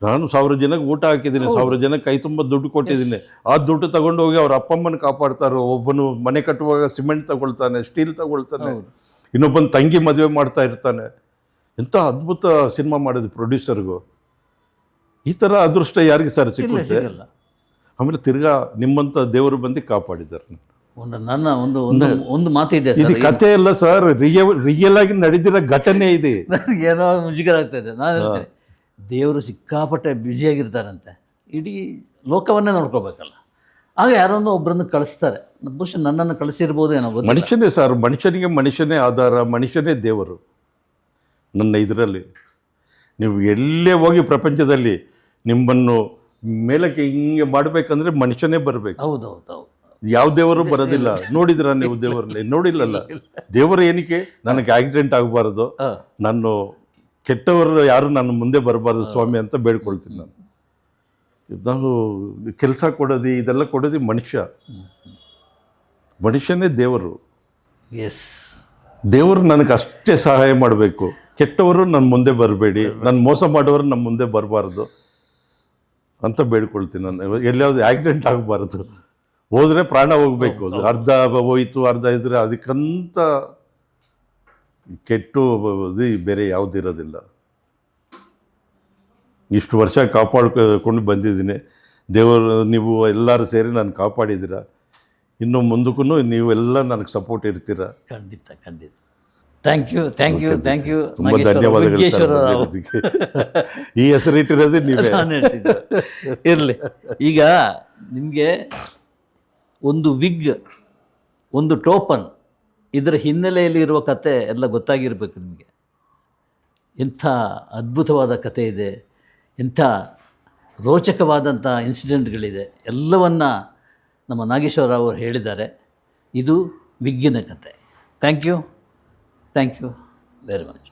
ನಾನು 1000 ಜನಕ್ಕೆ ಊಟ ಹಾಕಿದ್ದೀನಿ, 1000 ಜನಕ್ಕೆ ಕೈ ತುಂಬ ದುಡ್ಡು ಕೊಟ್ಟಿದ್ದೀನಿ. ಆ ದುಡ್ಡು ತಗೊಂಡು ಹೋಗಿ ಅವ್ರ ಅಪ್ಪಮ್ಮನ ಕಾಪಾಡ್ತಾರೋ. ಒಬ್ಬನು ಮನೆ ಕಟ್ಟುವಾಗ ಸಿಮೆಂಟ್ ತಗೊಳ್ತಾನೆ, ಸ್ಟೀಲ್ ತಗೊಳ್ತಾನೆ, ಇನ್ನೊಬ್ಬನ ತಂಗಿ ಮದುವೆ ಮಾಡ್ತಾ ಇರ್ತಾನೆ. ಎಂಥ ಅದ್ಭುತ ಸಿನಿಮಾ ಮಾಡಿದ ಪ್ರೊಡ್ಯೂಸರ್ಗೂ. ಈ ಥರ ಅದೃಷ್ಟ ಯಾರಿಗೆ ಸರ್ ಸಿಗುತ್ತೆ? ಸಿಗಲ್ಲ. ಆಮೇಲೆ ತಿರ್ಗಾ ನಿಮ್ಮಂಥ ದೇವರು ಬಂದು ಕಾಪಾಡಿದ್ದಾರೆ. ನನ್ನ ಒಂದು ಮಾತಿದೆ ಇದು ಕತೆ ಅಲ್ಲ ಸರ್, ರಿಯಲ್ ಆಗಿ ನಡೆದಿರೋ ಘಟನೆ ಇದೆ. ನನಗೆ ಏನೋ ಮುಜುಗರ ಆಗ್ತಾ ಇದೆ. ನಾನು ಹೇಳ್ತೇನೆ, ದೇವರು ಸಿಕ್ಕಾಪಟ್ಟೆ ಬ್ಯುಸಿಯಾಗಿರ್ತಾರಂತೆ, ಇಡೀ ಲೋಕವನ್ನೇ ನೋಡ್ಕೋಬೇಕಲ್ಲ. ಆಗ ಯಾರನ್ನೋ ಒಬ್ಬರನ್ನು ಕಳಿಸ್ತಾರೆ. ಬಹುಶಃ ನನ್ನನ್ನು ಕಳಿಸಿರ್ಬೋದು ಏನೋ ಗೊತ್ತಿಲ್ಲ. ಮನುಷ್ಯನೇ ಸರ್, ಮನುಷ್ಯನಿಗೆ ಮನುಷ್ಯನೇ ಆಧಾರ, ಮನುಷ್ಯನೇ ದೇವರು. ನನ್ನ ಇದರಲ್ಲಿ ನೀವು ಎಲ್ಲೇ ಹೋಗಿ ಪ್ರಪಂಚದಲ್ಲಿ ನಿಮ್ಮನ್ನು ಮೇಲಕ್ಕೆ ಹಿಂಗೆ ಮಾಡಬೇಕಂದ್ರೆ ಮನುಷ್ಯನೇ ಬರಬೇಕು. ಹೌದೌದು. ಯಾವ ದೇವರು ಬರೋದಿಲ್ಲ. ನೋಡಿದ್ರ ನೀವು ದೇವರಲ್ಲಿ? ನೋಡಿಲ್ಲಲ್ಲ. ದೇವರು ಏನಕ್ಕೆ? ನನಗೆ ಆಕ್ಸಿಡೆಂಟ್ ಆಗಬಾರ್ದು, ನಾನು ಕೆಟ್ಟವರು ಯಾರು ನನ್ನ ಮುಂದೆ ಬರಬಾರ್ದು ಸ್ವಾಮಿ ಅಂತ ಬೇಡ್ಕೊಳ್ತೀನಿ. ನಾನು ಕೆಲಸ ಕೊಡೋದು ಇದೆಲ್ಲ ಕೊಡೋದು ಮನುಷ್ಯನೇ ದೇವರು. ಎಸ್, ದೇವರು ನನಗೆ ಅಷ್ಟೇ ಸಹಾಯ ಮಾಡಬೇಕು. ಕೆಟ್ಟವರು ನನ್ನ ಮುಂದೆ ಬರಬೇಡಿ, ನನ್ನ ಮೋಸ ಮಾಡೋರು ನಮ್ಮ ಮುಂದೆ ಬರಬಾರ್ದು ಅಂತ ಬೇಡ್ಕೊಳ್ತೀನಿ. ನಾನು ಎಲ್ಲಾವುದು ಆಕ್ಸಿಡೆಂಟ್ ಆಗಬಾರ್ದು, ಹೋದರೆ ಪ್ರಾಣ ಹೋಗಬೇಕು. ಅರ್ಧ ಹೋಯ್ತು, ಅರ್ಧ ಇದ್ರೆ ಅದಕ್ಕಂತ ಕೆಟ್ಟು ಬೇರೆ ಯಾವುದಿರೋದಿಲ್ಲ. ಇಷ್ಟು ವರ್ಷ ಕಾಪಾಡ್ಕೊಂಡು ಬಂದಿದ್ದೀನಿ. ದೇವರು ನೀವು ಎಲ್ಲರೂ ಸೇರಿ ನಾನು ಕಾಪಾಡಿದ್ದೀರ. ಇನ್ನು ಮುಂದಕ್ಕೂ ನೀವೆಲ್ಲ ನನಗೆ ಸಪೋರ್ಟ್ ಇರ್ತೀರ. ಖಂಡಿತ ಖಂಡಿತ. Thank you. ತುಂಬ ಧನ್ಯವಾದಗಳು ಸರ್. ಈ ಹೆಸರಿಟ್ಟಿರೋದೇ ನೀವೇ. ನಾನು ಹೇಳ್ತಿದ್ದೆ ಇರಲಿ. ಈಗ ನಿಮಗೆ ಒಂದು ವಿಗ್, ಒಂದು ಟೋಪನ್, ಇದರ ಹಿನ್ನೆಲೆಯಲ್ಲಿ ಇರುವ ಕತೆ ಎಲ್ಲ ಗೊತ್ತಾಗಿರಬೇಕು ನಿಮಗೆ. ಎಂಥ ಅದ್ಭುತವಾದ ಕತೆ ಇದೆ, ಎಂಥ ರೋಚಕವಾದಂಥ ಇನ್ಸಿಡೆಂಟ್ಗಳಿದೆ, ಎಲ್ಲವನ್ನ ನಮ್ಮ ನಾಗೇಶ್ವರರಾವ್ ಅವರು ಹೇಳಿದ್ದಾರೆ. ಇದು ವಿಗ್ಗಿನ ಕತೆ. Thank you very much.